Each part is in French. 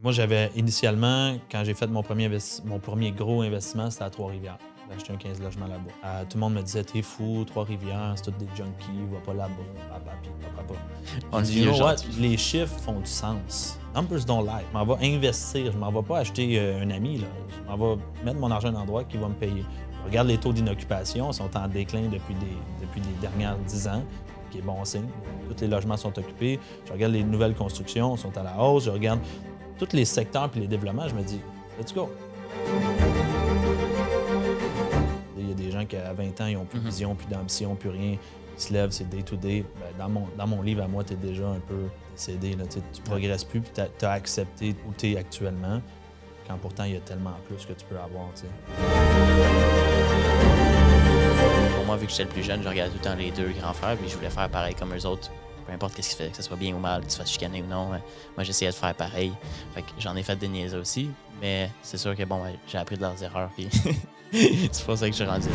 Moi, j'avais initialement, quand j'ai fait mon premier gros investissement, c'était à Trois-Rivières. J'ai acheté un 15 logements là-bas. Tout le monde me disait, t'es fou, Trois-Rivières, c'est tous des junkies, va pas là-bas, On dit, you know what? Les chiffres font du sens. Numbers don't lie. Je m'en vais investir, je m'en vais pas acheter un ami. Là. Je m'en vais mettre mon argent à un endroit qui va me payer. Je regarde les taux d'inoccupation, ils sont en déclin depuis les dernières 10 ans, qui est bon signe. Tous les logements sont occupés. Je regarde les nouvelles constructions, sont à la hausse. Je regarde tous les secteurs et les développements, je me dis, let's go. Il y a des gens qui, à 20 ans, ils n'ont plus de vision, plus d'ambition, plus rien. Ils se lèvent, c'est day-to-day. Ben, dans mon livre, à moi, tu es déjà un peu décédé. Là, tu ne progresses plus, puis tu as accepté où tu es actuellement, quand pourtant, il y a tellement plus que tu peux avoir. T'sais. Pour moi, vu que j'étais le plus jeune, je regardais tout le temps les deux grands frères, puis je voulais faire pareil comme eux autres. Peu importe ce qu'ils faisaient, que ce soit bien ou mal, que tu fasses chicaner ou non. Moi, j'essayais de faire pareil. Fait que j'en ai fait des niaises aussi, mais c'est sûr que bon, j'ai appris de leurs erreurs, puis c'est pour ça que je suis rendu là.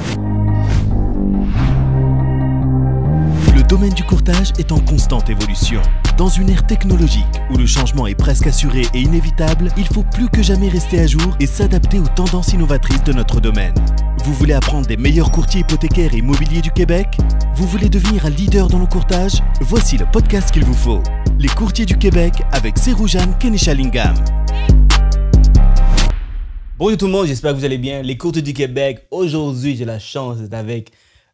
Le domaine du courtage est en constante évolution. Dans une ère technologique où le changement est presque assuré et inévitable, il faut plus que jamais rester à jour et s'adapter aux tendances innovatrices de notre domaine. Vous voulez apprendre des meilleurs courtiers hypothécaires et immobiliers du Québec? Vous voulez devenir un leader dans le courtage? Voici le podcast qu'il vous faut. Les courtiers du Québec avec Seroujane Kenishalingam. Bonjour tout le monde, j'espère que vous allez bien. Les courtiers du Québec, aujourd'hui j'ai la chance d'être avec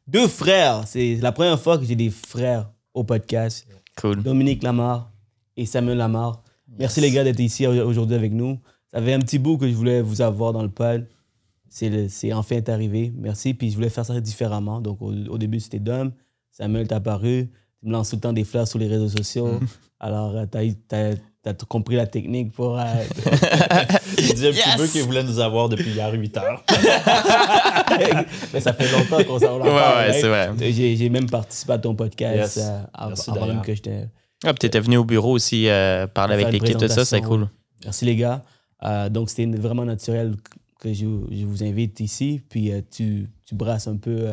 deux frères. C'est la première fois que j'ai des frères au podcast. Cool. Dominique Lamarre et Samuel Lamarre. Merci les gars d'être ici aujourd'hui avec nous. Ça fait un petit bout que je voulais vous avoir dans le pod. C'est enfin arrivé. Merci. Puis je voulais faire ça différemment. Donc au début c'était Dom. Samuel t'es apparu. Tu me lances tout le temps des fleurs sur les réseaux sociaux. Alors t'as compris la technique pour... Il dit un petit peu qu'il voulait nous avoir depuis hier 8 heures. Mais ça fait longtemps qu'on s'en parle. Ouais, c'est vrai. J'ai même participé à ton podcast avant même que j'étais... Ah, puis t'étais venu au bureau aussi parler avec l'équipe, tout ça, c'est cool. Merci les gars. Donc c'était vraiment naturel que je vous invite ici. Puis tu brasses un peu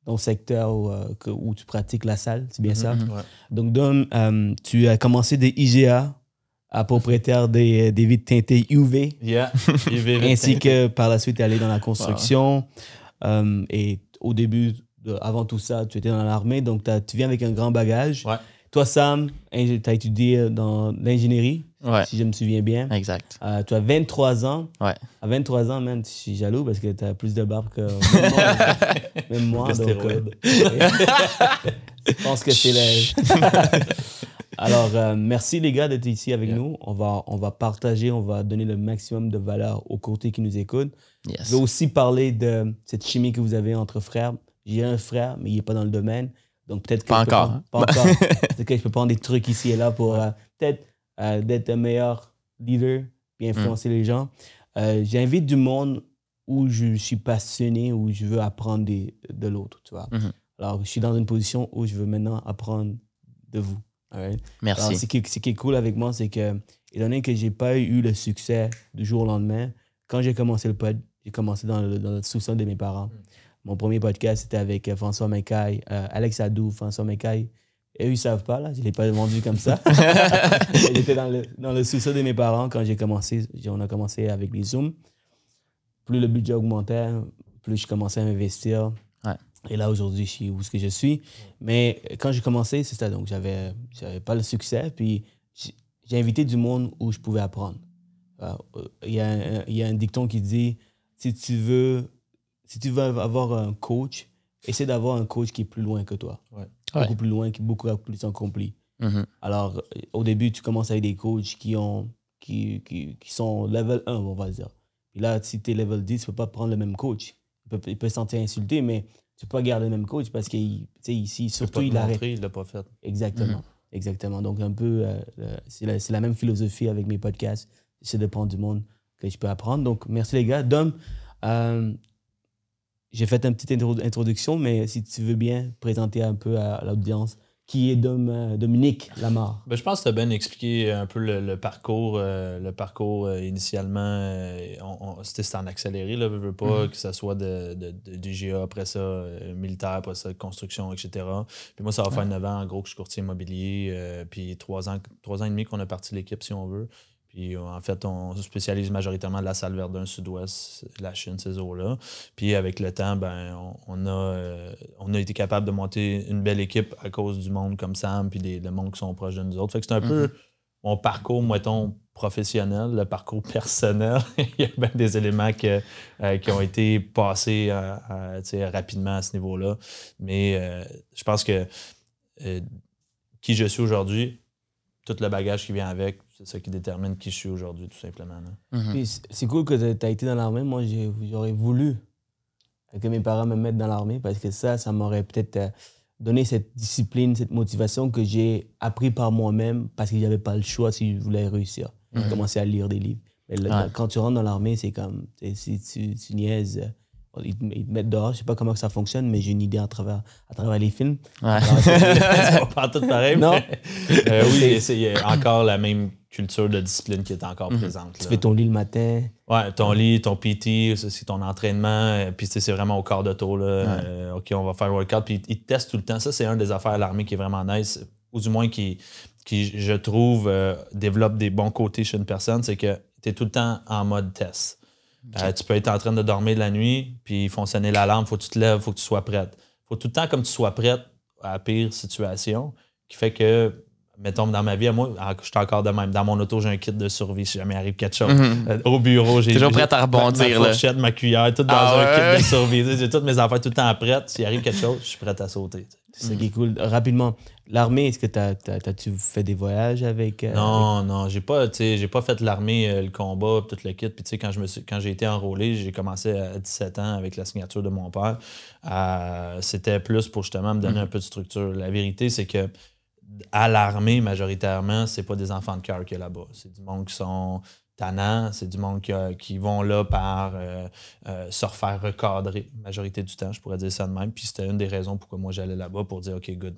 ton secteur où tu pratiques la salle, c'est bien ça? Ouais. Donc Dom, tu as commencé des IGA, à propriétaire des vitres teintées UV. Yeah. Ainsi que par la suite, tu es allé dans la construction. Wow. Et au début, avant tout ça, tu étais dans l'armée. Donc, tu viens avec un grand bagage. Ouais. Toi, Sam, tu as étudié dans l'ingénierie, si je me souviens bien. Exact. Tu as 23 ans. Ouais. À 23 ans, man, je suis jaloux parce que tu as plus de barbe que même moi. Donc, je pense que c'est Alors, merci les gars d'être ici avec nous. On va partager, on va donner le maximum de valeur aux courtiers qui nous écoutent. Yes. Je vais aussi parler de cette chimie que vous avez entre frères. J'ai un frère, mais il n'est pas dans le domaine. Donc peut-être que pas encore. Peut-être que je peux prendre des trucs ici et là pour peut-être d'être un meilleur leader et influencer les gens. J'invite du monde où je suis passionné, où je veux apprendre de l'autre, tu vois. Alors, je suis dans une position où je veux maintenant apprendre de vous. Right? Merci. Alors, ce qui est cool avec moi, c'est que, étant donné que je n'ai pas eu le succès du jour au lendemain, quand j'ai commencé le pod, j'ai commencé dans le sous-sol de mes parents. Mon premier podcast, c'était avec François Macaille, Alex Adou, François Macaille. Et eux, ils ne savent pas, là, je ne l'ai pas vendu comme ça. J'étais dans le sous-sol de mes parents quand j'ai commencé. On a commencé avec les Zooms. Plus le budget augmentait, plus je commençais à m'investir. Ouais. Et là, aujourd'hui, je suis où ce que je suis. Mais quand j'ai commencé, c'est ça. Donc, j'avais pas le succès. Puis, j'ai invité du monde où je pouvais apprendre. Il y a un dicton qui dit, si tu veux avoir un coach, essaie d'avoir un coach qui est plus loin que toi. Ouais. Beaucoup plus loin, beaucoup plus accompli. Alors, au début, tu commences avec des coachs qui sont level 1, on va dire. Et là, si tu es level 10, tu ne peux pas prendre le même coach. Il peut se sentir insulté, mais tu ne peux pas garder le même coach parce qu'ici, surtout, il arrête. Il l'a pas fait. Exactement. Exactement. Donc, un peu, c'est la même philosophie avec mes podcasts. J'essaie de prendre du monde que je peux apprendre. Donc, merci les gars. Dom, j'ai fait une petite introduction, mais si tu veux bien présenter un peu à l'audience qui est Dominique Lamarre. Ben, je pense que tu as bien expliqué un peu le parcours. Initialement, c'était en accéléré, là, veux pas, que ce soit du GA, après ça, militaire, après ça, construction, etc. Puis moi, ça va faire 9 ans, en gros, que je suis courtier immobilier. Puis 3 ans et demi qu'on a parti l'équipe, si on veut. Puis en fait, on se spécialise majoritairement de la salle Verdun, Sud-Ouest, la Chine, ces eaux-là. Puis avec le temps, ben, on a été capable de monter une belle équipe à cause du monde comme Sam, puis des mondes qui sont proches de nous autres. Fait que c'est un peu mon parcours, mettons, professionnel, le parcours personnel. Il y a bien des éléments qui ont été passés rapidement à ce niveau-là. Mais je pense que qui je suis aujourd'hui, tout le bagage qui vient avec, c'est ça qui détermine qui je suis aujourd'hui, tout simplement. Puis c'est cool que tu as été dans l'armée. Moi, j'aurais voulu que mes parents me mettent dans l'armée parce que ça m'aurait peut-être donné cette discipline, cette motivation que j'ai appris par moi-même parce que j'avais pas le choix si je voulais réussir. Commencer à lire des livres. Mais quand tu rentres dans l'armée, c'est comme, si tu niaises, ils te mettent dehors. Je sais pas comment ça fonctionne, mais j'ai une idée à travers les films. Ouais. Ça va pas tout pareil, non. Mais oui, il y a encore la même culture de discipline qui est encore présente. Tu là. fais ton lit le matin. Ouais, ton lit, ton PT, c'est ton entraînement. Puis c'est vraiment au corps d'auto. Là. OK, on va faire le workout. Puis ils te testent tout le temps. Ça, c'est un des affaires à l'armée qui est vraiment nice, ou du moins qui je trouve, développe des bons côtés chez une personne, c'est que tu es tout le temps en mode test. Okay. Tu peux être en train de dormir la nuit, puis ils font sonner l'alarme, faut que tu te lèves, faut que tu sois prête. Faut tout le temps comme tu sois prête à la pire situation, qui fait que, mettons, dans ma vie, moi, je suis encore de même. Dans mon auto, j'ai un kit de survie si jamais arrive quelque chose. Au bureau, j'ai toujours prête à rebondir. Ma fourchette, ma cuillère, tout dans un kit de survie. J'ai toutes mes affaires tout le temps prêtes. S'il arrive quelque chose, je suis prête à sauter. C'est ça qui est cool. Rapidement, l'armée, est-ce que t'as-tu fait des voyages avec... Non, j'ai pas fait l'armée, le combat, tout le kit. Puis tu sais, quand j'ai été enrôlé, j'ai commencé à 17 ans avec la signature de mon père. C'était plus pour justement me donner un peu de structure. La vérité, c'est que à l'armée, majoritairement, c'est pas des enfants de cœur qu'il y a là-bas. C'est du monde qui sont tannants, c'est du monde qui vont là par se refaire recadrer, majorité du temps, je pourrais dire ça de même. Puis c'était une des raisons pourquoi moi j'allais là-bas, pour dire OK, good.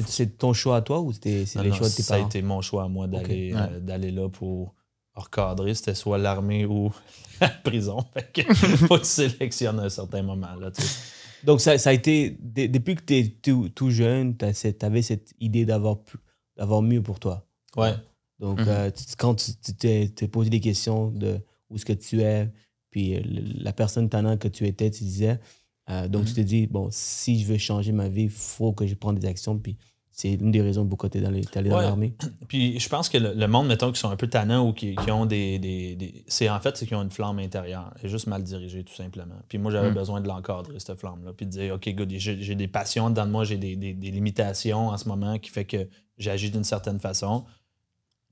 C'est ton choix à toi ou c'est les choix de tes parents? Ça a été mon choix à moi d'aller là pour recadrer. C'était soit l'armée ou la prison. Fait que faut que tu sélectionnes à un certain moment. Là, tu sais. Donc, ça a été, depuis que tu es tout jeune, tu avais cette idée d'avoir mieux pour toi. Ouais. Donc, quand tu t'es posé des questions de où est-ce que tu es, puis la personne tannante que tu étais, tu disais, donc tu te dis, bon, si je veux changer ma vie, il faut que je prenne des actions, puis c'est une des raisons pourquoi tu es allé dans l'armée. Puis je pense que le monde, mettons, qui sont un peu tannants ou qui ont c'est qu'ils ont une flamme intérieure. Elle est juste mal dirigée, tout simplement. Puis moi, j'avais besoin de l'encadrer, cette flamme-là. Puis de dire, OK, good, j'ai des passions dedans de moi, j'ai des limitations en ce moment qui fait que j'agis d'une certaine façon.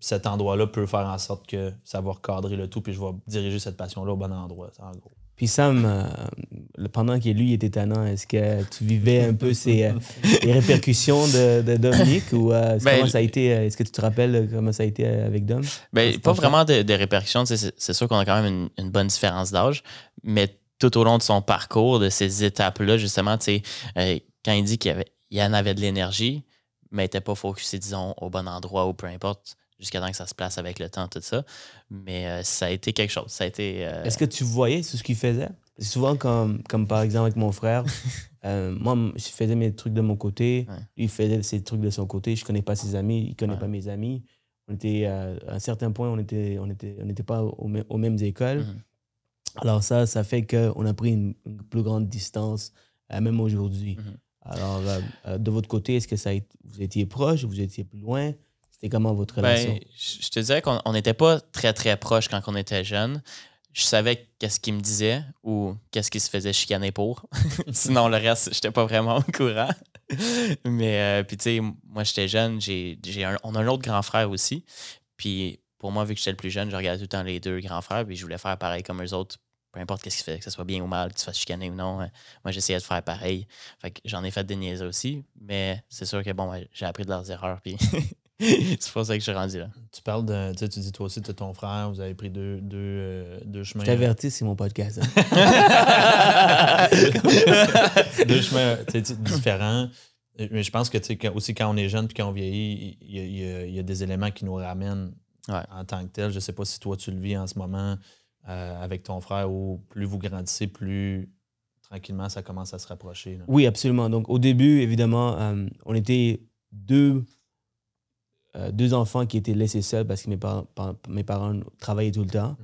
Cet endroit-là peut faire en sorte que ça va recadrer le tout, puis je vais diriger cette passion-là au bon endroit, en gros. Puis Sam, pendant que lui était tannant, est-ce que tu vivais un peu les répercussions de Dominique ou comment ça a été? Est-ce que tu te rappelles comment ça a été avec Dom? Pas vraiment de répercussions. C'est sûr qu'on a quand même une bonne différence d'âge, mais tout au long de son parcours, de ces étapes-là, justement, quand il dit qu'il y en avait de l'énergie, mais il n'était pas focusé, disons, au bon endroit ou peu importe, jusqu'à temps que ça se place avec le temps, tout ça. Mais ça a été quelque chose. Ça a été, Est-ce que tu voyais ce qu'il faisait? Souvent, comme par exemple avec mon frère, moi, je faisais mes trucs de mon côté, lui, il faisait ses trucs de son côté. Je ne connais pas ses amis, il ne connaît pas mes amis. On était, à un certain point, on n'était pas aux mêmes écoles. Alors ça fait qu'on a pris une plus grande distance, même aujourd'hui. Alors, de votre côté, est-ce que vous étiez proches, vous étiez plus loin? C'était comment votre relation? Je te dirais qu'on n'était pas très, très proches quand on était jeunes. Je savais qu'est-ce qu'il me disait ou qu'est-ce qu'il se faisait chicaner pour. Sinon, le reste, je n'étais pas vraiment au courant. Mais, puis tu sais, moi, j'étais jeune. On a un autre grand frère aussi. Puis, pour moi, vu que j'étais le plus jeune, je regardais tout le temps les deux grands frères. Puis, je voulais faire pareil comme eux autres. Peu importe qu'est-ce qu'ils faisaient, que ce soit bien ou mal, que tu te fasses chicaner ou non. Moi, j'essayais de faire pareil. Fait que j'en ai fait des niaises aussi. Mais c'est sûr que, j'ai appris de leurs erreurs. Puis... c'est pour ça que je suis rendu là. Tu parles de. Tu dis toi aussi, tu as ton frère, vous avez pris deux chemins. Je t'avertis, c'est mon podcast. Deux chemins différents. Mais je pense que aussi quand on est jeune et quand on vieillit, il y a des éléments qui nous ramènent en tant que tel. Je ne sais pas si toi tu le vis en ce moment avec ton frère ou plus vous grandissez, plus tranquillement ça commence à se rapprocher. Là. Oui, absolument. Donc au début, évidemment, on était deux 2 enfants qui étaient laissés seuls parce que mes parents travaillaient tout le temps.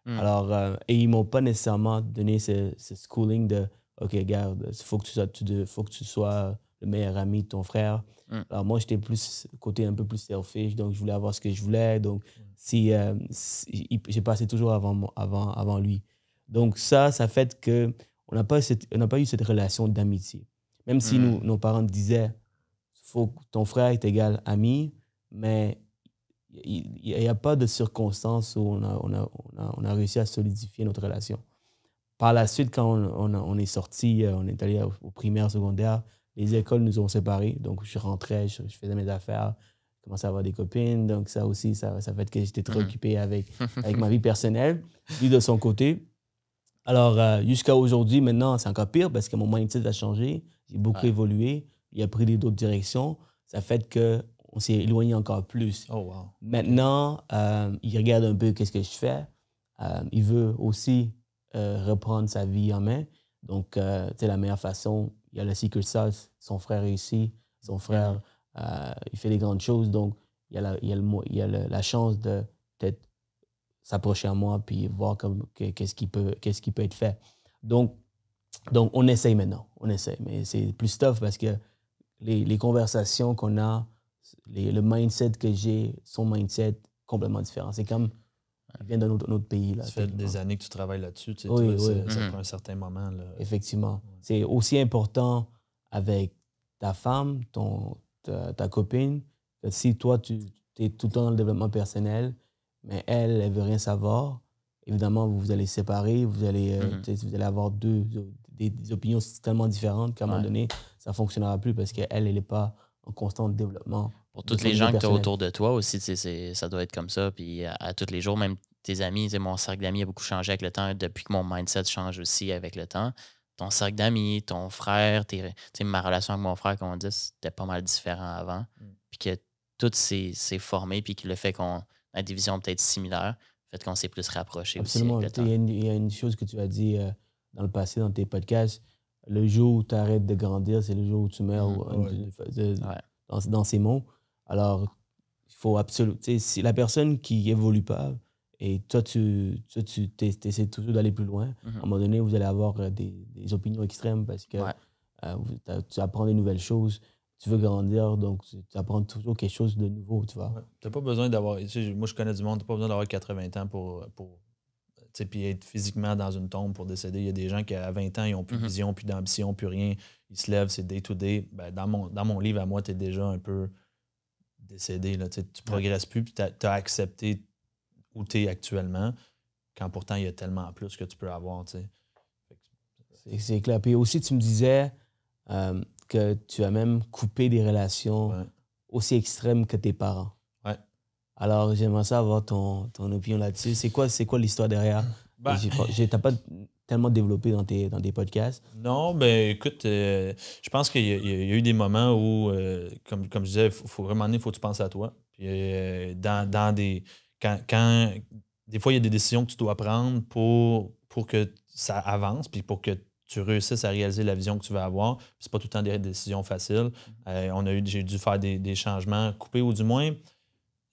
Alors, et ils m'ont pas nécessairement donné ce schooling de « OK, regarde, il faut que tu sois le meilleur ami de ton frère. » Alors, moi, j'étais plus côté un peu plus selfish, donc je voulais avoir ce que je voulais. Donc, j'ai passé toujours avant lui. Donc, ça fait que on n'a pas eu cette relation d'amitié. Même si nos parents disaient faut que ton frère est égal ami, mais il n'y a pas de circonstances où on a réussi à solidifier notre relation. Par la suite, quand on est sorti, on est allé au primaire, secondaire, les écoles nous ont séparés. Donc, je rentrais, je faisais mes affaires, je commençais à avoir des copines. Donc, ça aussi, ça fait que j'étais très occupé avec ma vie personnelle, lui de son côté. Alors, jusqu'à aujourd'hui, maintenant, c'est encore pire parce que mon mindset a changé. J'ai beaucoup évolué. Il a pris d'autres directions. Ça fait qu'on s'est éloigné encore plus. Oh, wow. Maintenant, il regarde un peu qu'est-ce que je fais. Il veut aussi reprendre sa vie en main. Donc, c'est la meilleure façon. Il y a le secret sauce. Son frère réussit. Son frère, il fait des grandes choses. Donc, il y a la chance de peut-être s'approcher à moi puis voir qu'est-ce qui peut être fait. Donc, on essaye maintenant. On essaye. Mais c'est plus tough parce que les conversations qu'on a, le mindset que j'ai, son mindset, complètement différent. C'est comme il vient d'un autre pays. Là, ça fait des années que tu travailles là-dessus. Tu sais, oui. Ça prend un certain moment. Là. Effectivement. C'est aussi important avec ta femme, ta copine, que si toi, tu es tout le temps dans le développement personnel, mais elle ne veut rien savoir, évidemment, vous allez séparer, vous allez avoir des opinions tellement différentes qu'à un moment donné, ça ne fonctionnera plus parce qu'elle n'est pas en constant développement. Pour tous les gens que tu as autour de toi aussi, ça doit être comme ça. Puis à tous les jours, même tes amis, mon cercle d'amis a beaucoup changé avec le temps depuis que mon mindset change aussi avec le temps. Ton cercle d'amis, ton frère, ma relation avec mon frère, comme on dit, c'était pas mal différent avant. Puis que tout s'est formé, puis que le fait qu'on a des visions peut-être similaires, fait qu'on s'est plus rapprochés aussi avec le temps. Il y a une chose que tu as dit dans le passé, dans tes podcasts, le jour où tu arrêtes de grandir, c'est le jour où tu meurs dans ces mots. Alors, il faut absolument... Si la personne qui évolue pas, et toi, tu essaies toujours d'aller plus loin, à un moment donné, vous allez avoir des opinions extrêmes parce que tu apprends des nouvelles choses, tu veux grandir, donc tu apprends toujours quelque chose de nouveau, tu vois. Ouais. Tu n'as pas besoin d'avoir... Moi, je connais du monde, tu n'as pas besoin d'avoir 80 ans pour puis être physiquement dans une tombe pour décéder. Il y a des gens qui, à 20 ans, ils n'ont plus de vision, plus d'ambition, plus rien. Ils se lèvent, c'est day-to-day. Ben, dans mon livre, à moi, tu es déjà un peu décédé. Là. Tu ne progresses plus, puis tu as accepté où tu es actuellement, quand pourtant, il y a tellement plus que tu peux avoir. C'est clair. Puis aussi, tu me disais que tu as même coupé des relations aussi extrêmes que tes parents. Alors, j'aimerais savoir ton opinion là-dessus. C'est quoi l'histoire derrière? T'as pas tellement développé dans tes podcasts. Non, ben écoute, je pense qu'il y a eu des moments où, comme je disais, vraiment, il faut que tu penses à toi. Puis quand des fois, il y a des décisions que tu dois prendre pour que ça avance, puis pour que tu réussisses à réaliser la vision que tu veux avoir. Puis c'est pas tout le temps des décisions faciles. J'ai dû faire des changements, couper ou du moins...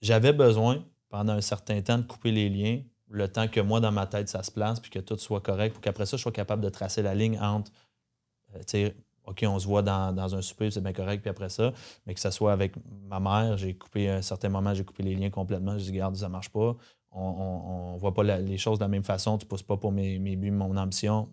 J'avais besoin, pendant un certain temps, de couper les liens, le temps que moi, dans ma tête, ça se place, puis que tout soit correct, pour qu'après ça, je sois capable de tracer la ligne entre, OK, on se voit dans un souper, c'est bien correct, puis après ça, mais que ça soit avec ma mère, j'ai coupé, à un certain moment, j'ai coupé les liens complètement. J'ai dit, regarde, ça marche pas, on voit pas les choses de la même façon, tu pousses pas pour mes buts, mon ambition,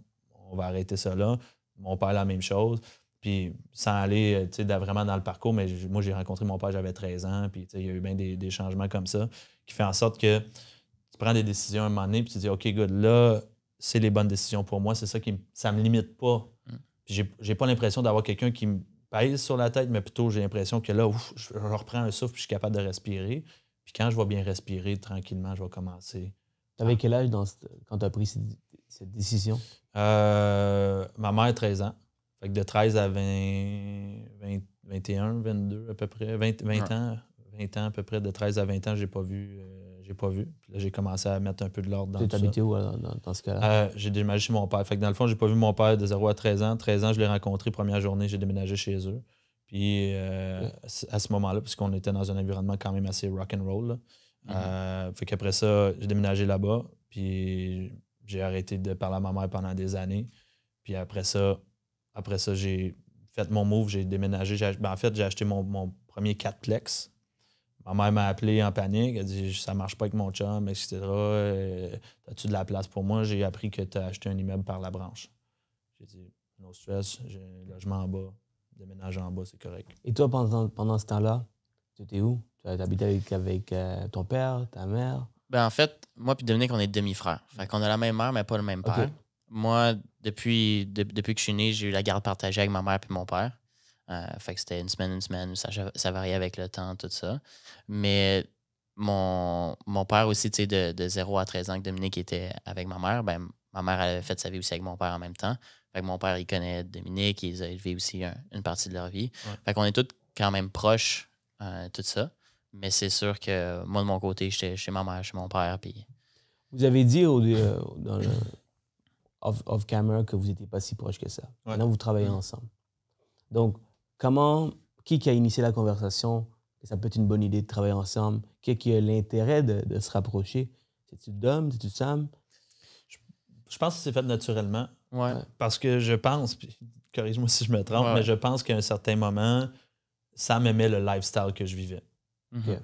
on va arrêter ça là. Mon père, la même chose. Puis sans aller vraiment dans le parcours, mais moi, j'ai rencontré mon père, j'avais 13 ans, puis il y a eu bien des changements comme ça qui fait en sorte que tu prends des décisions à un moment donné, puis tu dis, OK, good, là, c'est les bonnes décisions pour moi, c'est ça ça me limite pas. Puis j'ai pas l'impression d'avoir quelqu'un qui me pèse sur la tête, mais plutôt j'ai l'impression que là, je reprends un souffle, puis je suis capable de respirer. Puis quand je vais bien respirer, tranquillement, je vais commencer. T'avais quel âge quand tu as pris cette décision? Ma mère, 13 ans. Fait que de 13 à 21, 22 à peu près, 20 ans à peu près, de 13 à 20 ans, j'ai pas vu. Puis là, j'ai commencé à mettre un peu de l'ordre dans tout ça. Tu habité où dans ce cas-là? J'ai déménagé chez mon père. Fait que dans le fond, j'ai pas vu mon père de 0 à 13 ans. 13 ans, je l'ai rencontré, première journée, j'ai déménagé chez eux. Puis à ce moment-là, puisqu'on était dans un environnement quand même assez rock'n'roll, fait qu'après ça, j'ai déménagé là-bas, puis j'ai arrêté de parler à ma mère pendant des années. Puis après ça j'ai fait mon move, j'ai déménagé. En fait, j'ai acheté mon premier 4plex. Ma mère m'a appelé en panique. Elle dit ça marche pas avec mon chum, etc. As-tu de la place pour moi? J'ai appris que tu as acheté un immeuble par la branche. J'ai dit no stress, j'ai un logement en bas, déménager en bas, c'est correct. Et toi, pendant ce temps-là, tu étais où? Tu habitais avec ton père, ta mère? Ben, en fait, moi et Dominique, on est demi-frères. Fait qu'on a la même mère, mais pas le même père. Okay. Moi, depuis que je suis né, j'ai eu la garde partagée avec ma mère et mon père. Fait que c'était une semaine, ça variait avec le temps, tout ça. Mais mon père aussi, tu sais, de 0 à 13 ans que Dominique était avec ma mère, ben ma mère avait fait sa vie aussi avec mon père en même temps. Fait que mon père, il connaît Dominique, il les a élevés aussi une partie de leur vie. Ouais. Fait qu'on est tous quand même proches, tout ça. Mais c'est sûr que moi, de mon côté, j'étais chez ma mère, chez mon père. Puis... Vous avez dit dans le off-camera que vous n'étiez pas si proches que ça. Ouais. Maintenant, vous travaillez ensemble. Donc, qui a initié la conversation? Ça peut être une bonne idée de travailler ensemble. Qui a l'intérêt de se rapprocher? C'est-tu Dom? C'est-tu Sam? Je pense que c'est fait naturellement. Ouais. Parce que je pense, puis corrige-moi si je me trompe, mais je pense qu'à un certain moment, Sam aimait le lifestyle que je vivais. Mm-hmm.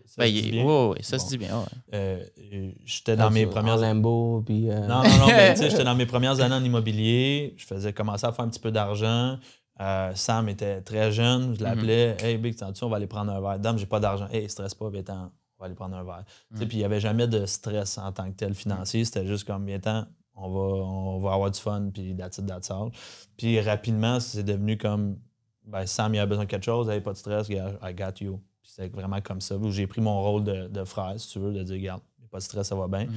Ça se dit bien. Oui, ça se dit bien. Ouais. J'étais dans mes premières... En Lambo, puis... Non, mais tu sais, j'étais dans mes premières années en immobilier. Je commençais à faire un petit peu d'argent. Sam était très jeune. Je l'appelais. « Hey, Big, on va aller prendre un verre. Dame, j'ai pas d'argent. Hey, stresse pas, viens-t'en, on va aller prendre un verre. » Puis il n'y avait jamais de stress en tant que tel financier. C'était juste comme, viens-t'en, on va avoir du fun, puis that's all. Puis rapidement, c'est devenu comme, ben, Sam, il a besoin de quelque chose. Hey, pas de stress, I got you. C'était vraiment comme ça, où j'ai pris mon rôle de frère, si tu veux, de dire, regarde, pas de stress, ça va bien.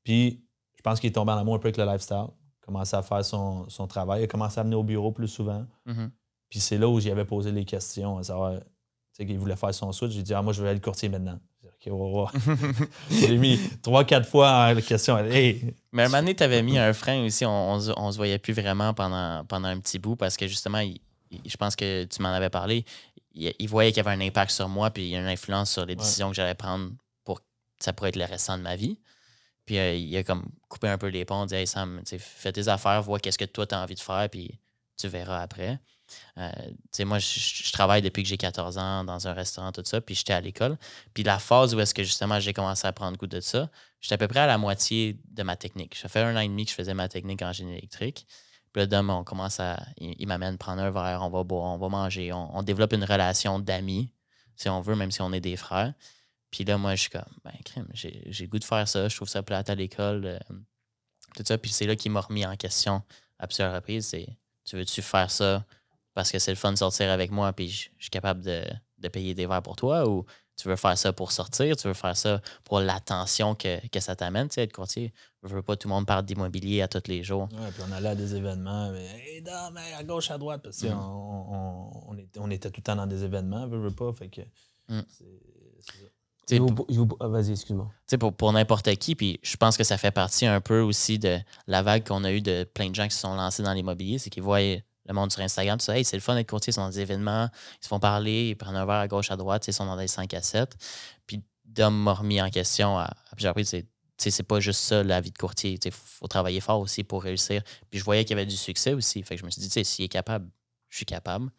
Puis, je pense qu'il est tombé en amour un peu avec le lifestyle, commencé à faire son travail, il a commencé à venir au bureau plus souvent. Puis c'est là où j'y avais posé les questions, à savoir, tu sais, qu'il voulait faire son switch. J'ai dit, moi, je vais aller le courtier maintenant. J'ai mis 3-4 fois la question. Hey. Mais à un moment donné, tu avais mis un frein aussi, on se voyait plus vraiment pendant un petit bout, parce que justement, je pense que tu m'en avais parlé. Il voyait qu'il y avait un impact sur moi, puis il y a une influence sur les décisions que j'allais prendre pour ça pourrait être le restant de ma vie. Puis il a comme coupé un peu les ponts, dit « Hey Sam, fais tes affaires, vois qu'est-ce que toi tu as envie de faire, puis tu verras après. » Moi, je travaille depuis que j'ai 14 ans dans un restaurant, tout ça, puis j'étais à l'école. Puis la phase où est-ce que justement j'ai commencé à prendre goût de ça, j'étais à peu près à la moitié de ma technique. Ça fait 1 an et demi que je faisais ma technique en génie électrique. Puis là, Dom, on commence il m'amène prendre un verre, on va boire, on va manger. On développe une relation d'amis, si on veut, même si on est des frères. Puis là, moi, je suis comme, crème, j'ai le goût de faire ça. Je trouve ça plate à l'école. Tout ça. Puis c'est là qu'il m'a remis en question à plusieurs reprises. C'est, tu veux-tu faire ça parce que c'est le fun de sortir avec moi puis je suis capable de payer des verres pour toi, ou tu veux faire ça pour sortir, tu veux faire ça pour l'attention que ça t'amène, tu sais, être courtier. Je veux pas tout le monde parle d'immobilier à tous les jours. Ouais, puis on allait à des événements, mais hey, non, mais à gauche, à droite, parce que on était tout le temps dans des événements, veux pas, fait que c'est ça. Vas-y, excuse-moi. Pour n'importe qui, puis je pense que ça fait partie un peu aussi de la vague qu'on a eue de plein de gens qui se sont lancés dans l'immobilier, c'est qu'ils voient le monde sur Instagram, tout ça, hey, c'est le fun d'être courtier, ils sont dans des événements, ils se font parler, ils prennent un verre à gauche, à droite, ils sont dans des 5 à 7. Puis Dom m'a remis en question à plusieurs reprises, c'est pas juste ça la vie de courtier, il faut travailler fort aussi pour réussir. Puis je voyais qu'il y avait du succès aussi, fait que je me suis dit, s'il est capable, je suis capable.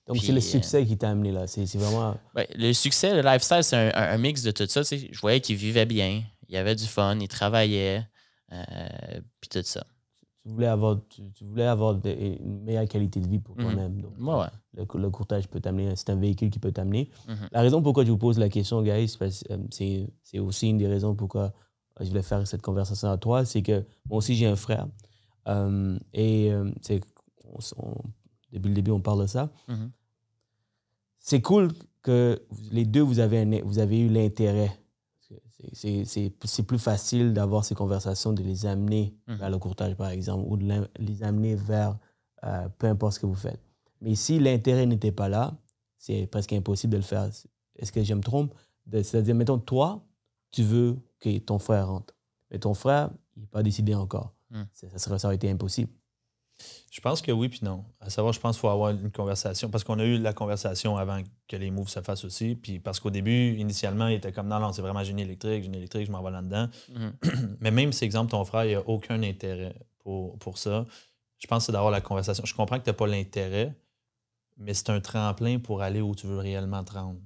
Donc, c'est le succès qui t'a amené là. C'est vraiment... Le succès, le lifestyle, c'est un mix de tout ça. Je voyais qu'il vivait bien, il avait du fun, il travaillait, puis tout ça. Tu voulais avoir une meilleure qualité de vie pour toi-même. Donc, le courtage peut t'amener, c'est un véhicule qui peut t'amener. La raison pourquoi je vous pose la question, guys, c'est aussi une des raisons pourquoi je voulais faire cette conversation à toi, c'est que moi aussi, j'ai un frère. Depuis le début, on parle de ça. C'est cool que les deux, vous avez eu l'intérêt. C'est plus facile d'avoir ces conversations, de les amener vers le courtage, par exemple, ou de les amener vers peu importe ce que vous faites. Mais si l'intérêt n'était pas là, c'est presque impossible de le faire. Est-ce que je me trompe? C'est-à-dire, mettons, toi, tu veux que ton frère rentre. Mais ton frère, il n'est pas décidé encore. Ça aurait été impossible. Je pense que oui puis non. À savoir, je pense qu'il faut avoir une conversation. Parce qu'on a eu la conversation avant que les moves se fassent aussi. Puis parce qu'au début, initialement, il était comme non, c'est vraiment génie électrique, je m'en vais là-dedans. Mais même si, exemple, ton frère, il n'a aucun intérêt pour ça, je pense que c'est d'avoir la conversation. Je comprends que tu n'as pas l'intérêt, mais c'est un tremplin pour aller où tu veux réellement te rendre.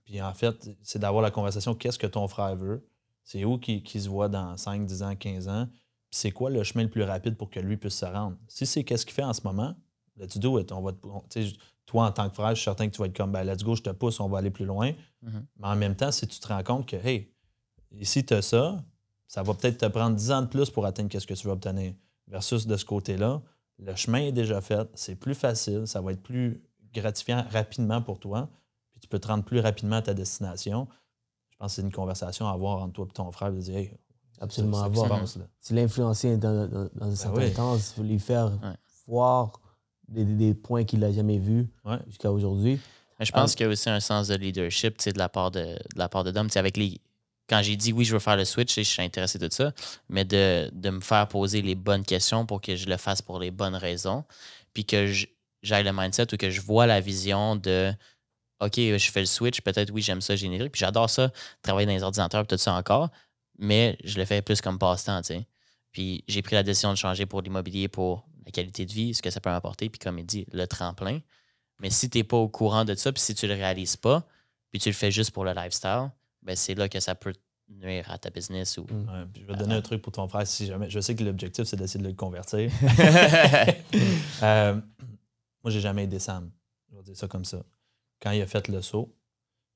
Puis en fait, c'est d'avoir la conversation. Qu'est-ce que ton frère veut? C'est où qu'il se voit dans 5, 10 ans, 15 ans? Puis c'est quoi le chemin le plus rapide pour que lui puisse se rendre? Si c'est qu'est-ce qu'il fait en ce moment, let's do it. Toi, en tant que frère, je suis certain que tu vas être comme, ben, let's go, je te pousse, on va aller plus loin. Mais en même temps, si tu te rends compte que, hey, ici, tu as ça, ça va peut-être te prendre 10 ans de plus pour atteindre ce que tu veux obtenir. Versus de ce côté-là, le chemin est déjà fait, c'est plus facile, ça va être plus gratifiant rapidement pour toi, puis tu peux te rendre plus rapidement à ta destination. Je pense que c'est une conversation à avoir entre toi et ton frère, de dire, hey, absolument c'est avoir. C'est l'influencer dans un certain temps, il faut lui faire voir des points qu'il n'a jamais vus jusqu'à aujourd'hui. Mais je pense qu'il y a aussi un sens de leadership de la part de Dom. Avec quand j'ai dit oui, je veux faire le switch, je suis intéressé de tout ça, mais de me faire poser les bonnes questions pour que je le fasse pour les bonnes raisons, puis que j'aille le mindset ou que je vois la vision de OK, je fais le switch, peut-être oui, j'aime ça générique, puis j'adore ça, travailler dans les ordinateurs et tout ça encore, mais je le fais plus comme passe-temps, tu sais. Puis j'ai pris la décision de changer pour l'immobilier, pour la qualité de vie, ce que ça peut m'apporter, puis comme il dit, le tremplin. Mais si tu n'es pas au courant de ça, puis si tu le réalises pas, puis tu le fais juste pour le lifestyle, ben c'est là que ça peut nuire à ta business. Ou... je vais te donner un truc pour ton frère. Si jamais, je sais que l'objectif, c'est d'essayer de le convertir. Moi, j'ai jamais aidé Sam. Je vais dire ça comme ça. Quand il a fait le saut,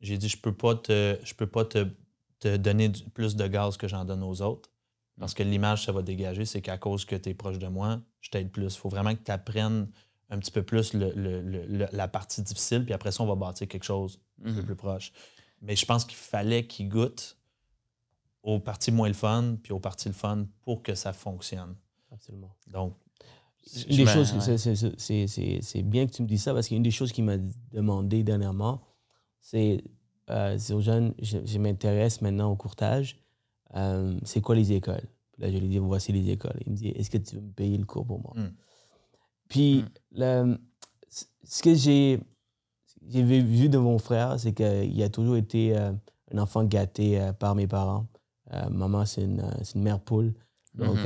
j'ai dit, je peux pas te donner plus de gaz que j'en donne aux autres. Parce que l'image, ça va dégager, c'est qu'à cause que tu es proche de moi, je t'aide plus. Il faut vraiment que tu apprennes un petit peu plus la partie difficile, puis après ça, on va bâtir quelque chose un peu plus proche. Mais je pense qu'il fallait qu'il goûte aux parties moins le fun, puis aux parties le fun pour que ça fonctionne. Absolument. Donc, une des choses, c'est bien que tu me dises ça, parce qu'une des choses qu'il m'a demandé dernièrement, c'est aux jeunes, je m'intéresse maintenant au courtage. C'est quoi les écoles? Puis là, je lui ai dit, voici les écoles. Il me dit, est-ce que tu veux me payer le cours pour moi? Puis, ce que j'ai vu de mon frère, c'est qu'il a toujours été un enfant gâté par mes parents. Maman, c'est une mère poule. Donc,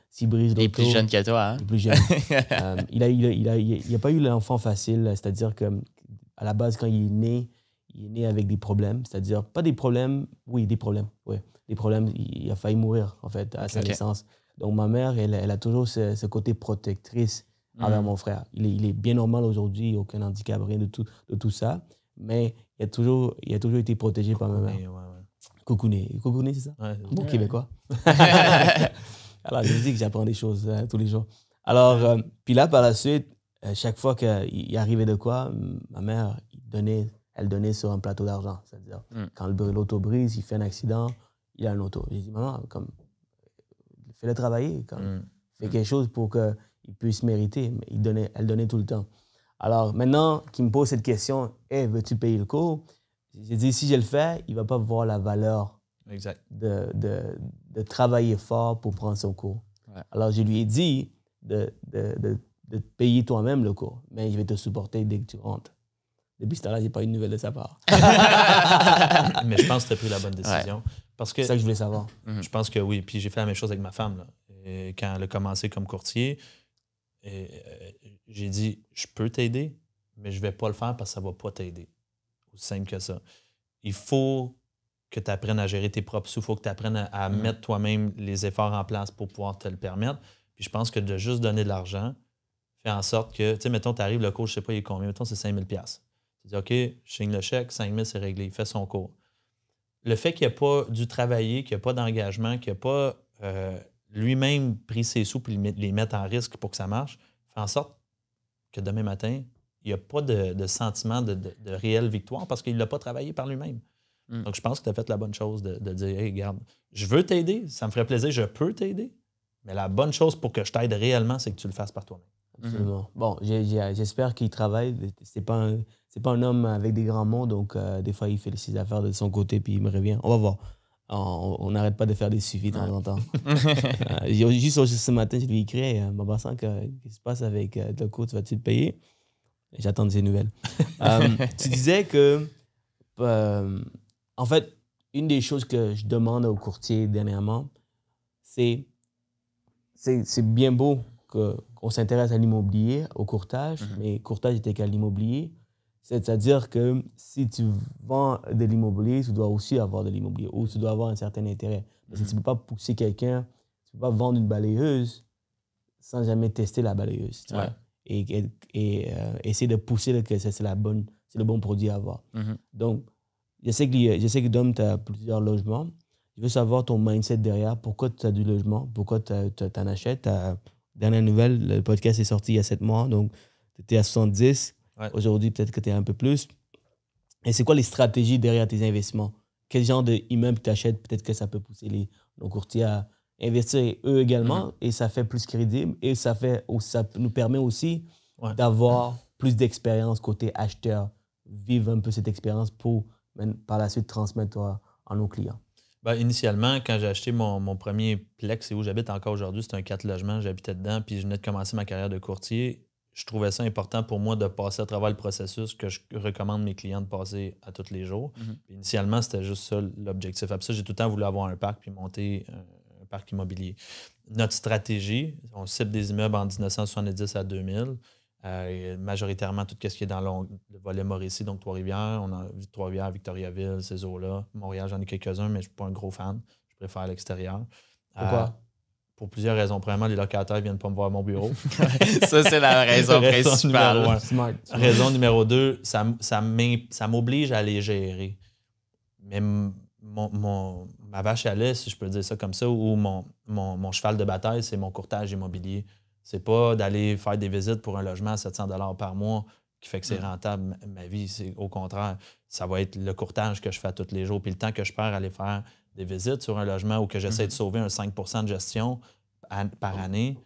s'il brise l'auto... Il est plus jeune que toi, hein? Il est plus jeune. Il n'a pas eu l'enfant facile, c'est-à-dire qu'à la base, quand il est né avec des problèmes, c'est-à-dire, pas des problèmes, oui, des problèmes, ouais. Des problèmes, il a failli mourir, en fait, à sa naissance. Donc, ma mère, elle a toujours ce côté protectrice envers mon frère. Il est bien normal aujourd'hui, aucun handicap, rien de tout ça, mais il a toujours été protégé par ma mère. Coucouné, c'est ça? Ouais, bon québécois. Alors, je dis que j'apprends des choses tous les jours. Alors, puis là, par la suite, chaque fois qu'il arrivait de quoi, ma mère, elle donnait sur un plateau d'argent. C'est-à-dire, quand l'auto brise, il fait un accident, il a une auto. J'ai dit, maman, fais-le travailler, fais quelque chose pour qu'il puisse mériter. Mais elle donnait tout le temps. Alors, maintenant qu'il me pose cette question, hey, veux-tu payer le cours? J'ai dit, si je le fais, il ne va pas voir la valeur de travailler fort pour prendre son cours. Ouais. Alors, je lui ai dit de payer toi-même le cours, mais je vais te supporter dès que tu rentres. Depuis ce temps-là, je n'ai pas eu de nouvelles de sa part. Mais je pense que tu as pris la bonne décision. Ouais. Parce que, c'est ça que je voulais savoir. Je pense que oui. Puis j'ai fait la même chose avec ma femme. Là. Et quand elle a commencé comme courtier, j'ai dit, je peux t'aider, mais je ne vais pas le faire parce que ça ne va pas t'aider. Aussi simple que ça. Il faut que tu apprennes à gérer tes propres sous. Il faut que tu apprennes à mettre toi-même les efforts en place pour pouvoir te le permettre. Puis je pense que de juste donner de l'argent fait en sorte que, tu sais, mettons, tu arrives, le cours, je ne sais pas, il est combien, mettons, c'est 5 000 $. Tu dis, OK, je signe le chèque, 5 000, c'est réglé, il fait son cours. Le fait qu'il n'ait pas dû travailler, qu'il n'y a pas d'engagement, qu'il n'ait pas lui-même pris ses sous et les mettre en risque pour que ça marche, fait en sorte que demain matin, il n'y a pas de sentiment de réelle victoire parce qu'il ne l'a pas travaillé par lui-même. Donc, je pense que tu as fait la bonne chose de dire, hey, regarde, je veux t'aider, ça me ferait plaisir, je peux t'aider, mais la bonne chose pour que je t'aide réellement, c'est que tu le fasses par toi-même. Absolument. Bon, j'espère qu'il travaille. C'est pas un homme avec des grands mots, donc des fois, il fait ses affaires de son côté puis il me revient. On va voir. On n'arrête pas de faire des suivis de temps en temps. Juste ce matin, je lui ai écrit « Mabassan, qu'est-ce qui se passe avec le coach? Vas-tu le payer? » J'attends de ces nouvelles. Tu disais que, en fait, une des choses que je demande aux courtiers dernièrement, c'est bien beau qu'on s'intéresse à l'immobilier, au courtage, mais courtage est égal à l'immobilier. C'est-à-dire que si tu vends de l'immobilier, tu dois aussi avoir de l'immobilier ou tu dois avoir un certain intérêt. Parce que tu ne peux pas pousser quelqu'un, tu ne peux pas vendre une balayeuse sans jamais tester la balayeuse. Tu vois? Et essayer de pousser que c'est le bon produit à avoir. Donc, je sais que Dom, tu as plusieurs logements. Je veux savoir ton mindset derrière. Pourquoi tu as du logement? Pourquoi tu en achètes? Dernière nouvelle, le podcast est sorti il y a 7 mois. Donc, tu étais à 70. Ouais. Aujourd'hui, peut-être que tu es un peu plus. Et c'est quoi les stratégies derrière tes investissements? Quel genre d'immeuble tu achètes? Peut-être que ça peut pousser nos courtiers à investir eux également. Et ça fait plus crédible. Et ça nous permet aussi d'avoir plus d'expérience côté acheteur. Vivre un peu cette expérience pour par la suite transmettre à nos clients. Ben, initialement, quand j'ai acheté mon premier Plex, et où j'habite encore aujourd'hui, c'est un 4 logements, j'habitais dedans, puis je venais de commencer ma carrière de courtier. Je trouvais ça important pour moi de passer à travers le processus que je recommande mes clients de passer à tous les jours. Puis initialement, c'était juste ça l'objectif. Après ça, j'ai tout le temps voulu avoir un parc puis monter un parc immobilier. Notre stratégie, on cible des immeubles en 1970 à 2000. Majoritairement tout ce qui est dans le volet Mauricie, donc Trois-Rivières. On a vu Trois-Rivières, Victoriaville, ces eaux-là. Montréal, j'en ai quelques-uns, mais je ne suis pas un gros fan. Je préfère l'extérieur. Pourquoi? Pour plusieurs raisons. Premièrement, les locataires ne viennent pas me voir à mon bureau. Ça, c'est la raison principale. Smart. Raison numéro 2, ça m'oblige à les gérer. Mais ma vache à lait, si je peux dire ça comme ça, ou mon cheval de bataille, c'est mon courtage immobilier. C'est pas d'aller faire des visites pour un logement à 700 $ par mois qui fait que c'est rentable. Ma vie, c'est au contraire. Ça va être le courtage que je fais tous les jours. Puis le temps que je perds à aller faire des visites sur un logement ou que j'essaie de sauver un 5 % de gestion par année,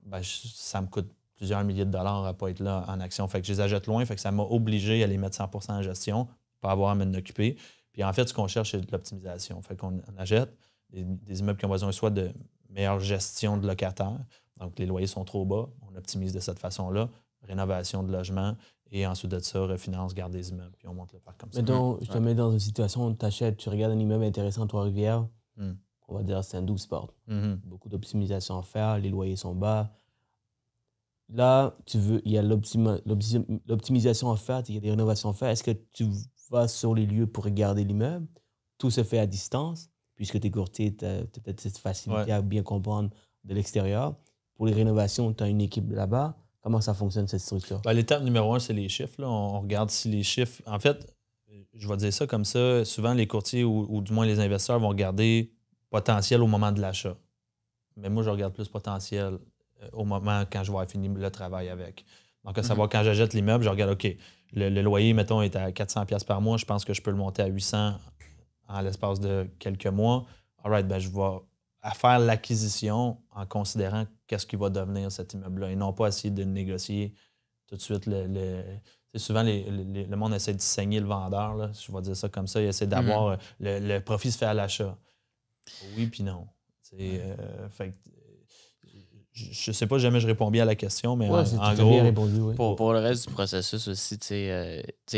ben, ça me coûte plusieurs milliers de dollars à ne pas être là en action. Fait que je les achète loin. Fait que ça m'a obligé à les mettre 100 % en gestion, pas avoir à m'en occuper. Puis en fait, ce qu'on cherche, c'est de l'optimisation. Fait qu'on achète des immeubles qui ont besoin soit de meilleure gestion de locataires. Donc, les loyers sont trop bas. On optimise de cette façon-là. Rénovation de logement. Et ensuite de ça, refinance, garde des immeubles. Puis on monte le parc comme ça. Mais donc, je te mets dans une situation où tu achètes, tu regardes un immeuble intéressant à Trois-Rivières. On va dire c'est un 12 portes. Beaucoup d'optimisation à faire. Les loyers sont bas. Là, il y a l'optimisation à faire. Il y a des rénovations à faire. Est-ce que tu vas sur les lieux pour regarder l'immeuble? Tout se fait à distance, puisque tu es courtier, tu as peut-être cette facilité à bien comprendre de l'extérieur. Pour les rénovations, tu as une équipe là-bas. Comment ça fonctionne, cette structure? Ben, l'étape numéro 1, c'est les chiffres. Là. On regarde si les chiffres... En fait, je vais dire ça comme ça. Souvent, les courtiers ou du moins les investisseurs vont regarder potentiel au moment de l'achat. Mais moi, je regarde plus potentiel au moment quand je vais avoir fini le travail avec. Donc, à savoir, quand j'achète l'immeuble, je regarde, OK, le loyer, mettons, est à 400 $ par mois. Je pense que je peux le monter à 800 en l'espace de quelques mois. All right, ben, je vais... à faire l'acquisition en considérant qu'est-ce qui va devenir cet immeuble-là et non pas essayer de négocier tout de suite. Souvent, le monde essaie de saigner le vendeur, là, je vais dire ça comme ça. Il essaie d'avoir... le profit se fait à l'achat. Oui puis non. Fait que, je sais pas, jamais je réponds bien à la question, mais en gros... Bien répondu, oui. Pour le reste du processus aussi,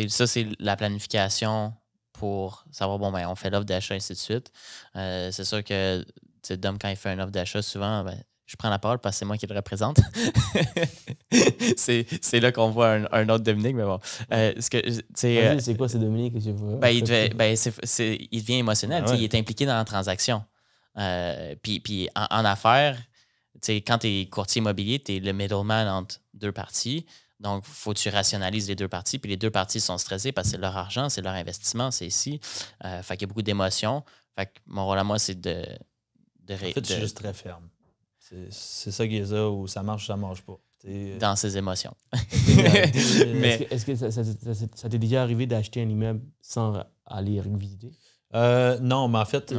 ça, c'est la planification pour savoir, bon, ben, on fait l'offre d'achat, ainsi de suite. C'est sûr que Dom, quand il fait une offre d'achat, souvent, ben, je prends la parole parce que c'est moi qui le représente. c'est là qu'on voit un autre Dominique, mais bon. C'est quoi, c'est Dominique que je vois? Ben, il devient émotionnel. Il est impliqué dans la transaction. Puis en affaires, quand tu es courtier immobilier, tu es le middleman entre deux parties. Donc, il faut que tu rationalises les deux parties. Puis les deux parties sont stressées parce que c'est leur argent, c'est leur investissement, c'est ici. Fait qu'il y a beaucoup d'émotions. Fait que mon rôle à moi, c'est de en fait, je suis juste très ferme. C'est ça qui est ça, où ça marche pas. Dans ses émotions. Mais est-ce que ça t'est déjà arrivé d'acheter un immeuble sans aller visiter? Non, mais en fait,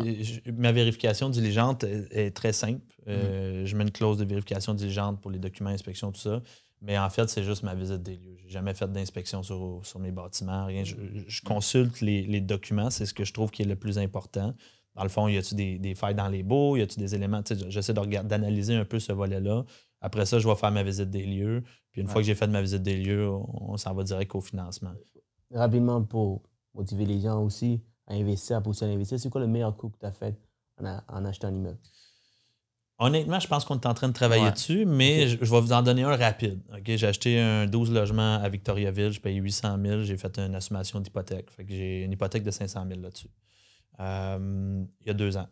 ma vérification diligente est très simple. Je mets une clause de vérification diligente pour les documents, inspection, tout ça. Mais en fait, c'est juste ma visite des lieux. Je n'ai jamais fait d'inspection sur mes bâtiments, rien. Je consulte les documents, c'est ce que je trouve qui est le plus important. Dans le fond, y a-tu des failles dans les baux? Y a-tu des éléments? J'essaie d'analyser un peu ce volet-là. Après ça, je vais faire ma visite des lieux. Puis une fois que j'ai fait ma visite des lieux, on s'en va direct au financement. Rapidement, pour motiver les gens aussi à investir, à pousser à investir, c'est quoi le meilleur coup que tu as fait en achetant un immeuble? Honnêtement, je pense qu'on est en train de travailler dessus, mais je vais vous en donner un rapide. Okay? J'ai acheté un 12 logements à Victoriaville, je payé 800 000, j'ai fait une assumation d'hypothèque. Fait que j'ai une hypothèque de 500 000 là-dessus. Il y a 2 ans.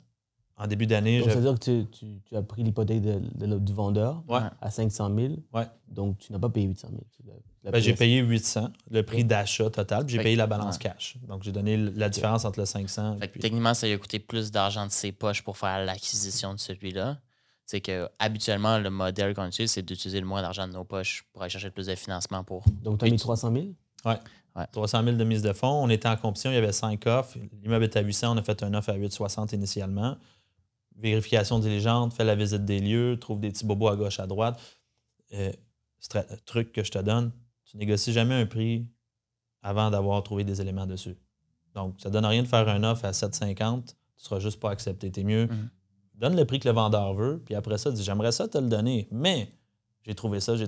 En début d'année... Donc, ça veut dire que tu as pris l'hypothèque du vendeur à 500 000. Ouais. Donc, tu n'as pas payé 800 000. J'ai payé 800, le prix d'achat total, puis j'ai payé la balance cash. Donc, j'ai donné la différence entre le 500 et puis... Techniquement, ça lui a coûté plus d'argent de ses poches pour faire l'acquisition de celui-là. C'est que habituellement, le modèle qu'on utilise, c'est d'utiliser le moins d'argent de nos poches pour aller chercher plus de financement pour... Donc, tu as mis 300 000? Oui. 300 000 de mise de fonds. On était en compétition, il y avait 5 offres. L'immeuble était à 800, on a fait un offre à 860 initialement. Vérification diligente, fait la visite des lieux, trouve des petits bobos à gauche, à droite. Truc que je te donne, tu négocies jamais un prix avant d'avoir trouvé des éléments dessus. Donc, ça ne donne rien de faire un offre à 7,50, tu ne seras juste pas accepté. T'es mieux. Donne le prix que le vendeur veut, puis après ça, dis j'aimerais ça te le donner, mais j'ai trouvé ça. Puis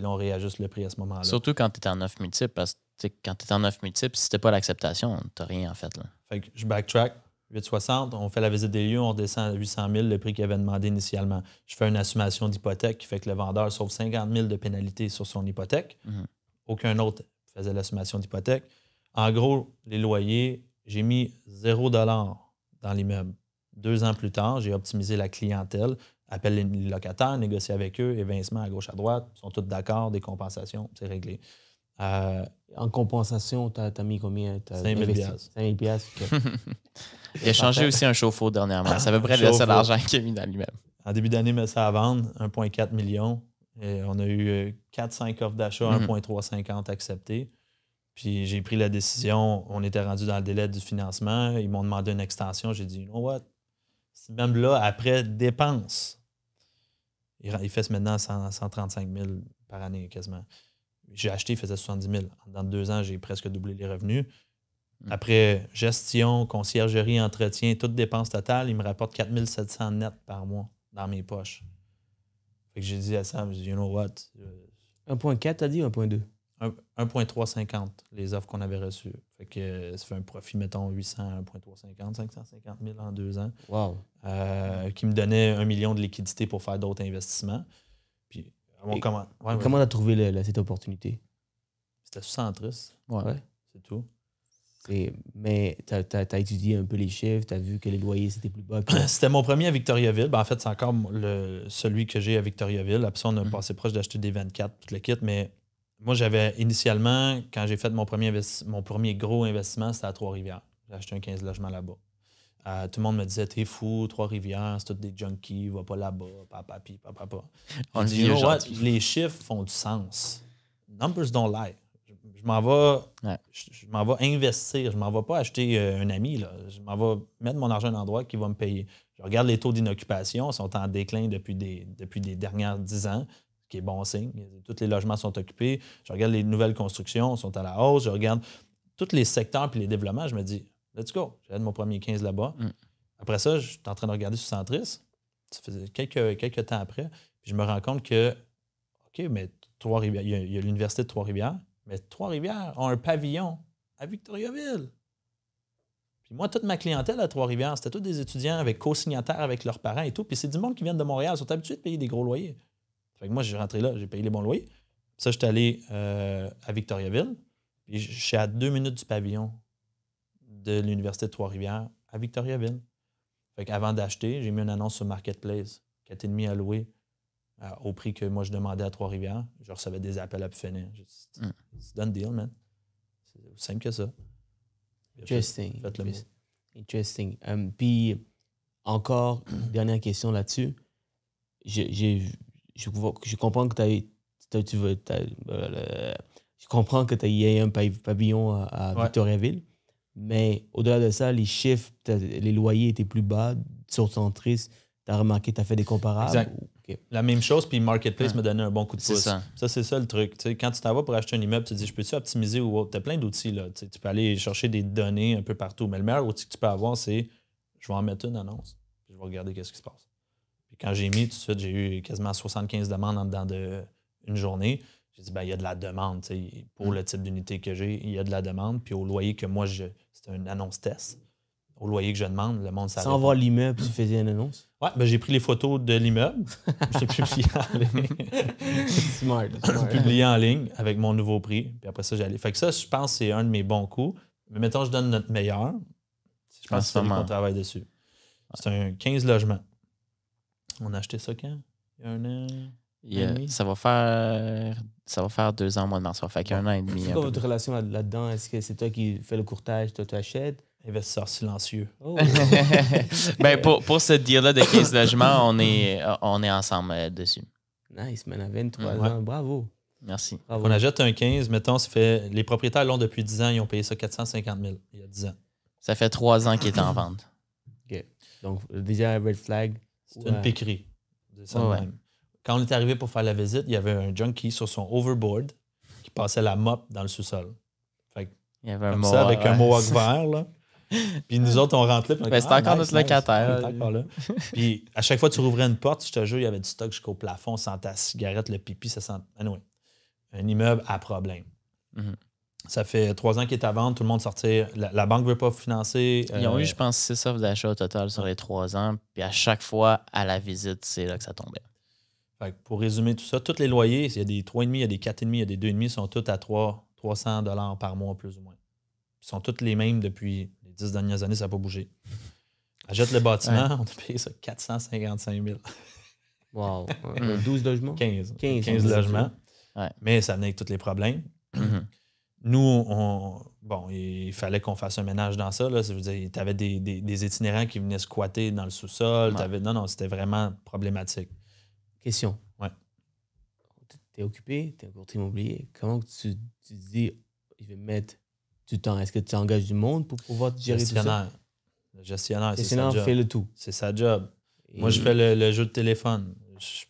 là, on réajuste le prix à ce moment-là. Surtout quand tu es en offre multiple, parce que quand tu es en offre multiple, si tu pas l'acceptation, tu n'as rien en fait. Là. Fait que je backtrack, 860, on fait la visite des lieux, on redescend à 800 000, le prix qu'il avait demandé initialement. Je fais une assumation d'hypothèque qui fait que le vendeur sauve 50 000 de pénalité sur son hypothèque. Aucun autre faisait l'assumation d'hypothèque. En gros, les loyers, j'ai mis 0 $ dans l'immeuble. 2 ans plus tard, j'ai optimisé la clientèle, appelle les locataires, négocie avec eux, évincement à gauche, à droite, ils sont tous d'accord, des compensations, c'est réglé. En compensation, tu as mis combien? 5 000 $. 5 000 okay. Il a changé aussi un chauffe-eau dernièrement. C'est à peu près le seul argent qu'il a mis dans l'immeuble. En début d'année, mais ça à vendre, 1,4 million. Et on a eu 4-5 offres d'achat, 1,350 acceptées. Puis j'ai pris la décision, on était rendu dans le délai du financement, ils m'ont demandé une extension, j'ai dit, you know what? Même là, après dépenses, il fait maintenant 135 000 par année quasiment. J'ai acheté, il faisait 70 000. Dans 2 ans, j'ai presque doublé les revenus. Après gestion, conciergerie, entretien, toutes dépenses totales, il me rapporte 4 700 net par mois dans mes poches. Fait que j'ai dit à Sam, you know what? 1,4, t'as dit, ou 1,2? 1,350 les offres qu'on avait reçues. Fait que ça fait un profit, mettons, 800, 1,350, 550 000 en 2 ans. Wow. Qui me donnait 1 million de liquidités pour faire d'autres investissements. Puis, comment tu as trouvé cette opportunité? C'était centriste. Ouais. C'est tout. Mais tu as étudié un peu les chiffres, tu as vu que les loyers, c'était plus bas. C'était mon premier à Victoriaville. En fait, c'est encore celui que j'ai à Victoriaville. Après ça, on a passé proche d'acheter des 24, tout le kit, mais moi, j'avais initialement, quand j'ai fait mon premier gros investissement, c'était à Trois-Rivières. J'ai acheté un 15 logements là-bas. Tout le monde me disait, t'es fou, Trois-Rivières, c'est tous des junkies, va pas là-bas, papa. On dit, you know what? Les chiffres font du sens. Numbers don't lie. Je m'en vais investir, je m'en vais pas acheter un ami. Là. Je m'en vais mettre mon argent à un endroit qui va me payer. Je regarde les taux d'inoccupation, ils sont en déclin depuis des dernières 10 ans. Ce qui est bon signe. Tous les logements sont occupés. Je regarde les nouvelles constructions, sont à la hausse. Je regarde tous les secteurs puis les développements. Je me dis, let's go. J'ai mon premier 15 là-bas. Après ça, je suis en train de regarder sur Centris. Ça faisait quelques temps après. Puis je me rends compte que, OK, mais Trois-Rivières, il y a l'Université de Trois-Rivières, mais Trois-Rivières ont un pavillon à Victoriaville. Puis moi, toute ma clientèle à Trois-Rivières, c'était tous des étudiants avec co-signataires avec leurs parents et tout. Puis c'est du monde qui vient de Montréal. Ils sont habitués de payer des gros loyers. Fait que moi, j'ai rentré là, j'ai payé les bons loyers. Puis ça, j'étais allé à Victoriaville. Puis je suis à 2 minutes du pavillon de l'Université de Trois-Rivières à Victoriaville. Fait qu'avant d'acheter, j'ai mis une annonce sur Marketplace, 4,5 à louer au prix que moi, je demandais à Trois-Rivières. Je recevais des appels à pu finir. C'est done deal, man. C'est aussi simple que ça. Interesting. Faites le mot. Interesting. Puis, encore, dernière question là-dessus. Je comprends que il y a un pavillon à Victoriaville, mais au-delà de ça, les chiffres, les loyers étaient plus bas sur Centris. as remarqué, tu as fait des comparables? Exact. OK. La même chose, puis Marketplace me donnait un bon coup de C'est pouce. ça. Ça, c'est ça le truc. Tu sais, quand tu t'en vas pour acheter un immeuble, tu te dis, je peux-tu optimiser ou autre? Tu as plein d'outils. Là. Tu sais, tu peux aller chercher des données un peu partout. Mais le meilleur outil que tu peux avoir, c'est je vais en mettre une annonce. Puis je vais regarder qu'est-ce qui se passe. Puis quand j'ai mis, tout de suite, j'ai eu quasiment 75 demandes en dedans d'une journée. J'ai dit, il y a de la demande. Tu sais, pour le type d'unité que j'ai, il y a de la demande. Puis au loyer que moi, c'était une annonce test. Au loyer que je demande, le monde s'arrête. Sans voir l'immeuble, tu faisais une annonce? Ouais, j'ai pris les photos de l'immeuble. Je l'ai publié en ligne. Smart. Publié en ligne avec mon nouveau prix. Puis après ça, j'allais. Fait que ça, je pense que c'est un de mes bons coups. Mais mettons, je donne notre meilleur. Je pense que c'est celui qu'on travaille dessus. C'est un 15 logements. On a acheté ça quand? Il y a un an? Ça va faire 2 ans au mois de mars. Ça va faire qu'un an et demi. C'est quoi votre relation là-dedans? Est-ce que c'est toi qui fais le courtage, toi tu achètes? Investisseur silencieux. Oh. Pour ce deal-là de 15 logements, on est ensemble dessus. Nice, man, à 23 ans. Bravo. Merci. Bravo. On achète un 15, mettons, ça fait. Les propriétaires l'ont depuis 10 ans, ils ont payé ça 450 000 il y a 10 ans. Ça fait 3 ans qu'il est en vente. OK. Donc, déjà, red flag. C'est une piquerie. Ça Ouais. même. Quand on est arrivé pour faire la visite, il y avait un junkie sur son overboard qui passait la mop dans le sous-sol. Fait que, Il y avait un comme mot ça, avec un mohawk vert, là. Puis nous autres, on rentrait. Puis on Ben, était, c'était encore notre locataire. On était encore là. Puis à chaque fois que tu rouvrais une porte, je te jure, il y avait du stock jusqu'au plafond. On sentait la cigarette, le pipi, ça sent. Anyway, un immeuble à problème. Mhm. Ça fait 3 ans qu'il est à vendre, tout le monde sortir. La banque ne veut pas financer. Ils ont eu, je pense, 6 offres d'achat au total sur les 3 ans. Puis à chaque fois, à la visite, c'est là que ça tombait. Fait que pour résumer tout ça, tous les loyers, il y a des 3,5, il y a des 4,5, il y a des 2,5, sont tous à 300 $ par mois, plus ou moins. Ils sont tous les mêmes depuis les 10 dernières années, ça n'a pas bougé. Achète le bâtiment, on a payé ça 455 000. Wow. 12 logements? 15 15 logements. Ouais. Mais ça venait avec tous les problèmes. Mhm. Nous, il fallait qu'on fasse un ménage dans ça. Là. Je veux dire, tu avais des itinérants qui venaient squatter dans le sous-sol. Ouais. Non, c'était vraiment problématique. Question. Ouais. Tu es occupé, tu es un courtier immobilier. Comment tu dis, je vais mettre du temps? Est-ce que tu engages du monde pour pouvoir gérer tout ça? Le gestionnaire, c'est sa Gestionnaire job. fait le tout. C'est sa job. Et- Moi, je fais le jeu de téléphone.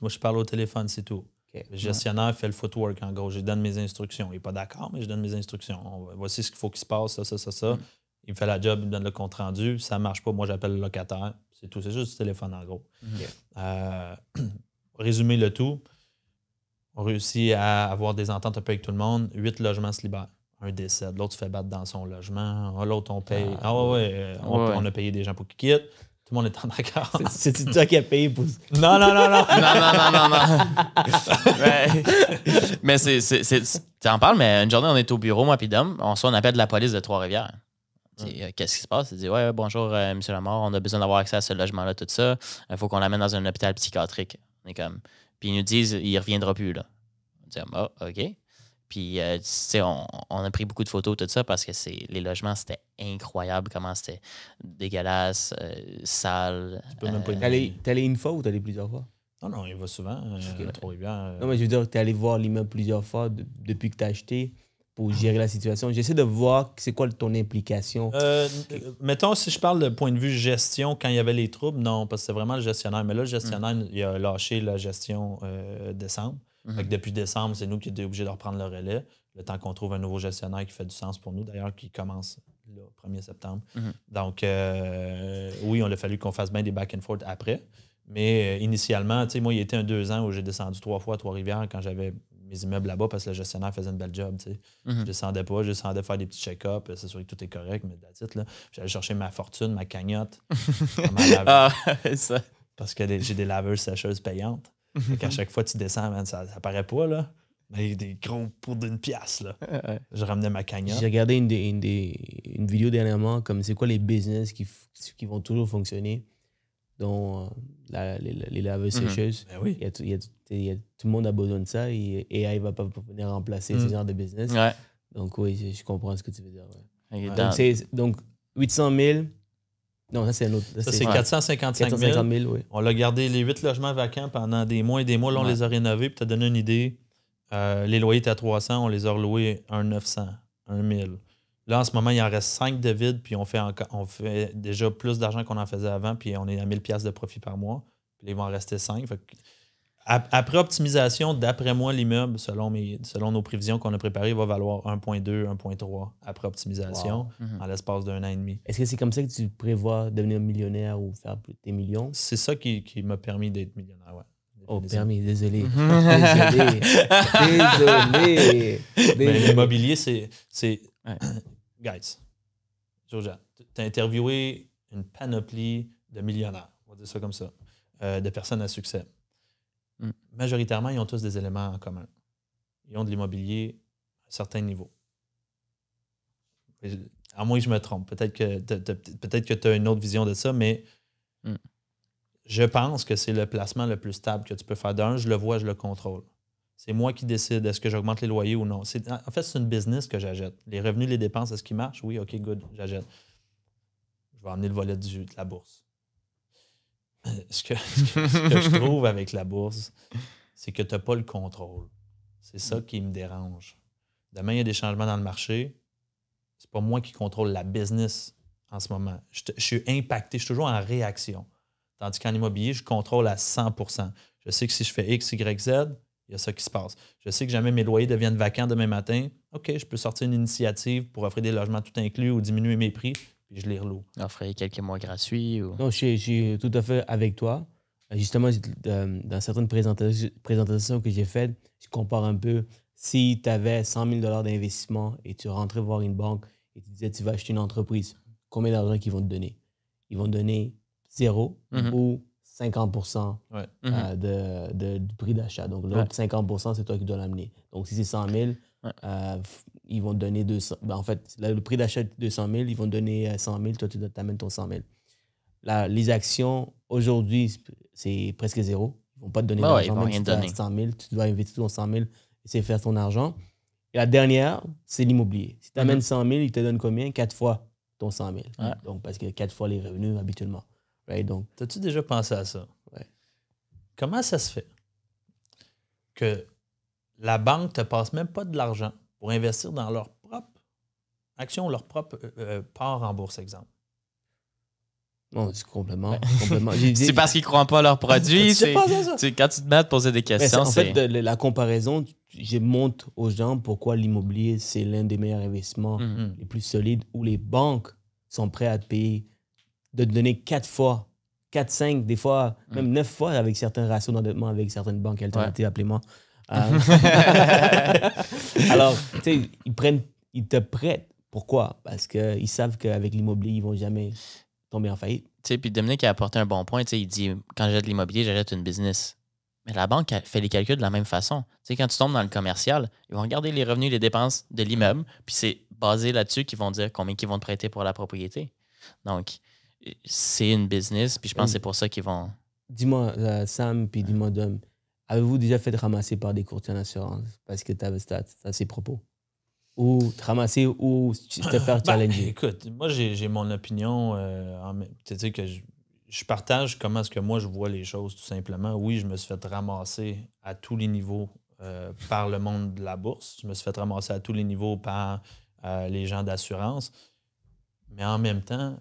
Moi, je parle au téléphone, c'est tout. OK. Le gestionnaire fait le footwork, en gros. Je lui donne mes instructions. Il n'est pas d'accord, mais je donne mes instructions. Voici ce qu'il faut qu'il se passe, ça. Il me fait la job, il me donne le compte-rendu. Ça ne marche pas, moi, j'appelle le locataire. C'est tout. C'est juste du téléphone, en gros. Résumer le tout, on réussit à avoir des ententes un peu avec tout le monde. 8 logements se libèrent. Un décède. L'autre se fait battre dans son logement. L'autre, on paye. On a payé des gens pour qu'ils quittent. Tout le monde est en accord. C'est toi qui as payé pour... Non. Non. mais tu en parles, mais une journée, on est au bureau, moi puis Dom. On appelle la police de Trois-Rivières. Qu'est-ce qui se passe? Il dit, ouais, bonjour, M. Lamar, on a besoin d'avoir accès à ce logement-là, tout ça. Il faut qu'on l'amène dans un hôpital psychiatrique. On est comme... Puis ils nous disent, il ne reviendra plus, là. On dit, OK. Puis, tu sais, on a pris beaucoup de photos, tout ça, parce que les logements, c'était incroyable, comment c'était dégueulasse, sale. Tu peux même pas T'es allé une fois ou t'es allé plusieurs fois? Non, il va souvent. Trois-Rivières. Non, mais je veux dire, t'es allé voir l'immeuble plusieurs fois depuis que t'as acheté pour gérer la situation. J'essaie de voir c'est quoi ton implication. Mettons, si je parle de point de vue gestion, quand il y avait les troubles, non, parce que c'est vraiment le gestionnaire. Mais là, le gestionnaire, il a lâché la gestion décembre. Fait que depuis décembre, c'est nous qui étions obligés de reprendre le relais. Le temps qu'on trouve un nouveau gestionnaire qui fait du sens pour nous, d'ailleurs, qui commence le 1er septembre. Donc, oui, on a fallu qu'on fasse bien des back and forth après. Mais initialement, tu sais, moi, il y a été 2 ans où j'ai descendu 3 fois à Trois-Rivières quand j'avais mes immeubles là-bas parce que le gestionnaire faisait une belle job. Tu sais. Je descendais faire des petits check-ups, s'assurer que tout est correct, mais that's it, là. J'allais chercher ma fortune, ma cagnotte. Ça. Parce que j'ai des laveuses sécheuses payantes. À chaque fois que tu descends, man, ça paraît pas, là. Mais des gros pots d'une pièce, là. Je ramenais ma cagnotte. J'ai regardé une vidéo dernièrement, comme c'est quoi les business qui vont toujours fonctionner, dont les laveuses sécheuses. Ben oui. Tout le monde a besoin de ça et AI va pas venir remplacer ce genre de business. Ouais. Donc oui, je comprends ce que tu veux dire. Okay, Donc 800 000. Non, ça c'est un autre. Ça, c'est 455 000. 450 000, oui. On a gardé les 8 logements vacants pendant des mois et des mois. Là, on les a rénovés. Pour te donner une idée, les loyers étaient à 300, on les a reloués 900, 1000. Là, en ce moment, il en reste 5 de vides, puis on fait déjà plus d'argent qu'on en faisait avant, puis on est à 1000$ de profit par mois. puis là, il va en rester 5. Fait que, après optimisation, d'après moi, l'immeuble, selon nos prévisions qu'on a préparées, va valoir 1,2, 1,3 après optimisation en l'espace d'1 an et demi. Est-ce que c'est comme ça que tu prévois devenir millionnaire ou faire tes millions? C'est ça qui m'a permis d'être millionnaire, ouais. Oh, permis, désolé. Désolé. Mais l'immobilier, c'est guys, Georgia, tu as interviewé une panoplie de millionnaires, on va dire ça comme ça, de personnes à succès. Majoritairement, ils ont tous des éléments en commun. Ils ont de l'immobilier à un certain niveau. À moins que je me trompe. Peut-être que tu as une autre vision de ça, mais je pense que c'est le placement le plus stable que tu peux faire. D'un, je le vois, je le contrôle. C'est moi qui décide est-ce que j'augmente les loyers ou non. En fait, c'est une business que j'achète. Les revenus, les dépenses, est-ce qu'ils marchent? Oui, OK, good, j'achète. Je vais emmener le volet de la bourse. Ce que je trouve avec la bourse, c'est que tu n'as pas le contrôle. C'est ça qui me dérange. Demain, il y a des changements dans le marché. C'est pas moi qui contrôle la business en ce moment. Je suis impacté, je suis toujours en réaction. Tandis qu'en immobilier, je contrôle à 100%. Je sais que si je fais X, Y, Z, il y a ça qui se passe. Je sais que jamais mes loyers deviennent vacants demain matin. OK, je peux sortir une initiative pour offrir des logements tout inclus ou diminuer mes prix, puis je les reloue. Offrir quelques mois gratuits ou... Non, je suis tout à fait avec toi. Justement, dans certaines présentations que j'ai faites, je compare un peu. Si tu avais 100 000 $ d'investissement et tu rentrais voir une banque et tu disais tu vas acheter une entreprise, combien d'argent qu'ils vont te donner? Ils vont te donner 0 ou 50% du prix d'achat. Donc, l'autre 50%, c'est toi qui dois l'amener. Donc, si c'est 100 000, ils vont te donner 200 000. En fait, le prix d'achat est 200 000, ils vont te donner 100 000, toi, tu t'amènes ton 100 000. Les actions, aujourd'hui, c'est presque zéro. Ils ne vont pas te donner d'argent, même si tu as 100 000. Tu dois investir ton 100 000 et c'est faire ton argent. Et la dernière, c'est l'immobilier. Si tu amènes 100 000, ils te donnent combien? 4 fois ton 100 000. Donc, parce que 4 fois les revenus habituellement. Right? Donc, t'as-tu déjà pensé à ça? Ouais. Comment ça se fait que la banque ne te passe même pas de l'argent pour investir dans leur propre action, leur propre part en bourse, exemple? Non, c'est complètement. C'est parce qu'ils ne croient pas à leurs produits. Quand tu te mets à te poser des questions, en fait, la comparaison, je montre aux gens pourquoi l'immobilier, c'est l'un des meilleurs investissements les plus solides où les banques sont prêtes à te payer, de te donner 4 fois, 4, 5, des fois, même 9 fois avec certains ratios d'endettement avec certaines banques alternatives, appelez-moi. Alors, tu sais, ils te prêtent. Pourquoi? Parce qu'ils savent qu'avec l'immobilier, ils ne vont jamais tomber en faillite. Puis Dominique a apporté un bon point. Il dit, quand j'achète de l'immobilier, j'achète une business. Mais la banque fait les calculs de la même façon. Quand tu tombes dans le commercial, ils vont regarder les revenus et les dépenses de l'immeuble, puis c'est basé là-dessus qu'ils vont dire combien ils vont te prêter pour la propriété. Donc, c'est une business, puis je pense que c'est pour ça qu'ils vont... Dis-moi, Sam, puis dis-moi, Dom, avez-vous déjà fait ramasser par des courtiers en assurance parce que tu as ces propos? Ou te ramasser ou te faire challenger? Écoute, moi, j'ai mon opinion. Tu sais que je partage comment est-ce que moi, je vois les choses, tout simplement. Oui, je me suis fait ramasser à tous les niveaux par le monde de la bourse. Je me suis fait ramasser à tous les niveaux par les gens d'assurance. Mais en même temps,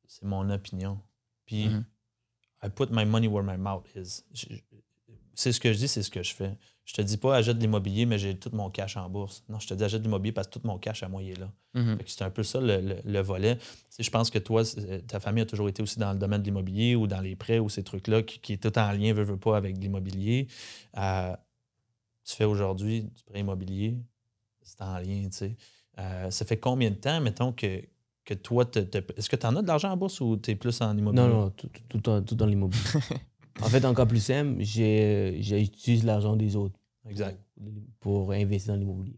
c'est mon opinion. Puis, I put my money where my mouth is. C'est ce que je dis, c'est ce que je fais. Je te dis pas, achète de l'immobilier, mais j'ai tout mon cash en bourse. Non, je te dis, achète de l'immobilier parce que tout mon cash à moi, il est là. Fait que c'est un peu ça le volet. Je pense que toi, ta famille a toujours été aussi dans le domaine de l'immobilier ou dans les prêts ou ces trucs-là qui est tout en lien, veut pas, avec l'immobilier. Tu fais aujourd'hui du prêt immobilier, c'est en lien, tu sais. Ça fait combien de temps, mettons, que toi, est-ce que tu en as de l'argent en bourse ou tu es plus en immobilier? Non, tout dans l'immobilier. En fait, encore plus simple, j'utilise l'argent des autres pour investir dans l'immobilier.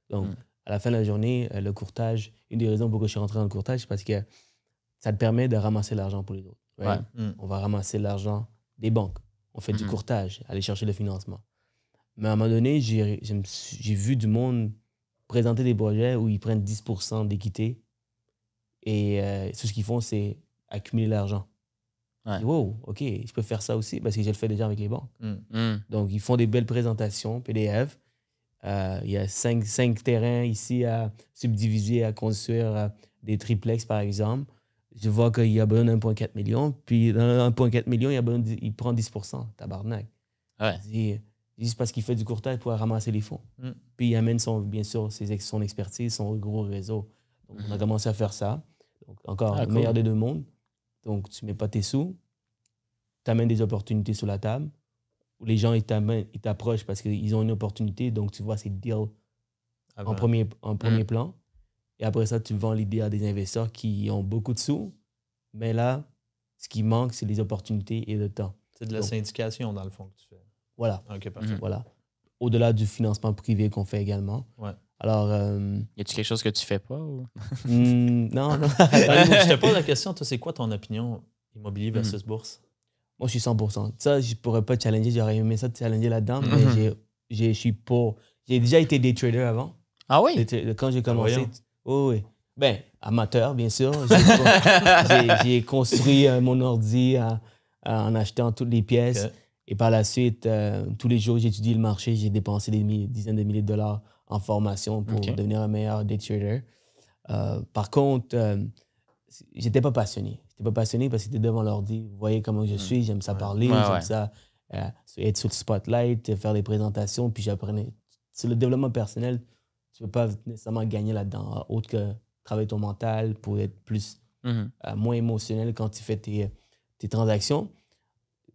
Donc, à la fin de la journée, le courtage, une des raisons pourquoi je suis rentré dans le courtage, c'est parce que ça te permet de ramasser l'argent pour les autres. Right? On va ramasser l'argent des banques. On fait du courtage, aller chercher le financement. Mais à un moment donné, j'ai vu du monde présenter des projets où ils prennent 10% d'équité et tout ce qu'ils font, c'est accumuler l'argent. Wow, OK, je peux faire ça aussi parce que je le fais déjà avec les banques. Donc, ils font des belles présentations, PDF. Il y a 5 terrains ici à subdiviser, à construire des triplex, par exemple. je vois qu'il y a besoin d'1,4 million, puis dans 1,4 million, il prend 10%, tabarnak. Ouais. Je dis, juste parce qu'il fait du courtage pour ramasser les fonds. Puis il amène bien sûr son expertise, son gros réseau. Donc, on a commencé à faire ça. Donc, encore, le meilleur des deux mondes. Donc, tu ne mets pas tes sous, tu amènes des opportunités sur la table, où les gens ils t'approchent parce qu'ils ont une opportunité. Donc, tu vois ces deals en premier plan. Et après ça, tu vends l'idée à des investisseurs qui ont beaucoup de sous. Mais là, ce qui manque, c'est les opportunités et le temps. C'est de la syndication, dans le fond, que tu fais. Voilà. OK, parfait. Voilà. Au-delà du financement privé qu'on fait également. Ouais. Alors... y a-tu quelque chose que tu fais pas? Ou... non. Je te pose la question, toi, c'est quoi ton opinion immobilier versus bourse? Moi, je suis 100%. Ça, je pourrais pas te challenger. J'aurais aimé ça te challenger là-dedans, mais je suis pas... J'ai déjà été day trader avant. Ah oui? Quand j'ai commencé... Oui. Ben, amateur, bien sûr. J'ai construit mon ordi en achetant toutes les pièces. Okay. Et par la suite, tous les jours, j'ai étudié le marché. J'ai dépensé des dizaines de milliers de dollars en formation pour devenir un meilleur day trader. Par contre, j'étais pas passionné. J'étais pas passionné parce que j'étais devant l'ordi. Vous voyez comment je suis. J'aime ça parler. J'aime ça être sur le spotlight, faire des présentations. Puis j'apprenais. Sur le développement personnel, tu ne peux pas nécessairement gagner là-dedans, autre que travailler ton mental pour être moins émotionnel quand tu fais tes transactions.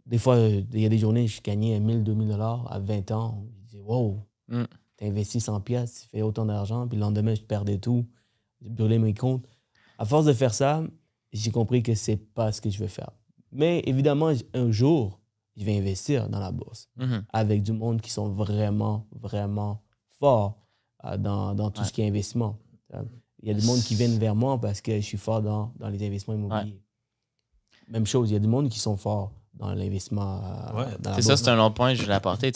Des fois, il y a des journées, je gagnais 1 000, 2 000 $ à 20 ans. Je dis, wow, tu as investi 100 pièces, tu fais autant d'argent, puis le lendemain, je perdais tout. J'ai brûlé mes comptes. À force de faire ça, j'ai compris que c'est pas ce que je veux faire. Mais évidemment, un jour, je vais investir dans la bourse avec du monde qui sont vraiment, vraiment forts dans tout ce qui est investissement. Il y a du monde qui viennent vers moi parce que je suis fort dans les investissements immobiliers. Même chose, il y a du monde qui sont forts dans l'investissement. C'est ça, c'est un long point que je voulais apporter.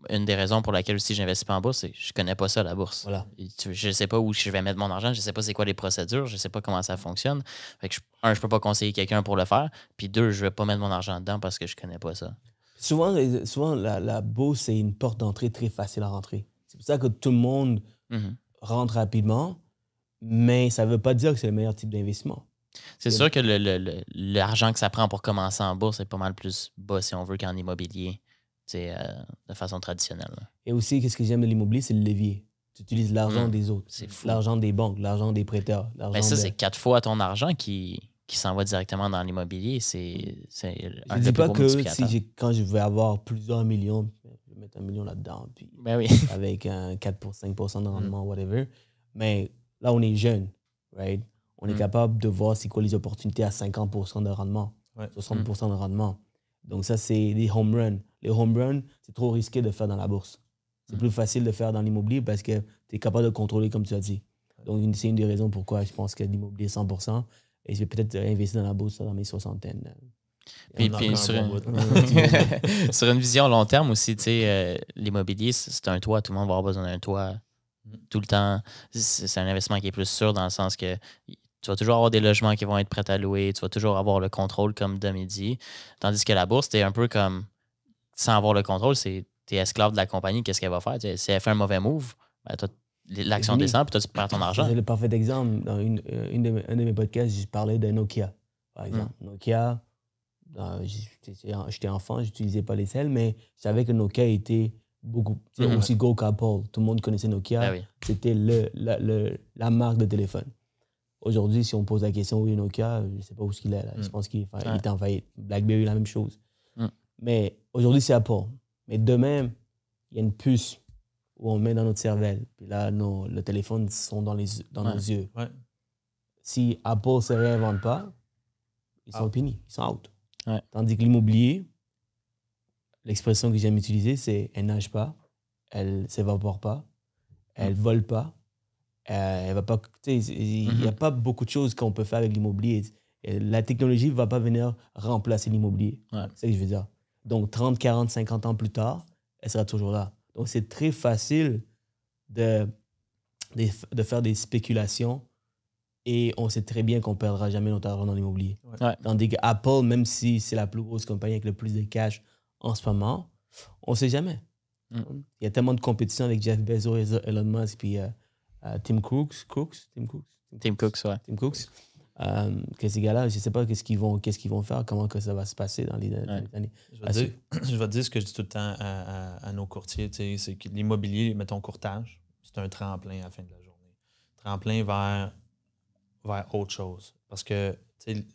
Une des raisons pour laquelle aussi j'investis pas en bourse, c'est que je connais pas ça, la bourse. Voilà. Je ne sais pas où je vais mettre mon argent, je ne sais pas c'est quoi les procédures, je ne sais pas comment ça fonctionne. Fait que je peux pas conseiller quelqu'un pour le faire. Puis deux, je vais pas mettre mon argent dedans parce que je connais pas ça. Souvent la bourse, c'est une porte d'entrée très facile à rentrer. C'est pour ça que tout le monde rentre rapidement, mais ça ne veut pas dire que c'est le meilleur type d'investissement. C'est sûr que l'argent que ça prend pour commencer en bourse est pas mal plus bas, si on veut, qu'en immobilier, de façon traditionnelle. Et aussi, qu'est-ce que j'aime de l'immobilier, c'est le levier. Tu utilises l'argent des autres. C'est fou. L'argent des banques, l'argent des prêteurs. Mais ça, c'est 4 fois ton argent qui s'en va directement dans l'immobilier. C'est je ne dis pas que quand je vais avoir plusieurs millions, je vais mettre 1 million là-dedans, puis avec un 4-5% de rendement, whatever. Mais là, on est jeune, right? On est capable de voir c'est quoi les opportunités à 50% de rendement, 60% de rendement. Donc ça, c'est des home runs. Les home runs, c'est trop risqué de faire dans la bourse. C'est plus facile de faire dans l'immobilier parce que tu es capable de contrôler, comme tu as dit. Donc c'est une des raisons pourquoi je pense que l'immobilier est 100%. Et je vais peut-être investir dans la bourse dans mes soixantaines. Puis sur une vision long terme aussi, l'immobilier, c'est un toit. Tout le monde va avoir besoin d'un toit tout le temps. C'est un investissement qui est plus sûr dans le sens que tu vas toujours avoir des logements qui vont être prêts à louer. Tu vas toujours avoir le contrôle, comme Dom dit. Tandis que la bourse, t'es un peu comme, sans avoir le contrôle, t'es esclave de la compagnie. Qu'est-ce qu'elle va faire? Si elle fait un mauvais move, l'action descend, puis toi, tu perds ton argent. C'est le parfait exemple. Dans un de mes podcasts, je parlais de Nokia, par exemple. Nokia, j'étais enfant, je n'utilisais pas les selles, mais je savais que Nokia était aussi gros qu'Apple. Tout le monde connaissait Nokia. C'était la marque de téléphone. Aujourd'hui, si on pose la question, oui, Nokia, je ne sais pas où il est. Là. Je pense qu'il est en faillite. BlackBerry, la même chose. Mais aujourd'hui, c'est Apple. Mais demain, il y a une puce où on met dans notre cervelle. Puis là, le téléphone sont dans nos yeux. Ouais. Si Apple ne se réinvente pas, ils sont finis, ils sont out. Ouais. Tandis que l'immobilier, l'expression que j'aime utiliser, c'est elle nage pas, elle ne s'évapore pas, elle ne vole pas. Elle va pas, il n'y a pas beaucoup de choses qu'on peut faire avec l'immobilier. La technologie ne va pas venir remplacer l'immobilier. Ouais. C'est ce que je veux dire. Donc, 30, 40, 50 ans plus tard, elle sera toujours là. Donc, c'est très facile de faire des spéculations et on sait très bien qu'on ne perdra jamais notre argent dans l'immobilier. Ouais. Tandis qu'Apple, même si c'est la plus grosse compagnie avec le plus de cash en ce moment, on ne sait jamais. Il y a tellement de compétition avec Jeff Bezos, Elon Musk, puis Tim Cooks. que ces gars-là, je ne sais pas qu'est-ce qu'ils vont faire, comment que ça va se passer dans les années. Je vais te dire ce que je dis tout le temps à nos courtiers, c'est que l'immobilier, mettons courtage, c'est un tremplin à la fin de la journée. Tremplin vers autre chose. Parce que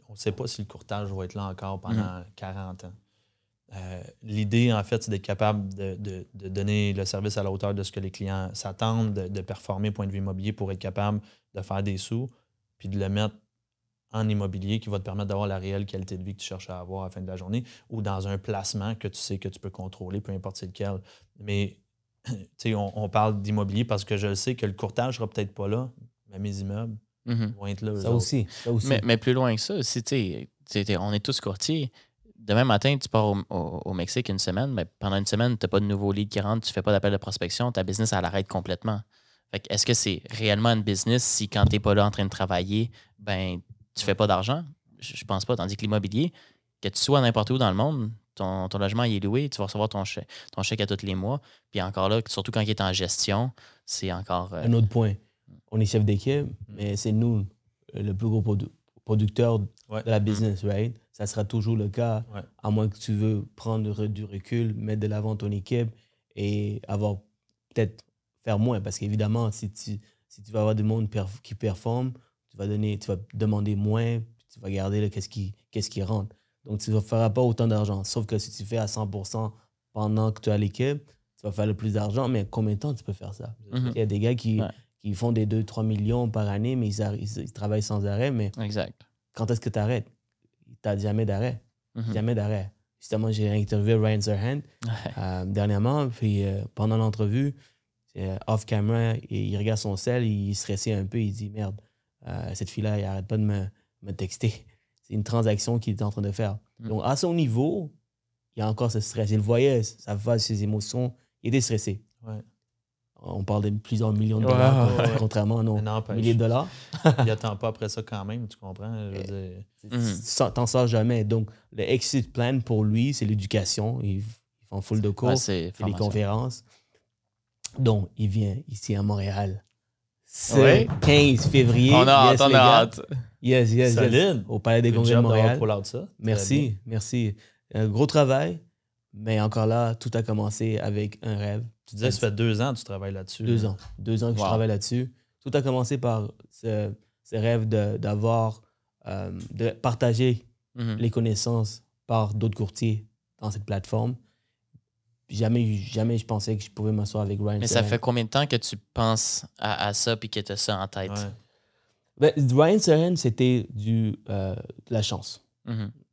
on ne sait pas si le courtage va être là encore pendant 40 ans. L'idée, en fait, c'est d'être capable de donner le service à la hauteur de ce que les clients s'attendent, de performer point de vue immobilier pour être capable de faire des sous, puis de le mettre en immobilier qui va te permettre d'avoir la réelle qualité de vie que tu cherches à avoir à la fin de la journée ou dans un placement que tu sais que tu peux contrôler, peu importe c'est lequel. Mais on parle d'immobilier parce que je sais que le courtage ne sera peut-être pas là, mais mes immeubles vont être là. Ça aussi. Mais plus loin que ça, on est tous courtiers. Demain matin, tu pars au Mexique une semaine, mais pendant une semaine, tu n'as pas de nouveaux leads qui rentrent, tu ne fais pas d'appel de prospection, ta business, elle arrête complètement. Fait que, est-ce que c'est réellement une business si quand tu n'es pas là en train de travailler, ben tu ne fais pas d'argent? Je pense pas. Tandis que l'immobilier, que tu sois n'importe où dans le monde, ton logement il est loué, tu vas recevoir ton chèque à tous les mois. Puis encore là, surtout quand il est en gestion, c'est encore... Un autre point. On est chef d'équipe, mais c'est nous le plus gros producteur de la business, right? Ça sera toujours le cas, à moins que tu veux prendre du recul, mettre de l'avant ton équipe et avoir peut-être faire moins. Parce qu'évidemment, si tu vas avoir du monde qui performe, tu vas demander moins, puis tu vas garder qu'est-ce qui rentre. Donc, tu ne feras pas autant d'argent. Sauf que si tu fais à 100% pendant que tu as l'équipe, tu vas faire le plus d'argent. Mais combien de temps tu peux faire ça? Il y a des gars qui font des 2-3 millions par année, mais ils travaillent sans arrêt. Mais exact. Quand est-ce que tu arrêtes? Tu n'as jamais d'arrêt. Jamais d'arrêt. Justement, j'ai interviewé Ryan Serhant dernièrement. Puis pendant l'entrevue, off-camera, il regarde son cell, il est stressé un peu. Il dit, merde, cette fille-là, elle n'arrête pas de me texter. C'est une transaction qu'il est en train de faire. Donc, à son niveau, il y a encore ce stress. Il le voyait, sa face, ses émotions. Il était stressé. Ouais. On parle de plusieurs millions de dollars, contrairement à nos milliers de dollars. Il n'attend pas après ça quand même, tu comprends? Tu t'en sors jamais. Donc, le exit plan pour lui, c'est l'éducation. Ils font full de cours, c'est les conférences. Donc, il vient ici à Montréal. C'est 15 février. On a hâte. Yes. Solide. Au Palais des Congrès de Montréal. Ça. Merci. Un gros travail, mais encore là, tout a commencé avec un rêve. Tu disais que ça fait 2 ans que tu travailles là-dessus. 2 ans. 2 ans que je travaille là-dessus. Tout a commencé par ce rêve de partager les connaissances par d'autres courtiers dans cette plateforme. Jamais je pensais que je pouvais m'asseoir avec Ryan. Mais ça fait combien de temps que tu penses à ça et que tu as ça en tête? Ryan Serhant, c'était de la chance.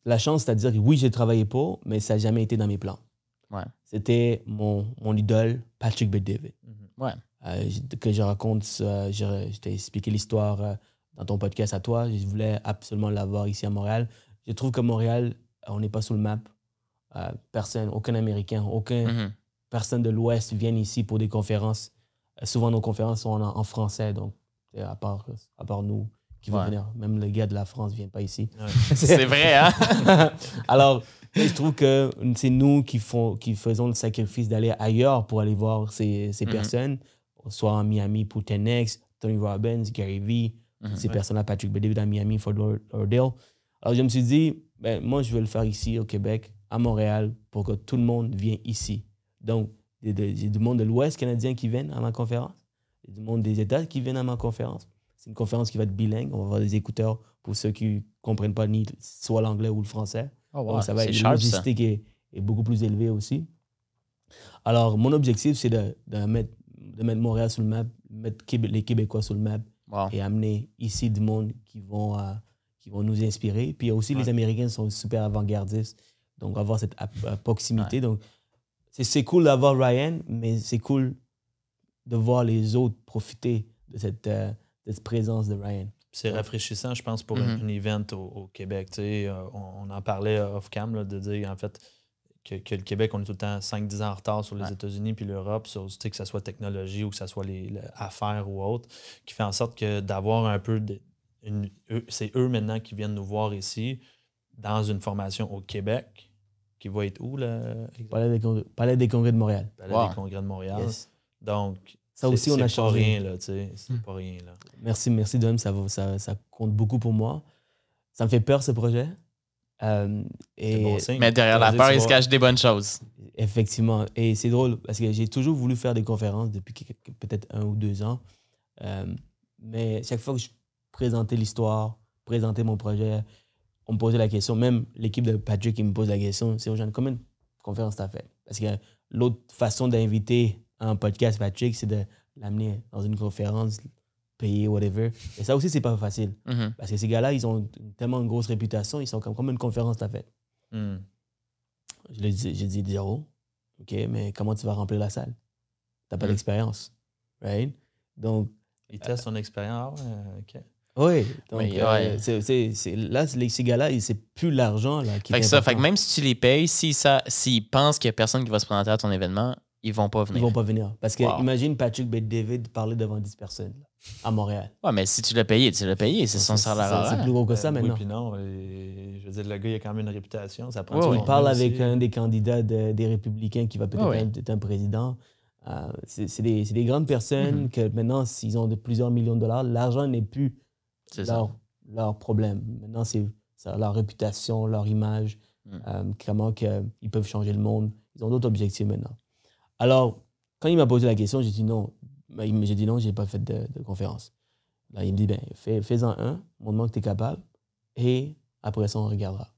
La chance, c'est-à-dire que oui, j'ai travaillé pour, mais ça n'a jamais été dans mes plans. C'était mon idole, Patrick Bet-David. Que je raconte, je t'ai expliqué l'histoire dans ton podcast à toi. Je voulais absolument l'avoir ici à Montréal. Je trouve que Montréal, on n'est pas sous le map. Personne, aucun Américain, aucun personne de l'Ouest vient ici pour des conférences. Souvent, nos conférences sont en français, donc à part nous qui vont venir. Même les gars de la France ne viennent pas ici. C'est vrai, hein? Alors, je trouve que c'est nous qui faisons le sacrifice d'aller ailleurs pour aller voir ces personnes, soit en Miami pour 10X, Tony Robbins, Gary Vee, ces personnes-là, Patrick Bet-David à Miami, Fort Lauderdale. Alors, je me suis dit, moi, je vais le faire ici au Québec, à Montréal, pour que tout le monde vienne ici. Donc, il y a du monde de l'Ouest canadien qui viennent à ma conférence. Il y a du monde des États qui viennent à ma conférence. C'est une conférence qui va être bilingue. On va avoir des écouteurs pour ceux qui ne comprennent pas ni soit l'anglais ou le français. Donc, ça va être une logistique est beaucoup plus élevée aussi. Alors, mon objectif, c'est de mettre Montréal sur le map, mettre les Québécois sur le map et amener ici du monde qui vont nous inspirer. Puis aussi, les Américains sont super avant-gardistes. Donc, avoir cette proximité. Donc, c'est cool d'avoir Ryan, mais c'est cool de voir les autres profiter de cette présence de Ryan. C'est rafraîchissant, je pense, pour un event au Québec. On en parlait off-cam, de dire en fait que le Québec, on est tout le temps 5-10 ans en retard sur les États-Unis puis l'Europe, que ce soit technologie ou que ce soit les affaires ou autre, qui fait en sorte que d'avoir un peu c'est eux maintenant qui viennent nous voir ici dans une formation au Québec, qui va être où, là? Palais des Congrès de Montréal. Palais des Congrès de Montréal. Yes. Donc, ça aussi, on a changé. C'est pas rien, là. Merci, Dom. Ça compte beaucoup pour moi. Ça me fait peur, ce projet. C'est bon signe. Mais derrière la Ça veut peur, dire il que se tu vas- cache des bonnes choses. Effectivement. Et c'est drôle parce que j'ai toujours voulu faire des conférences depuis peut-être 1 ou 2 ans. Mais chaque fois que je présentais l'histoire, présentais mon projet, on me posait la question. Même l'équipe de Patrick qui me pose la question, c'est Jean, combien de conférences tu as fait? Parce que l'autre façon d'inviter un podcast Patrick, c'est de l'amener dans une conférence, payer, whatever. Et ça aussi, c'est pas facile. Mhm. Parce que ces gars-là, ils ont tellement une grosse réputation, ils sont comme combien de conférences tu as fait? Hmm. J'ai dit 0. OK, mais comment tu vas remplir la salle? Tu n'as pas Mm. d'expérience. Right? Donc, Il teste son expérience. OK. oui. Donc, Oui, ouais. là, ces gars-là, c'est plus l'argent là, qui Fait est que ça, important. fait que même si tu les payes, s'ils pensent qu'il n'y a personne qui va se présenter à ton événement, ils vont pas Ils venir. vont pas venir. Parce que Wow. imagine Patrick Bet-David parler devant 10 personnes là, à Montréal. Ouais, mais si tu l'as payé, tu l'as payé. C'est son salaire C'est horaire. plus gros que ça Oui, maintenant. puis non. Et, je veux dire, le gars, il a quand même une réputation. Ça prend Ouais, du ouais. Il contenu parle aussi. avec un des candidats des Républicains qui va peut-être Ouais, ouais. être un président. C'est des grandes personnes Mhm. que maintenant, s'ils ont de plusieurs millions de dollars, l'argent n'est plus C'est ça. leur problème. Maintenant, c'est leur réputation, leur image, comment ils peuvent changer le monde. Ils ont d'autres objectifs maintenant. Alors, quand il m'a posé la question, j'ai dit non. J'ai dit non, j'ai pas fait de conférence. Là, il me dit, ben, fais-en un, montre-moi que tu es capable, et après ça, on regardera.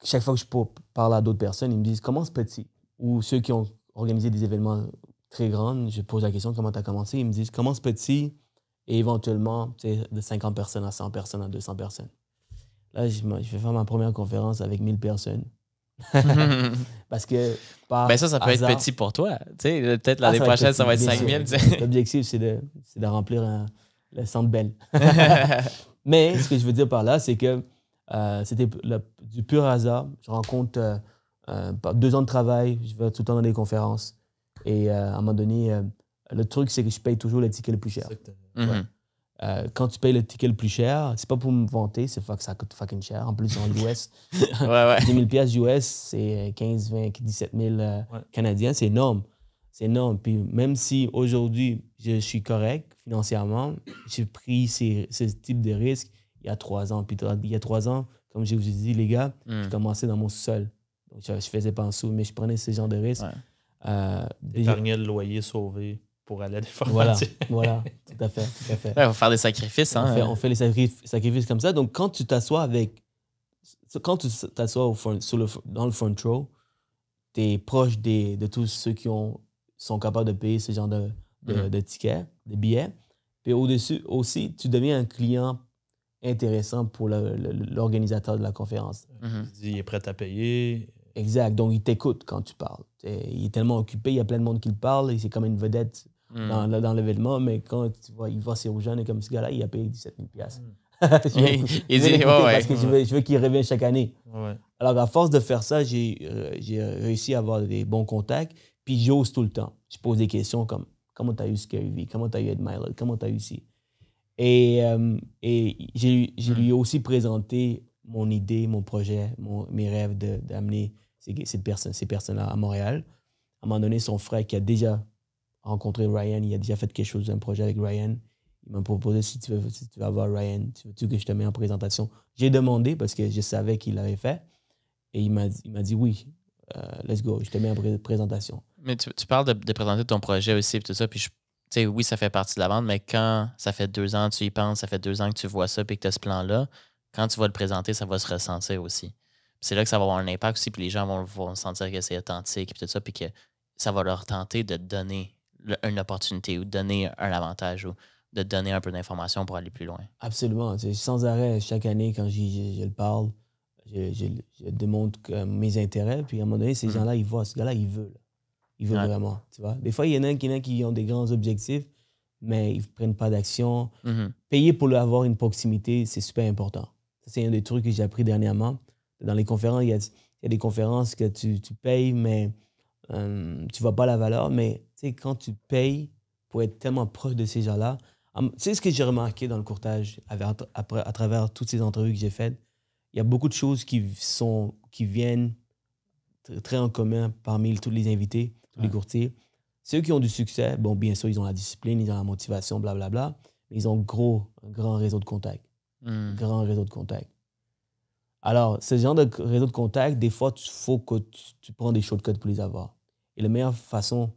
Chaque fois que je parle à d'autres personnes, ils me disent, commence petit. Ou ceux qui ont organisé des événements très grands, je pose la question, comment tu as commencé? Ils me disent, commence petit, et éventuellement, tu sais, de 50 personnes à 100 personnes à 200 personnes. Là, je vais faire ma première conférence avec 1000 personnes. Parce que par Ben ça peut hasard, être petit pour toi. Tu sais, peut-être l'année ça va être prochaine, ça va être petit, bien 5000. sûr. tu sais. L'objectif, c'est de remplir le Centre Bell. Mais ce que je veux dire par là, c'est que c'était du pur hasard. Je rencontre 2 ans de travail, je vais tout le temps dans des conférences. Et à un moment donné, le truc, c'est que je paye toujours le ticket le plus cher. C'est ça que t'as- Mhm. Quand tu payes le ticket le plus cher, c'est pas pour me vanter, c'est que ça coûte fucking cher. En plus, en US, Ouais, ouais. 10 000 piastres US, c'est 15, 20, 17 000 canadiens. C'est énorme. C'est énorme. Puis même si aujourd'hui, je suis correct financièrement, j'ai pris ce type de risque il y a 3 ans. Puis il y a 3 ans, comme je vous ai dit, les gars, Mm. je commençais dans mon sol. Donc, je faisais pas en sous, mais je prenais ce genre de risque. Ouais. Épargner le loyer sauvé pour aller à des Voilà, formations. voilà, tout à fait, tout à fait. Ouais, faut faire des sacrifices. Hein. On fait les sacrifices comme ça. Donc, quand tu t'assois dans le front row, tu es proche de tous ceux qui sont capables de payer ce genre de tickets, de billets. Puis au-dessus aussi, tu deviens un client intéressant pour l'organisateur de la conférence. Mhm. Il dit, il est prêt à payer. Exact. Donc, il t'écoute quand tu parles. Il est tellement occupé, il y a plein de monde qui le parle, et c'est comme une vedette Mm. dans l'événement, mais quand il voit ses jeunes et comme ce gars-là, il a payé 17 000 piastres. Il dit, ouais, ouais. Parce que je veux qu'il revienne chaque année. Ouais. Alors, à force de faire ça, j'ai réussi à avoir des bons contacts, puis j'ose tout le temps. Je pose des questions comme comment tu as eu Scary V, comment tu as eu Ed Mylett, comment tu as eu ci. Et j'ai lui aussi présenté mon idée, mon projet, mes rêves d'amener ces personnes-là à Montréal. À un moment donné, son frère qui a déjà rencontré Ryan, il a déjà fait quelque chose, un projet avec Ryan. Il m'a proposé si tu veux avoir Ryan, veux-tu que je te mette en présentation? J'ai demandé parce que je savais qu'il l'avait fait. Et il m'a dit oui, let's go, je te mets en présentation. Mais tu parles de présenter ton projet aussi et tout ça, puis tu sais, oui, ça fait partie de la vente, mais quand ça fait 2 ans que tu y penses, ça fait 2 ans que tu vois ça puis que tu as ce plan-là, quand tu vas le présenter, ça va se ressentir aussi. Puis c'est là que ça va avoir un impact aussi, puis les gens vont sentir que c'est authentique et tout ça, puis que ça va leur tenter de te donner une opportunité ou de donner un avantage ou de te donner un peu d'informations pour aller plus loin. Absolument. C'est sans arrêt, chaque année, quand je le parle, je démontre mes intérêts. Puis à un moment donné, ces gens-là, ils voient, ce gars-là, il veut. Là. Il veut vraiment. Tu vois? Des fois, il y en a qui ont des grands objectifs, mais ils ne prennent pas d'action. Mhm. Payer pour avoir une proximité, c'est super important. C'est un des trucs que j'ai appris dernièrement. Dans les conférences, il y a des conférences que tu payes, mais tu ne vois pas la valeur. Mais quand tu payes pour être tellement proche de ces gens-là, tu sais ce que j'ai remarqué dans le courtage à travers toutes ces entrevues que j'ai faites, il y a beaucoup de choses qui viennent très en commun parmi tous les invités, tous les courtiers. Ceux qui ont du succès, bon, bien sûr, ils ont la discipline, ils ont la motivation, blablabla, mais ils ont un grand réseau de contacts. Grand réseau de contacts. Alors, ce genre de réseau de contacts, des fois, il faut que tu prends des shortcuts pour les avoir. Et la meilleure façon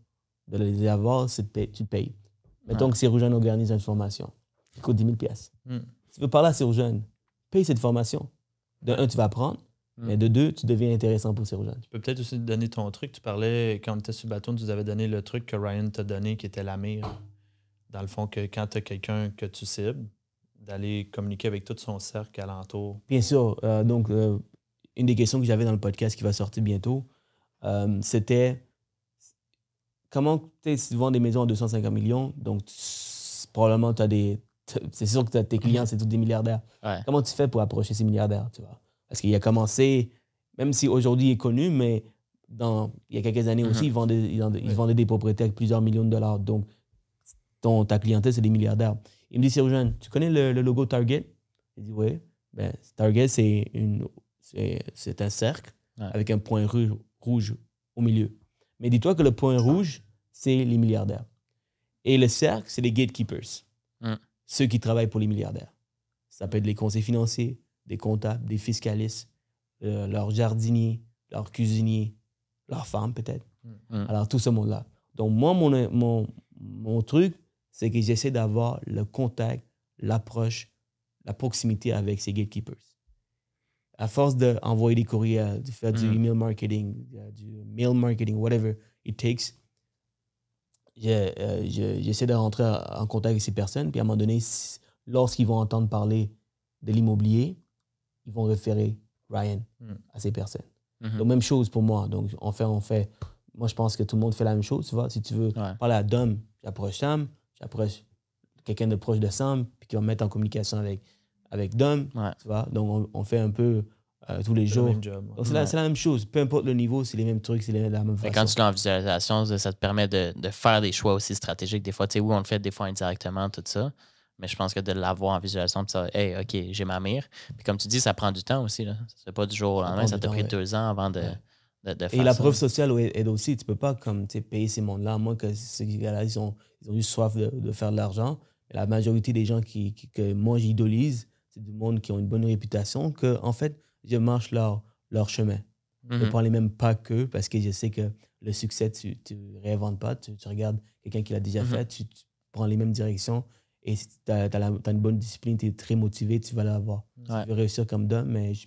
de les avoir, c'est tu te payes. Mettons que Cyril Jeune organise une formation. Ça coûte 10 000 $. Si tu veux parler à Cyril Jeune, paye cette formation. De un, tu vas apprendre. Mais de deux, tu deviens intéressant pour Cyril Jeune. Tu peux peut-être aussi donner ton truc. Tu parlais, quand tu étais sur le bateau, tu nous avais donné le truc que Ryan t'a donné, qui était la mire. Dans le fond, que quand tu as quelqu'un que tu cibles, d'aller communiquer avec tout son cercle alentour. Bien sûr. Donc, une des questions que j'avais dans le podcast qui va sortir bientôt, c'était comment tu vends des maisons à 250 millions. Donc, probablement, tu as des... C'est sûr que tes clients, c'est tous des milliardaires. Ouais. Comment tu fais pour approcher ces milliardaires, tu vois? Parce qu'il a commencé, même si aujourd'hui il est connu, mais il y a quelques années aussi, il vendait des propriétés avec plusieurs millions de dollars. Donc, ta clientèle, c'est des milliardaires. Il me dit, Cyril Jeune, tu connais le logo Target? Il dit, oui. Ben, Target, c'est un cercle avec un point rouge au milieu. Mais dis-toi que le point rouge, c'est les milliardaires. Et le cercle, c'est les gatekeepers. Ceux qui travaillent pour les milliardaires. Ça peut être les conseillers financiers, des comptables, des fiscalistes, leurs jardiniers, leurs cuisiniers, leurs femmes peut-être. Alors, tout ce monde-là. Donc, moi, mon truc, c'est que j'essaie d'avoir le contact, l'approche, la proximité avec ces gatekeepers. À force d'envoyer des courriers, de faire du email marketing, du mail marketing, whatever it takes, j'essaie de rentrer en contact avec ces personnes. Puis à un moment donné, lorsqu'ils vont entendre parler de l'immobilier, ils vont référer Ryan à ces personnes. Donc, même chose pour moi. Donc, on fait. Moi, je pense que tout le monde fait la même chose. Tu vois? Si tu veux parler à Dom, j'approche Sam, j'approche quelqu'un de proche de Sam, puis qui va me mettre en communication avec Dom. Tu vois? Donc, on fait un peu tous les jours. Le même job. Donc, c'est la même chose. Peu importe le niveau, c'est les mêmes trucs, c'est la même façon. Quand tu l'as en visualisation, ça te permet de faire des choix aussi stratégiques. Des fois, tu sais, oui, on le fait des fois indirectement, tout ça. Mais je pense que de l'avoir en visualisation, puis ça, hey, OK, j'ai ma mire. Puis comme tu dis, ça prend du temps aussi. Là. Ça se fait pas du jour au lendemain. Ça t'a pris 2 ans avant de faire ça. Et la preuve sociale aide aussi. Tu peux pas comme, payer ces mondes-là, à moins que ces gars-là, ils ont juste soif de faire de l'argent. La majorité des gens que moi, j'idolise, c'est du monde qui ont une bonne réputation, que en fait, je marche leur chemin. Je ne prends les mêmes pas qu'eux, parce que je sais que le succès, tu ne réinventes pas. Tu regardes quelqu'un qui l'a déjà fait, tu prends les mêmes directions. Et si tu as une bonne discipline, tu es très motivé, tu vas l'avoir. Je veux réussir comme Dom, mais je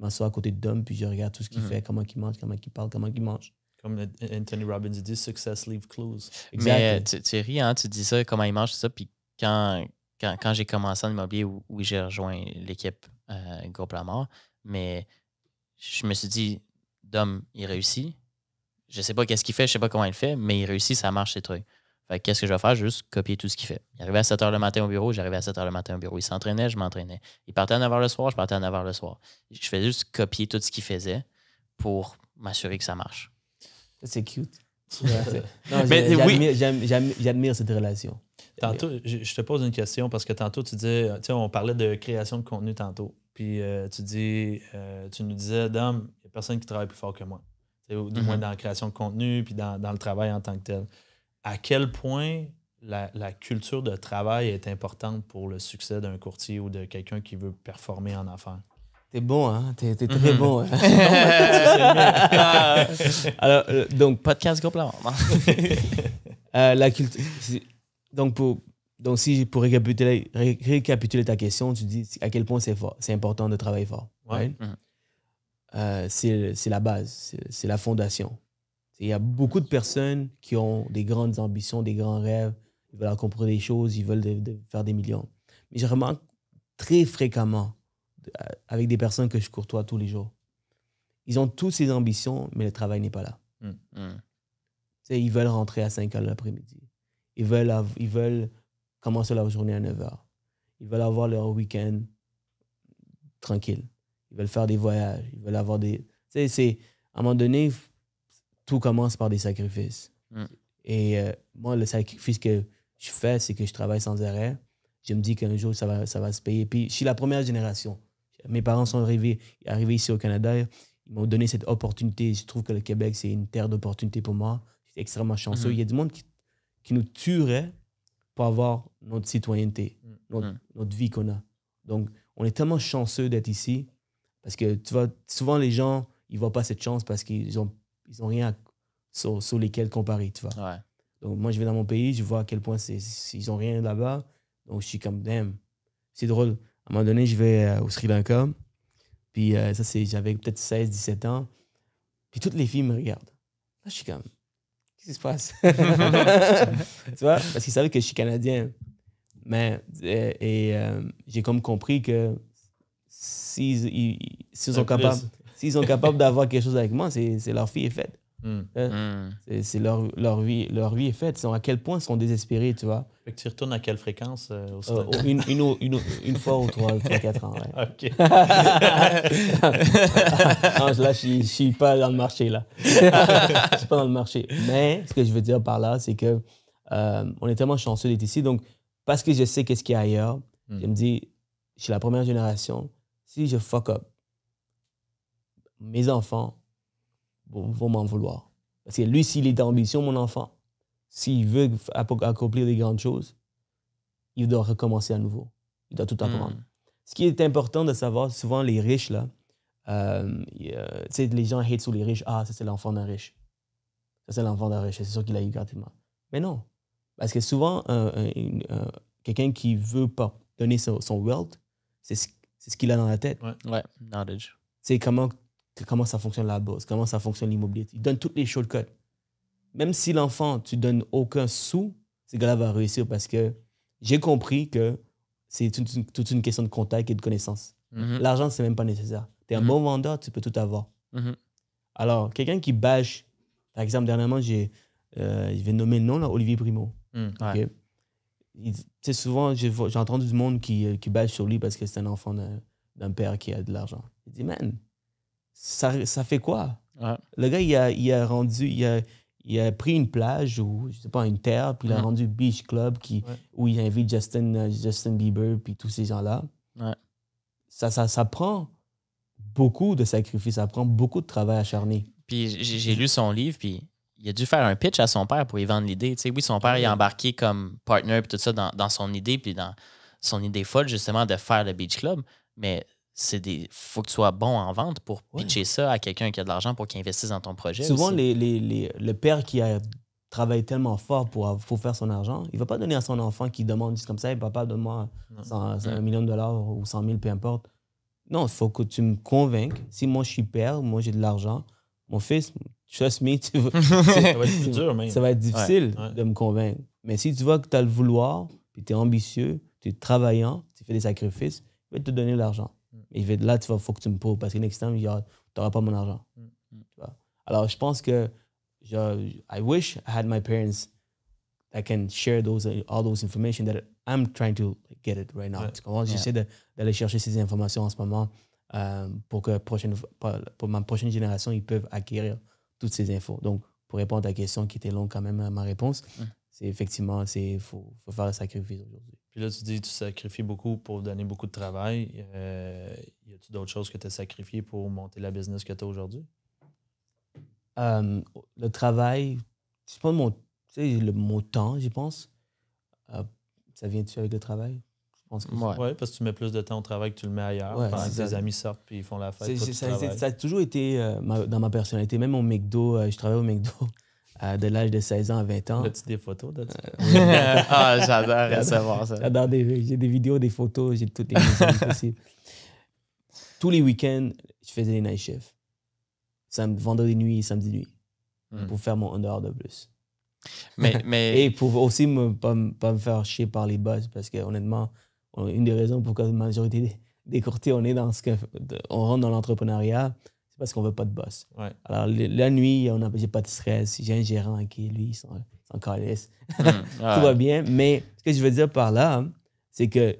m'assois à côté de Dom, puis je regarde tout ce qu'il fait, comment il mange, comment il parle, comment il mange. Comme Anthony Robbins dit, success leave clues. Mais tu ris, hein, tu dis ça, comment il mange, tout ça. Puis quand j'ai commencé en immobilier, oui, j'ai rejoint l'équipe Groupe Lamar, mais je me suis dit, Dom, il réussit. Je sais pas qu'est-ce qu'il fait, je sais pas comment il fait, mais il réussit, ça marche, ces trucs. Fait que qu'est-ce que je vais faire? Juste copier tout ce qu'il fait. Il arrivait à 7 h le matin au bureau, j'arrivais à 7 h le matin au bureau. Il s'entraînait, je m'entraînais. Il partait à 9 h le soir, je partais à 9 h le soir. Je faisais juste copier tout ce qu'il faisait pour m'assurer que ça marche. C'est cute. J'admire cette relation. Tantôt, je te pose une question parce que tantôt, tu disais, tu sais, on parlait de création de contenu tantôt. Puis tu nous disais, Dom, il n'y a personne qui travaille plus fort que moi. Ou du moins dans la création de contenu puis dans le travail en tant que tel. À quel point la culture de travail est importante pour le succès d'un courtier ou de quelqu'un qui veut performer en affaires? T'es bon, hein? T'es très bon. Hein? Alors, donc, podcast Groupe Lamar. La culture. Donc, pour récapituler ta question, tu dis à quel point c'est important de travailler fort. Ouais. Right? C'est la base, c'est la fondation. Il y a beaucoup de personnes qui ont des grandes ambitions, des grands rêves, ils veulent accomplir des choses, ils veulent faire des millions. Mais je remarque très fréquemment avec des personnes que je courtois tous les jours, ils ont toutes ces ambitions, mais le travail n'est pas là. Ils veulent rentrer à 5 h l'après-midi. Ils veulent commencer leur journée à 9 h. Ils veulent avoir leur week-end tranquille. Ils veulent faire des voyages. Ils veulent avoir des... À un moment donné, tout commence par des sacrifices. Et moi, le sacrifice que je fais, c'est que je travaille sans arrêt. Je me dis qu'un jour, ça va se payer. Puis, je suis la première génération. Mes parents sont arrivés ici au Canada. Ils m'ont donné cette opportunité. Je trouve que le Québec, c'est une terre d'opportunité pour moi. Je suis extrêmement chanceux. Il y a du monde qui nous tuerait pour avoir notre citoyenneté, notre vie qu'on a. Donc, on est tellement chanceux d'être ici parce que tu vois, souvent les gens, ils voient pas cette chance parce qu'ils ont rien sur lesquels comparer, tu vois. Ouais. Donc, moi, je vais dans mon pays, je vois à quel point ils ont rien là-bas. Donc, je suis comme, damn. C'est drôle. À un moment donné, je vais au Sri Lanka. Puis, j'avais peut-être 16, 17 ans. Puis, toutes les filles me regardent. Là, je suis comme, qu'est-ce qui se passe? Tu vois? Parce qu'ils savaient que je suis Canadien. Mais, j'ai comme compris que s'ils sont capables d'avoir quelque chose avec moi, c'est leur fille est faite. C'est leur vie est faite. À quel point ils sont désespérés, tu vois. Fait que tu retournes à quelle fréquence au stade? Une fois ou 3-4 ans. Ouais. OK. Non, là, je suis pas dans le marché, là. Je suis pas dans le marché. Mais ce que je veux dire par là, c'est que on est tellement chanceux d'être ici. Donc, parce que je sais qu'est-ce qu'il y a ailleurs, je me dis, je suis la première génération. Si je fuck up, mes enfants vont m'en vouloir. Parce que lui, s'il est d'ambition, mon enfant, s'il veut accomplir des grandes choses, il doit recommencer à nouveau. Il doit tout apprendre. Ce qui est important de savoir, souvent les riches, là, tu sais, les gens hate sur les riches. Ah, ça, c'est l'enfant d'un riche. Ça, c'est l'enfant d'un riche. C'est sûr qu'il a eu gratuitement. Mais non. Parce que souvent, quelqu'un qui veut pas donner son wealth, c'est ce qu'il a dans la tête. Ouais, knowledge. C'est comment ça fonctionne la bourse, comment ça fonctionne l'immobilier. Il donne toutes les shortcuts. Même si l'enfant, tu donnes aucun sou, ce gars-là va réussir parce que j'ai compris que c'est toute une question de contact et de connaissance. L'argent, c'est même pas nécessaire. Tu es un bon vendeur, tu peux tout avoir. Alors, quelqu'un qui bâche, par exemple, dernièrement, je vais nommer le nom, là, Olivier Primo. Okay? Souvent, j'ai entendu du monde qui bâche sur lui parce que c'est un enfant d'un père qui a de l'argent. Il dit, man, ça fait quoi? Ouais. Le gars, il a pris une plage ou, je sais pas, une terre, puis il a rendu Beach Club où il invite Justin Bieber, puis tous ces gens-là. Ouais. Ça prend beaucoup de sacrifices, ça prend beaucoup de travail acharné. Puis j'ai lu son livre, puis il a dû faire un pitch à son père pour lui vendre l'idée. Tu sais, oui, son père il a embarqué comme partner puis tout ça dans son idée, puis dans son idée folle, justement, de faire le Beach Club. Mais faut que tu sois bon en vente pour pitcher ça à quelqu'un qui a de l'argent pour qu'il investisse dans ton projet. Souvent, le père qui a travaillé tellement fort pour faire son argent, il ne va pas donner à son enfant qui demande juste comme ça, hey, papa, donne-moi $1 million ou 100 000, peu importe. Non, il faut que tu me convainques. Si moi, je suis père, moi, j'ai de l'argent, mon fils, trust me, ça va être plus dur, même. Ça va être difficile de me convaincre. Mais si tu vois que tu as le vouloir, puis tu es ambitieux, tu es travaillant, tu fais des sacrifices, il va te donner l'argent. Et là, il faut que tu me prouves parce que next time, tu n'auras pas mon argent. Tu vois? Alors, je pense que I wish I had my parents that can share all those information that I'm trying to get it right now. Ouais. J'essaie d'aller chercher ces informations en ce moment pour que pour ma prochaine génération, ils peuvent acquérir toutes ces infos. Donc, pour répondre à ta question qui était longue quand même, ma réponse, c'est effectivement, il faut faire le sacrifice aujourd'hui. Puis là, tu dis que tu sacrifies beaucoup pour donner beaucoup de travail. Y a-t-il d'autres choses que tu as sacrifiées pour monter la business que tu as aujourd'hui? Le travail, je pense mon temps, je pense. Ça vient-tu avec le travail? Je pense que oui, parce que tu mets plus de temps au travail que tu le mets ailleurs. Pendant que tes amis sortent puis ils font la fête. Ça a toujours été dans ma personnalité. Même au McDo, je travaille au McDo. De l'âge de 16 ans à 20 ans. As-tu des photos de ça? Ah, j'adore recevoir ça. J'ai des vidéos, des photos, j'ai toutes les vidéos possibles. Tous les week-ends, je faisais des night shifts. Vendredi nuit et samedi nuit. Pour faire mon 1 dollar de plus. Et pour aussi pas me faire chier par les boss, parce que honnêtement, une des raisons pourquoi la majorité des courtiers, on rentre dans l'entrepreneuriat, c'est parce qu'on veut pas de boss. Ouais. Alors, la nuit, j'ai pas de stress. J'ai un gérant qui, lui, s'en calisse. Tout va bien. Mais ce que je veux dire par là, c'est que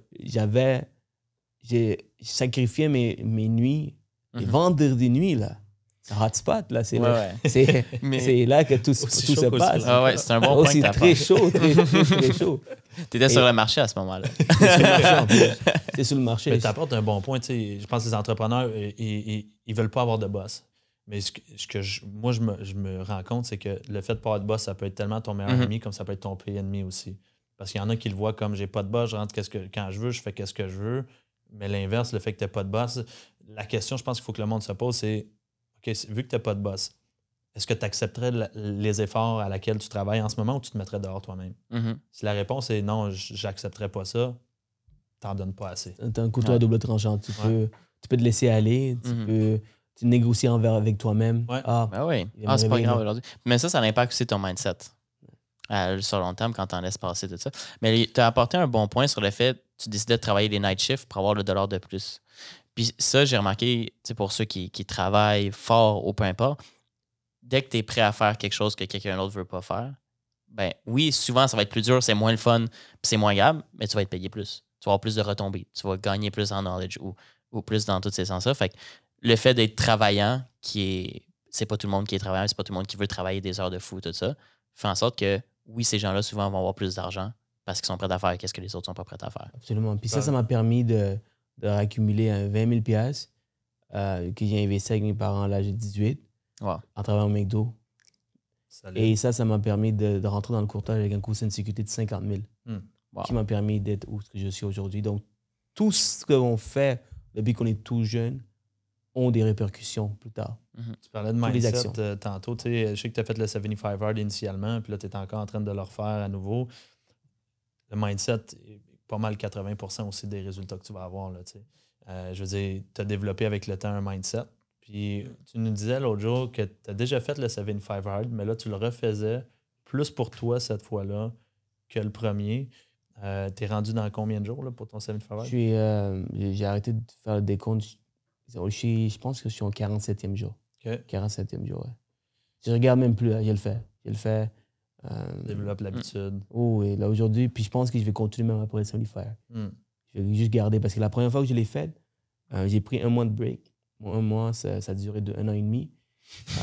j'ai sacrifié mes nuits. Les vendredis nuits, là, c'est un hotspot, là. C'est là que tout se passe. Ah ouais, c'est un bon point. C'est très chaud, très chaud. T'étais sur le marché à ce moment-là. T'es sur le marché. Mais t'apportes un bon point. Je pense que les entrepreneurs, ils veulent pas avoir de boss. Mais moi, je me rends compte, c'est que le fait de pas avoir de boss, ça peut être tellement ton meilleur ami comme ça peut être ton pire ennemi aussi. Parce qu'il y en a qui le voient comme j'ai pas de boss, je rentre quand je veux, je fais qu'est-ce que je veux. Mais l'inverse, le fait que tu n'aies pas de boss, la question, je pense qu'il faut que le monde se pose, c'est OK, vu que tu n'as pas de boss, est-ce que tu accepterais les efforts à laquelle tu travailles en ce moment ou tu te mettrais dehors toi-même? Si la réponse est non, j'accepterais pas ça, t'en donnes pas assez. T'as un couteau à double tranchant. Tu peux te laisser aller, tu négocies avec toi-même. Ouais. C'est pas grave aujourd'hui. Mais ça impacte aussi ton mindset. Sur long terme, quand t'en laisses passer tout ça. Mais tu as apporté un bon point sur le fait que tu décidais de travailler les night shifts pour avoir le dollar de plus. Puis ça, j'ai remarqué, pour ceux qui travaillent fort ou peu importe, dès que tu es prêt à faire quelque chose que quelqu'un d'autre ne veut pas faire, ben oui, souvent, ça va être plus dur, c'est moins le fun, puis c'est moins grave, mais tu vas être payé plus. Tu vas avoir plus de retombées. Tu vas gagner plus en knowledge ou plus dans tous ces sens-là. Fait que le fait d'être travaillant, c'est pas tout le monde qui est travaillant, c'est pas tout le monde qui veut travailler des heures de fou, tout ça, fait en sorte que, oui, ces gens-là, souvent, vont avoir plus d'argent parce qu'ils sont prêts à faire ce que les autres sont pas prêts à faire. Absolument. Puis ça m'a permis de accumuler 20 000 $ que j'ai investi avec mes parents à l'âge de 18 en travaillant au McDo. Et ça m'a permis de rentrer dans le courtage avec un coût de sécurité de 50 000 qui m'a permis d'être où je suis aujourd'hui. Donc, tout ce qu'on fait depuis qu'on est tout jeune ont des répercussions plus tard. Tu parlais de mindset tantôt. Je sais que tu as fait le 75 hard initialement, puis là, tu es encore en train de le refaire à nouveau. Le mindset est pas mal 80% aussi des résultats que tu vas avoir. Là, je veux dire, tu as développé avec le temps un mindset. Puis tu nous disais l'autre jour que tu as déjà fait le 75 hard, mais là, tu le refaisais plus pour toi cette fois-là que le premier. Tu es rendu dans combien de jours là, pour ton 75 hard? J'ai arrêté de faire des comptes. Je pense que je suis au 47e jour. Okay. 47e jour, ouais. Je regarde même plus, là, je le fais. Développe l'habitude. Oui, là aujourd'hui, puis je pense que je vais continuer même après le 75. Je vais juste garder, parce que la première fois que je l'ai fait, j'ai pris 1 mois de break. Un mois, ça a duré 1 an et demi.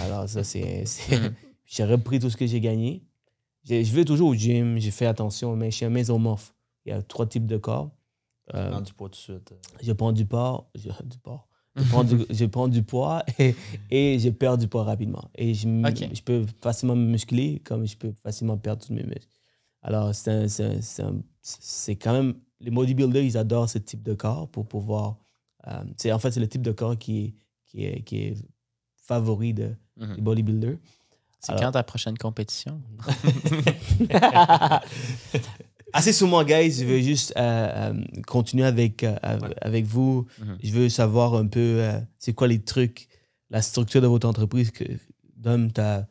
Alors ça, j'ai repris tout ce que j'ai gagné. Je vais toujours au gym, j'ai fait attention, mais je suis un mésomorphe. Il y a 3 types de corps. Tu prends du poids tout de suite. Je prends du poids. Je prends du poids et je perds du poids rapidement. Et je peux facilement me muscler comme je peux facilement perdre tous mes muscles. Alors, c'est quand même... Les bodybuilders, ils adorent ce type de corps pour pouvoir... en fait, c'est le type de corps qui est favori des bodybuilders. C'est quand ta prochaine compétition? Assez souvent, guys, je veux juste continuer avec vous. Je veux savoir un peu c'est quoi les trucs, la structure de votre entreprise. Dom, tu as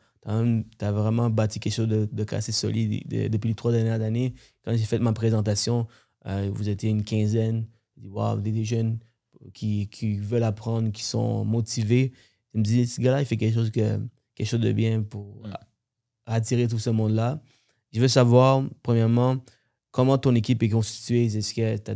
vraiment bâti quelque chose de assez solide depuis les 3 dernières années. Quand j'ai fait ma présentation, vous étiez une quinzaine. Wow, des jeunes qui veulent apprendre, qui sont motivés. Je me dis, ce gars-là, il fait quelque chose de bien pour attirer tout ce monde-là. Je veux savoir, premièrement, comment ton équipe est constituée. Est-ce que t'as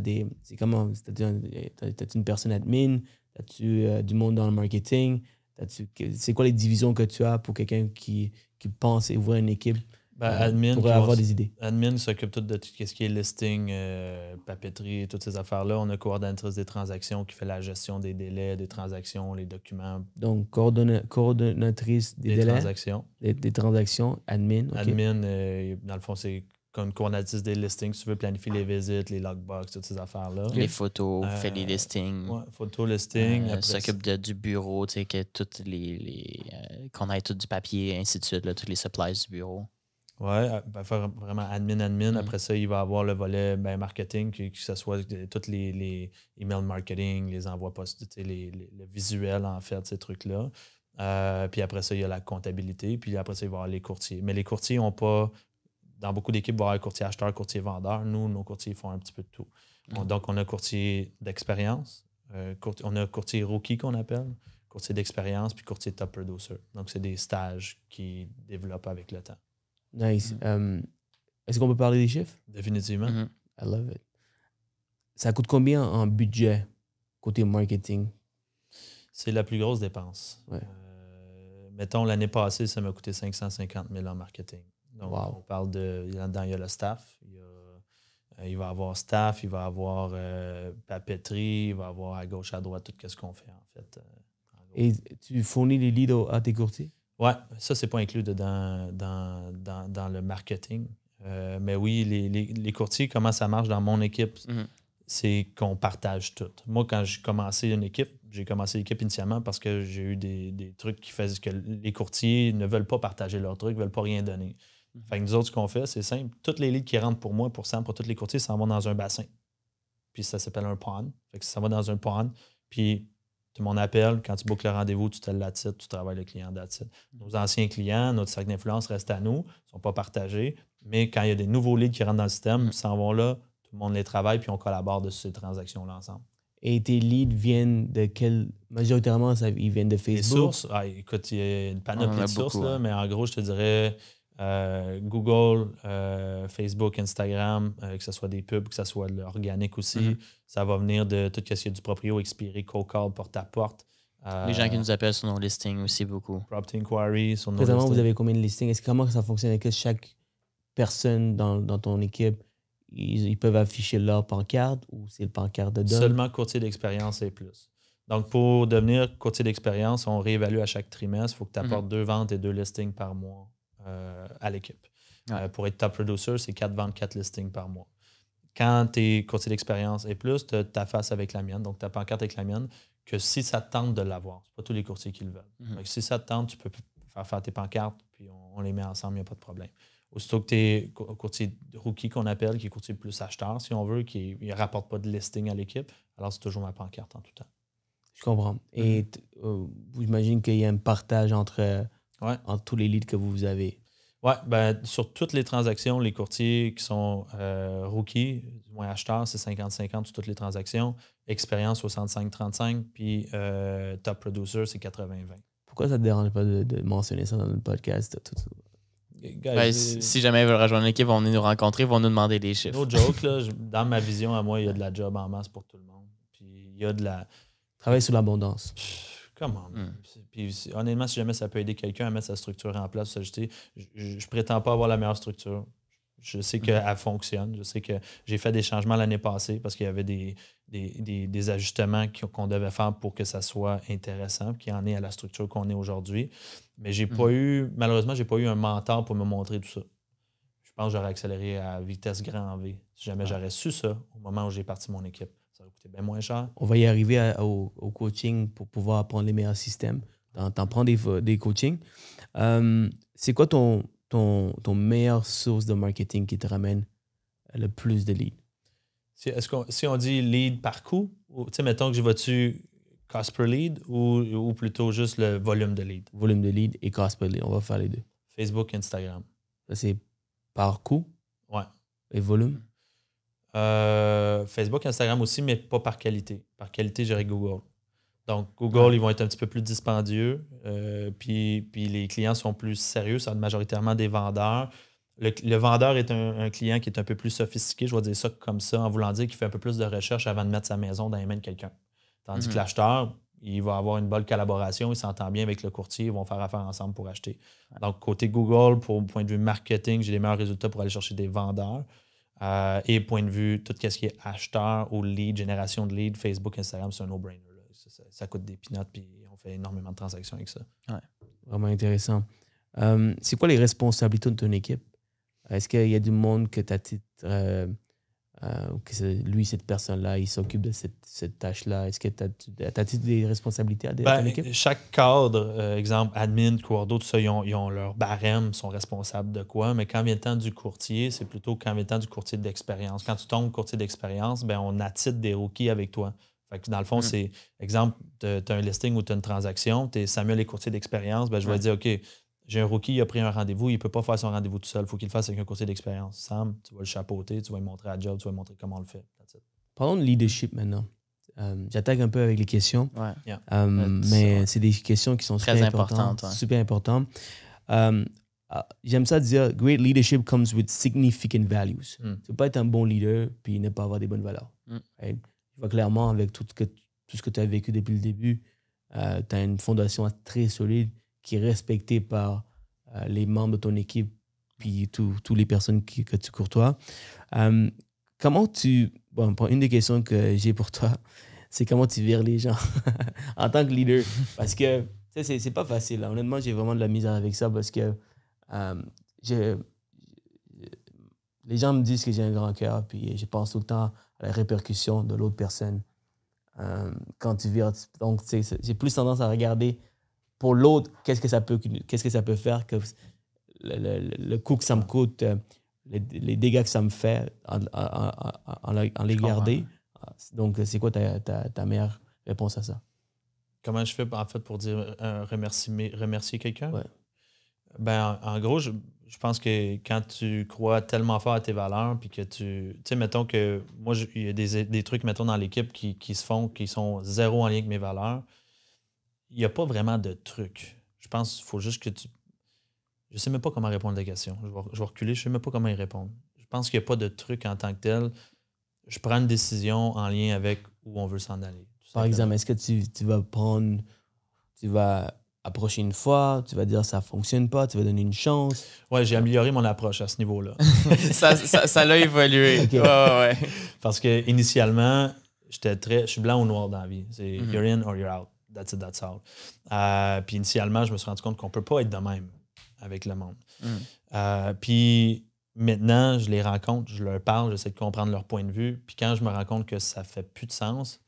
une personne admin? As-tu du monde dans le marketing? C'est quoi les divisions que tu as pour quelqu'un qui pense ouvrir une équipe admin, pour avoir des idées? Admin s'occupe tout de tout ce qui est listing, papeterie, toutes ces affaires-là. On a coordonnatrice des transactions qui fait la gestion des délais, des transactions, les documents. Donc, coordonnatrice des délais, transactions. Des transactions, admin. Okay. Admin, dans le fond, c'est comme coordonnatrice des listings. Si tu veux planifier les visites, les logbox, toutes ces affaires-là. Les photos, fait les listings. Ouais, photos, listings. S'occupe du bureau, tu sais, que toutes qu'on ait tout du papier, ainsi de suite, là, tous les supplies du bureau. Oui, faire vraiment admin. Après ça, il va avoir le volet marketing, que ce soit tous les email marketing, les envois postés, le visuel, en fait, ces trucs-là. Puis après ça, il y a la comptabilité. Puis après ça, il va y avoir les courtiers. Mais les courtiers n'ont pas... Dans beaucoup d'équipes, il va y avoir un courtier acheteur, courtier vendeur. Nous, nos courtiers font un petit peu de tout. Donc, on a courtier d'expérience. On a courtier rookie qu'on appelle, courtier d'expérience, puis courtier top producer. Donc, c'est des stages qui développent avec le temps. Nice. Est-ce qu'on peut parler des chiffres? Définitivement. I love it. Ça coûte combien en budget côté marketing? C'est la plus grosse dépense. Ouais. Mettons, l'année passée, ça m'a coûté 550 000 en marketing. Donc, on parle là-dedans, il y a le staff. Il va y avoir staff, il va y avoir papeterie, il va y avoir à gauche, à droite, tout ce qu'on fait, en fait. Et tu fournis les leads à tes courtiers? Oui, ça, c'est pas inclus dans le marketing. Mais oui, les courtiers, comment ça marche dans mon équipe? c'est qu'on partage tout. Moi, quand j'ai commencé l'équipe initialement parce que j'ai eu des trucs qui faisaient que les courtiers ne veulent pas partager leurs trucs, ne veulent pas rien donner. Fait que nous autres, ce qu'on fait, c'est simple. Toutes les leads qui rentrent pour moi, pour Sam, pour tous les courtiers, ça va dans un bassin. Puis ça s'appelle un pond. Fait que ça va dans un pond. Puis tout le monde appelle. Quand tu bookes le rendez-vous, tu te l'attitude, tu travailles le client d'attitude. Nos anciens clients, notre sac d'influence reste à nous. Ils ne sont pas partagés. Mais quand il y a des nouveaux leads qui rentrent dans le système, ils s'en vont là, tout le monde les travaille, puis on collabore de ces transactions-là ensemble. Et tes leads viennent de quel... Majoritairement, ils viennent de Facebook? Les sources, écoute, il y a une panoplie de sources, beaucoup, là, mais en gros, je te dirais Google, Facebook, Instagram, que ce soit des pubs, que ce soit l'organique aussi. Ça va venir de tout ce qui est du proprio, expiré, cold call, porte-à-porte. Les gens qui nous appellent sur nos listings aussi beaucoup. Property Inquiry, sur nos Présentement, listings. vous avez combien de listings? Comment ça fonctionne? Est-ce que chaque personne dans ton équipe, ils peuvent afficher leur pancarte ou c'est le pancarte de donne? Seulement courtier d'expérience et plus. Donc, pour devenir courtier d'expérience, on réévalue à chaque trimestre. Il faut que tu apportes 2 ventes et 2 listings par mois à l'équipe. Pour être top producer, c'est 4 ventes, 4 listings par mois. Quand tu es courtier d'expérience et plus, tu as ta face avec la mienne, donc ta pancarte avec la mienne, que si ça te tente de l'avoir, c'est pas tous les courtiers qui le veulent. Donc, si ça te tente, tu peux faire tes pancartes, puis on les met ensemble, il n'y a pas de problème. Aussitôt que tu es courtier rookie qu'on appelle, qui est courtier plus acheteur, si on veut, qui ne rapporte pas de listing à l'équipe, alors c'est toujours ma pancarte en tout temps. Je comprends. Et j'imagine qu'il y a un partage entre tous les leads que vous avez. Oui, ben, sur toutes les transactions, les courtiers qui sont rookies, du moins acheteurs, c'est 50-50 sur toutes les transactions. Expérience 65-35, puis top producer, c'est 80-20. Pourquoi ça ne te dérange pas de mentionner ça dans le podcast? Tout ça? Si jamais ils veulent rejoindre l'équipe, ils vont venir nous rencontrer, ils vont nous demander des chiffres. No joke, là, dans ma vision à moi, il y a de la job en masse pour tout le monde. Puis il y a de la... Travailler sur l'abondance. Comment? Puis honnêtement, si jamais ça peut aider quelqu'un à mettre sa structure en place, s'ajuster, je prétends pas avoir la meilleure structure. Je sais qu'elle fonctionne. Je sais que j'ai fait des changements l'année passée parce qu'il y avait des ajustements qu'on devait faire pour que ça soit intéressant, qu'il y en ait à la structure qu'on est aujourd'hui. Mais malheureusement, j'ai pas eu un mentor pour me montrer tout ça. Je pense que j'aurais accéléré à vitesse grand V. Si jamais j'aurais su ça au moment où j'ai parti mon équipe, ça aurait coûté bien moins cher. On va y arriver au coaching pour pouvoir apprendre les meilleurs systèmes. T'en prends des coachings. C'est quoi ton meilleure source de marketing qui te ramène le plus de leads? Si on dit lead par coût, mettons que je vais-tu cost per lead ou plutôt juste le volume de lead? Volume de lead et cost per lead. On va faire les deux. Facebook, Instagram. Ça, c'est par coût? Ouais. Et volume? Facebook, Instagram aussi, mais pas par qualité. Par qualité, j'irais Google. Donc, Google, ils vont être un petit peu plus dispendieux. Puis les clients sont plus sérieux. Ça va être majoritairement des vendeurs. Le vendeur est un client qui est un peu plus sophistiqué. Je vais dire ça comme ça, en voulant dire qu'il fait un peu plus de recherche avant de mettre sa maison dans les mains de quelqu'un. Tandis que l'acheteur, il va avoir une bonne collaboration. Il s'entend bien avec le courtier. Ils vont faire affaire ensemble pour acheter. Donc, côté Google, pour point de vue marketing, j'ai les meilleurs résultats pour aller chercher des vendeurs. Et point de vue, tout ce qui est acheteur ou lead, génération de lead, Facebook, Instagram, c'est un no-brainer. Ça coûte des peanuts, puis on fait énormément de transactions avec ça. Ouais. Vraiment intéressant. C'est quoi les responsabilités de ton équipe? Est-ce qu'il y a du monde que tu as titre, lui, cette personne-là, il s'occupe de cette tâche-là? Est-ce que tu as des responsabilités à ton équipe? Chaque cadre, exemple, admin, coordo, tout ça, ils ont leur barème, sont responsables de quoi. Mais quand vient le temps du courtier, c'est plutôt quand vient le temps du courtier d'expérience. Quand tu tombes courtier d'expérience, on attitre des rookies avec toi. Fait que dans le fond, c'est, exemple, tu as un listing ou tu as une transaction, tu es Samuel, les courtiers d'expérience, je vais dire, OK, j'ai un rookie, il a pris un rendez-vous, il ne peut pas faire son rendez-vous tout seul, il faut qu'il le fasse avec un courtier d'expérience. Sam, tu vas le chapeauter, tu vas lui montrer la job, tu vas lui montrer comment on le fait. Parlons de leadership maintenant. J'attaque un peu avec les questions, mais c'est des questions qui sont très super importantes. Super importantes. J'aime ça dire, great leadership comes with significant values. Tu ne peux pas être un bon leader puis ne pas avoir des bonnes valeurs. Right? Je vois clairement, avec tout ce que tu as vécu depuis le début, tu as une fondation très solide qui est respectée par les membres de ton équipe puis toutes les personnes que tu courtoies. Comment une des questions que j'ai pour toi, c'est comment tu vires les gens en tant que leader. Parce que c'est pas facile. Là. Honnêtement, j'ai vraiment de la misère avec ça parce que les gens me disent que j'ai un grand cœur, puis je pense tout le temps à la répercussion de l'autre personne. Quand tu vires, donc j'ai plus tendance à regarder pour l'autre, qu'est-ce que ça peut faire, que le coût que ça me coûte, les dégâts que ça me fait en les garder. Donc, c'est quoi ta meilleure réponse à ça? Comment je fais, en fait, pour dire remercier quelqu'un? Ouais. Ben, en gros, je pense que quand tu crois tellement fort à tes valeurs, puis que tu sais, mettons que moi, il y a des trucs, mettons, dans l'équipe qui se font, qui sont zéro en lien avec mes valeurs. Il n'y a pas vraiment de trucs. Je pense qu'il faut juste que tu... Je sais même pas comment répondre à la question. Je vais reculer, je sais même pas comment y répondre. Je pense qu'il n'y a pas de truc en tant que tel. Je prends une décision en lien avec où on veut s'en aller. Par exemple, est-ce que tu vas approcher une fois, tu vas dire ça fonctionne pas, tu vas donner une chance? Ouais, j'ai amélioré mon approche à ce niveau-là. ça l'a évolué. Okay. Ouais. Parce que initialement, je suis blanc ou noir dans la vie. C'est you're in or you're out. That's it, that's all. Puis initialement, je me suis rendu compte qu'on peut pas être de même avec le monde. Puis maintenant, je les rencontre, je leur parle, j'essaie de comprendre leur point de vue. Puis quand je me rends compte que ça fait plus de sens,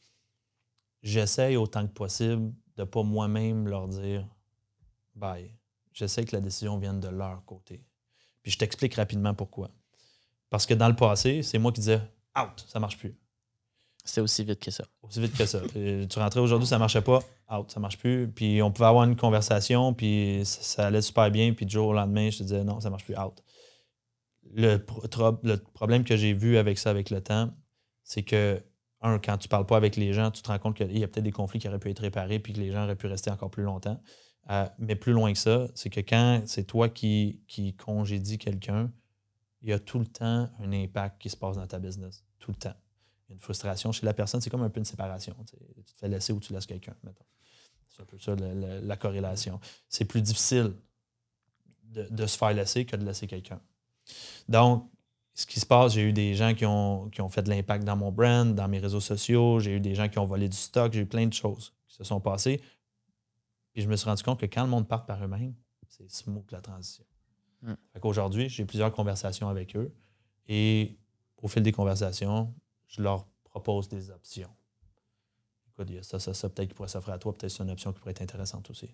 j'essaie autant que possible de pas moi-même leur dire « bye ». J'essaie que la décision vienne de leur côté. Puis je t'explique rapidement pourquoi. Parce que dans le passé, c'est moi qui disais « out, ça marche plus ». C'est aussi vite que ça. Aussi vite que ça. Tu rentrais aujourd'hui, ça marchait pas, out, ça marche plus. Puis on pouvait avoir une conversation, puis ça allait super bien, puis du jour au lendemain, je te disais « non, ça marche plus, out ». Le problème que j'ai vu avec ça, avec le temps, c'est que quand tu parles pas avec les gens, tu te rends compte qu'il y a peut-être des conflits qui auraient pu être réparés puis que les gens auraient pu rester encore plus longtemps. Mais plus loin que ça, c'est que quand c'est toi qui congédies quelqu'un, il y a tout le temps un impact qui se passe dans ta business. Tout le temps. Il y a une frustration chez la personne. C'est comme un peu une séparation. Tu te fais laisser ou tu laisses quelqu'un, mettons. C'est un peu ça la corrélation. C'est plus difficile de se faire laisser que de laisser quelqu'un. Donc, ce qui se passe, j'ai eu des gens qui ont fait de l'impact dans mon brand, dans mes réseaux sociaux, j'ai eu des gens qui ont volé du stock, j'ai eu plein de choses qui se sont passées. Puis je me suis rendu compte que quand le monde part par eux-mêmes, c'est smooth la transition. Fait qu'aujourd'hui, j'ai plusieurs conversations avec eux et au fil des conversations, je leur propose des options. Écoute, il y a ça, peut-être qui pourrait s'offrir à toi, peut-être c'est une option qui pourrait être intéressante aussi.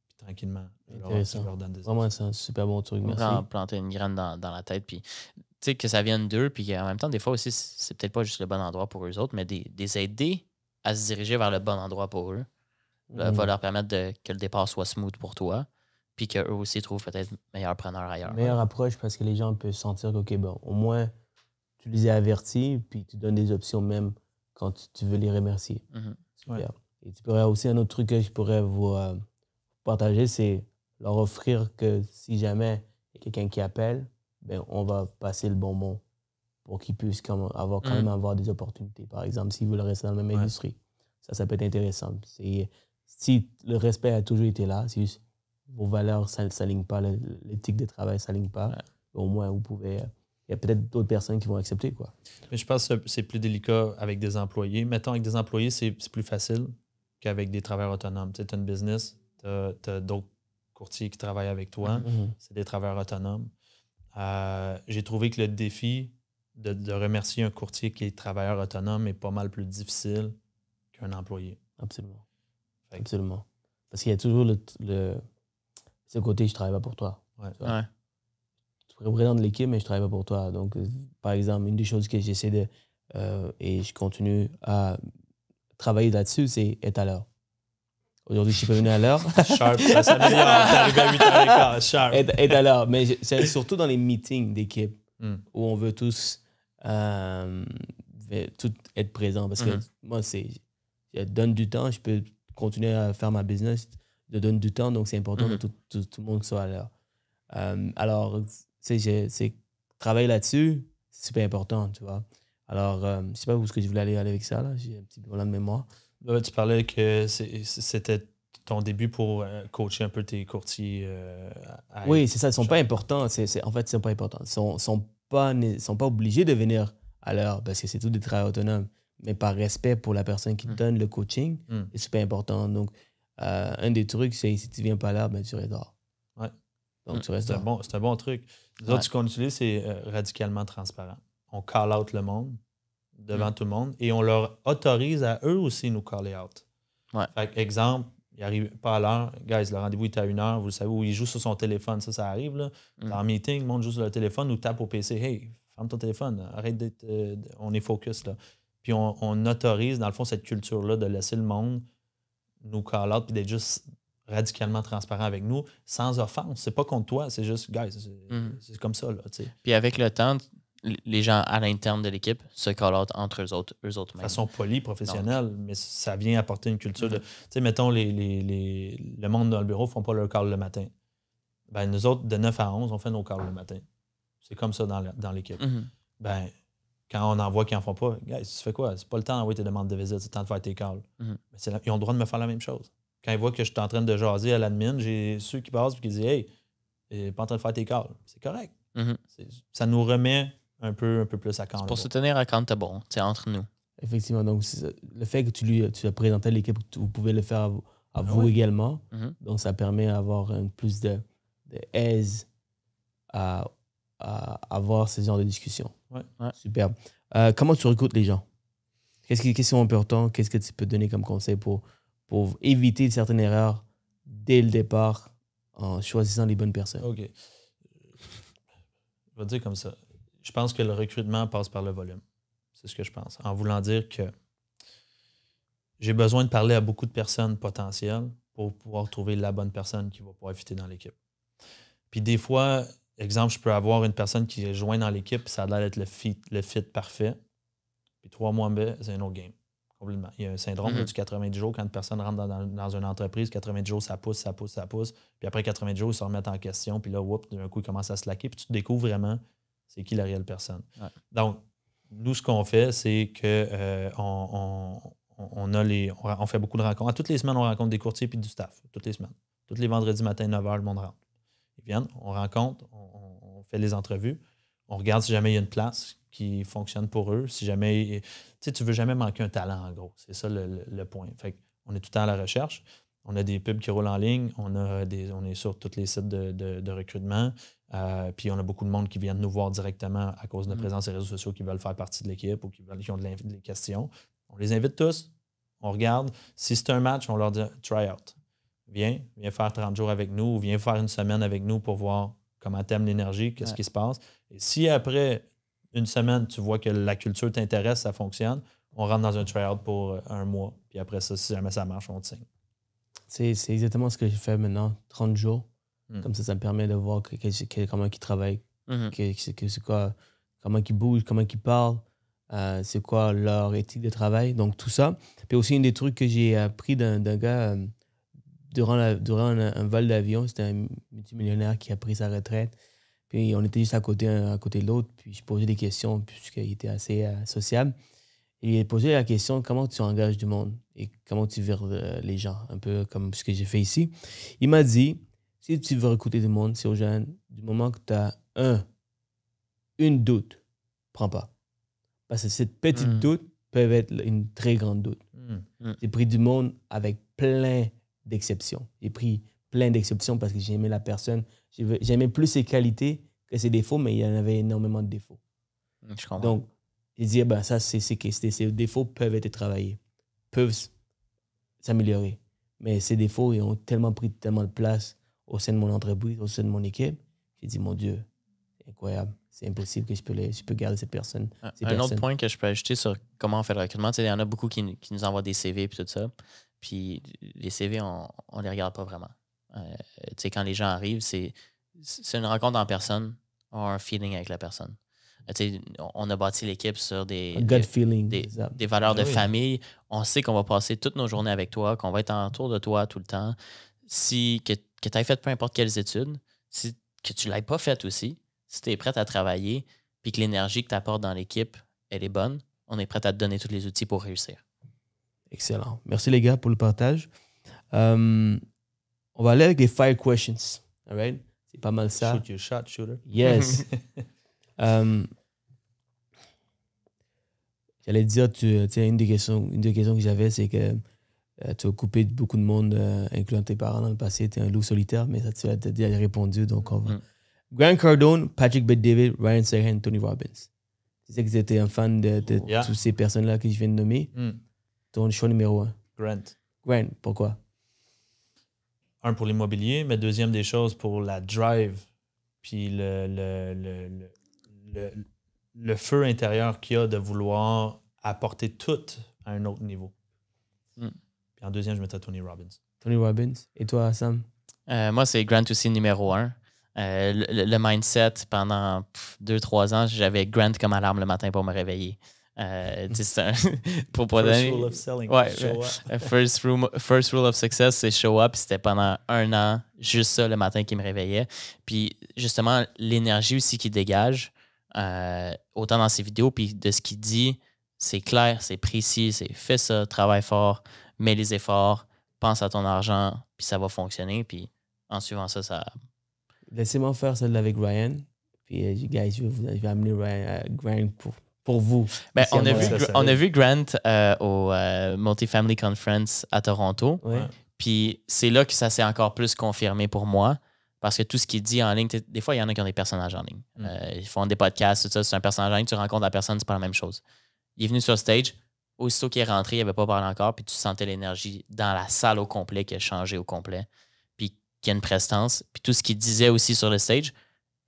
Puis tranquillement, je leur donne des options. Vraiment, c'est un super bon truc, merci. Planter une graine dans la tête, puis tu sais, que ça vienne d'eux, puis en même temps, des fois aussi, c'est peut-être pas juste le bon endroit pour eux autres, mais des aider à se diriger vers le bon endroit pour eux va leur permettre que le départ soit smooth pour toi, puis qu'eux aussi trouvent peut-être meilleur preneur ailleurs. Meilleure approche parce que les gens peuvent sentir que, OK, bon, au moins, tu les as avertis, puis tu donnes des options même quand tu veux les remercier. Super. Ouais. Et tu pourrais aussi, un autre truc que je pourrais vous partager, c'est leur offrir que si jamais il y a quelqu'un qui appelle, ben, on va passer le bon mot pour qu'ils puissent quand même avoir des opportunités. Par exemple, s'ils veulent rester dans la même industrie. Ça peut être intéressant. Si le respect a toujours été là, si vos valeurs ne s'alignent pas, l'éthique de travail ne s'aligne pas, au moins, vous pouvez... Il y a peut-être d'autres personnes qui vont accepter, quoi. Mais je pense que c'est plus délicat avec des employés. Mettons, avec des employés, c'est plus facile qu'avec des travailleurs autonomes. Tu as une business, tu as d'autres courtiers qui travaillent avec toi. C'est des travailleurs autonomes. J'ai trouvé que le défi de remercier un courtier qui est travailleur autonome est pas mal plus difficile qu'un employé. Absolument. Absolument. Parce qu'il y a toujours ce côté « je travaille pas pour toi ». Je représente l'équipe, mais je travaille pas pour toi. Donc, par exemple, une des choses que j'essaie de... et je continue à travailler là-dessus, c'est être à l'heure. Aujourd'hui, je suis pas venu à l'heure. Sharp, ça s'améliore. T'es arrivé à 8h15, sharp. Être à l'heure. Mais c'est surtout dans les meetings d'équipe où on veut tous tout être présent. Parce que moi, je donne du temps, je peux continuer à faire ma business, je donne du temps, donc c'est important que tout le monde soit à l'heure. Alors, tu sais, travailler là-dessus, c'est super important, tu vois. Alors, je sais pas où est-ce que je voulais aller avec ça, là. J'ai un petit problème de mémoire. Là, tu parlais que c'était ton début pour coacher un peu tes courtiers. Oui, c'est ça. Ils sont pas importants. En fait, ils sont pas importants. Ils sont pas obligés de venir à l'heure parce que c'est tout des travailleurs autonomes. Mais par respect pour la personne qui te donne le coaching, c'est super important. Donc, un des trucs, c'est si tu viens pas à l'heure, ben, tu restes dehors. Ouais. Donc, tu restes dehors. C'est un bon truc. Les autres, ce qu'on utilise, c'est radicalement transparent. On call out le monde. devant tout le monde et on leur autorise à eux aussi nous caller out. Ouais. Fait que, exemple, il n'arrive pas à l'heure. Guys, le rendez-vous est à 1h, vous le savez, où il joue sur son téléphone. Ça arrive. Là. Dans le meeting, le monde joue sur le téléphone ou tape au PC. Hey, ferme ton téléphone, arrête d'être. On est focus. Là. Puis on autorise, dans le fond, cette culture-là de laisser le monde nous call out puis d'être juste radicalement transparent avec nous, sans offense. C'est pas contre toi, c'est juste, guys, c'est comme ça. Là, t'sais. Puis avec le temps, les gens à l'interne de l'équipe se call out entre eux autres mêmes. De façon polie, professionnelle, mais ça vient apporter une culture de... Tu sais, mettons, le monde dans le bureau ne font pas leur call le matin. Ben, nous autres, de 9 à 11, on fait nos calls le matin. C'est comme ça dans l'équipe. Ben, quand on en voit qui n'en font pas, guys, tu fais quoi? C'est pas le temps d'envoyer tes demandes de visite, c'est le temps de faire tes calls. Mais ils ont le droit de me faire la même chose. Quand ils voient que je suis en train de jaser à l'admin, j'ai ceux qui passent et qui disent « Hey, t'es pas en train de faire tes calls. » C'est correct. Ça nous remet un peu plus à camp. C'est pour se tenir accountable, entre nous. Effectivement. Donc, le fait que tu as présenté à l'équipe, vous pouvez le faire à vous également. Donc, ça permet d'avoir plus de aise à avoir ce genre de discussion. Ouais. Superbe. Comment tu recrutes les gens? Qu'est-ce qui est important? Qu'est-ce que tu peux donner comme conseil pour éviter certaines erreurs dès le départ en choisissant les bonnes personnes? OK. Je vais dire comme ça. Je pense que le recrutement passe par le volume. C'est ce que je pense. En voulant dire que j'ai besoin de parler à beaucoup de personnes potentielles pour pouvoir trouver la bonne personne qui va pouvoir fitter dans l'équipe. Puis des fois, exemple, je peux avoir une personne qui est jointe dans l'équipe, ça a l'air d'être le fit parfait. Puis 3 mois, c'est un autre game. Complètement. Il y a un syndrome là, du 90 jours. Quand une personne rentre dans une entreprise, 90 jours, ça pousse. Puis après 90 jours, ils se remettent en question. Puis là, d'un coup, ils commencent à se laquer. Puis tu découvres vraiment c'est qui la réelle personne. Ouais. Donc, nous, ce qu'on fait, c'est que on fait beaucoup de rencontres. Toutes les semaines, on rencontre des courtiers et du staff. Toutes les semaines. Tous les vendredis matin, 9h, le monde rentre. Ils viennent, on rencontre, on fait les entrevues. On regarde si jamais il y a une place qui fonctionne pour eux. Si jamais... Tu ne veux jamais manquer un talent, en gros. C'est ça le point. Fait qu'on est tout le temps à la recherche. On a des pubs qui roulent en ligne. On est sur tous les sites de recrutement. Puis on a beaucoup de monde qui viennent nous voir directement à cause de notre présence sur les réseaux sociaux qui veulent faire partie de l'équipe ou qui ont des questions. On les invite tous. On regarde. Si c'est un match, on leur dit « try out ». Viens faire 30 jours avec nous ou viens faire une semaine avec nous pour voir comment t'aimes l'énergie, qu'est-ce qui se passe. Et si après une semaine, tu vois que la culture t'intéresse, ça fonctionne, on rentre dans un try-out pour 1 mois. Puis après ça, si jamais ça marche, on te signe. C'est exactement ce que je fais maintenant, 30 jours. Comme ça me permet de voir comment ils travaillent, c'est quoi, comment ils bougent, comment ils parlent, c'est quoi leur éthique de travail. Donc tout ça. Puis aussi, un des trucs que j'ai appris d'un gars durant un vol d'avion, c'était un multimillionnaire qui a pris sa retraite. Puis on était juste à côté de l'autre. Puis je posais des questions puisqu'il était assez sociable. Et il a posé la question, comment tu engages du monde et comment tu vires les gens, un peu comme ce que j'ai fait ici. Il m'a dit, si tu veux recruter du monde, c'est aux jeunes, du moment que tu as une doute, prends pas. Parce que cette petite doute peut être une très grande doute. J'ai pris du monde avec plein d'exceptions. J'ai pris plein d'exceptions parce que j'aimais la personne. J'aimais plus ses qualités que ses défauts, mais il y en avait énormément de défauts. Je comprends. Donc, il dit, ces défauts peuvent être travaillés, peuvent s'améliorer. Mais ces défauts, ils ont pris tellement de place au sein de mon entreprise, au sein de mon équipe. J'ai dit, mon Dieu, c'est incroyable. C'est impossible que je peux garder cette personne. Un autre point que je peux ajouter sur comment on fait le recrutement, il y en a beaucoup qui nous envoient des CV et tout ça. Puis les CV, on ne les regarde pas vraiment. Quand les gens arrivent, c'est une rencontre en personne, on a un feeling avec la personne. On a bâti l'équipe sur des valeurs de famille. On sait qu'on va passer toutes nos journées avec toi, qu'on va être autour de toi tout le temps. Que tu aies fait peu importe quelles études, que tu ne l'aies pas fait aussi, si tu es prête à travailler puis que l'énergie que tu apportes dans l'équipe, elle est bonne, on est prêt à te donner tous les outils pour réussir. Excellent. Merci les gars pour le partage. On va aller avec les 5 questions. All right? C'est pas mal ça. Shoot your shot, shooter. Yes. J'allais dire, une des questions que j'avais, c'est que tu as coupé beaucoup de monde, incluant tes parents dans le passé. Tu es un loup solitaire, mais ça, tu as déjà répondu. Donc, on va. Grant Cardone, Patrick Bet-David, Ryan Serhant, Tony Robbins. Tu sais que tu étais un fan de Yeah. toutes ces personnes-là que je viens de nommer. Ton choix numéro 1. Grant. Grant, pourquoi? Un, pour l'immobilier, mais deuxième des choses, pour la drive, puis le feu intérieur qu'il y a de vouloir apporter tout à un autre niveau. Puis en deuxième, je mettrais Tony Robbins. Tony Robbins. Et toi, Sam? Moi, c'est Grant aussi numéro 1. Le mindset, pendant 2-3 ans, j'avais Grant comme alarme le matin pour me réveiller. Pour pas First donner... rule of selling. Ouais, show up. First rule of success, c'est show up. C'était pendant 1 an, juste ça le matin qui me réveillait. Puis justement, l'énergie aussi qu'il dégage, autant dans ses vidéos, puis de ce qu'il dit, c'est clair, c'est précis, c'est fais ça, travaille fort, mets les efforts, pense à ton argent, puis ça va fonctionner. Puis en suivant ça, ça... Laissez-moi faire celle avec Ryan. Puis, guys, je vais amener Grant pour vous. Ben, Ici à Montréal. on a vu Grant au Multifamily Conference à Toronto. Ouais. Puis c'est là que ça s'est encore plus confirmé pour moi. Parce que tout ce qu'il dit en ligne, des fois, il y en a qui ont des personnages en ligne. Ils font des podcasts, tout ça. C'est un personnage en ligne, tu rencontres la personne, c'est pas la même chose. Il est venu sur stage. Aussitôt qu'il est rentré, il n'avait pas parlé encore. Puis tu sentais l'énergie dans la salle au complet qui a changé au complet. Puis qu'il y a une prestance. Puis tout ce qu'il disait aussi sur le stage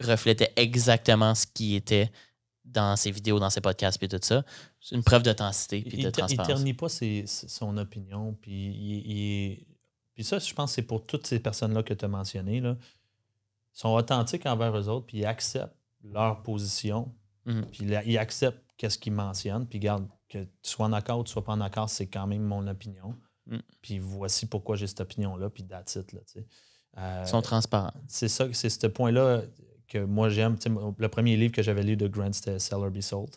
reflétait exactement ce qui était dans ses vidéos, dans ses podcasts, puis tout ça. C'est une preuve d'authenticité puis de transparence. Il ternit pas son opinion. Puis ça, je pense que c'est pour toutes ces personnes-là que tu as mentionnées. Là. Ils sont authentiques envers eux autres, puis ils acceptent leur position. Puis ils acceptent qu'est-ce qu'ils mentionnent. Puis regarde, que tu sois en accord ou tu sois pas en accord, c'est quand même mon opinion. Puis voici pourquoi j'ai cette opinion-là, puis that's it, là, tu sais. Ils sont transparents. C'est ça, c'est ce point-là que moi j'aime. Tu sais, le premier livre que j'avais lu de Grant, c'était Sell or Be Sold,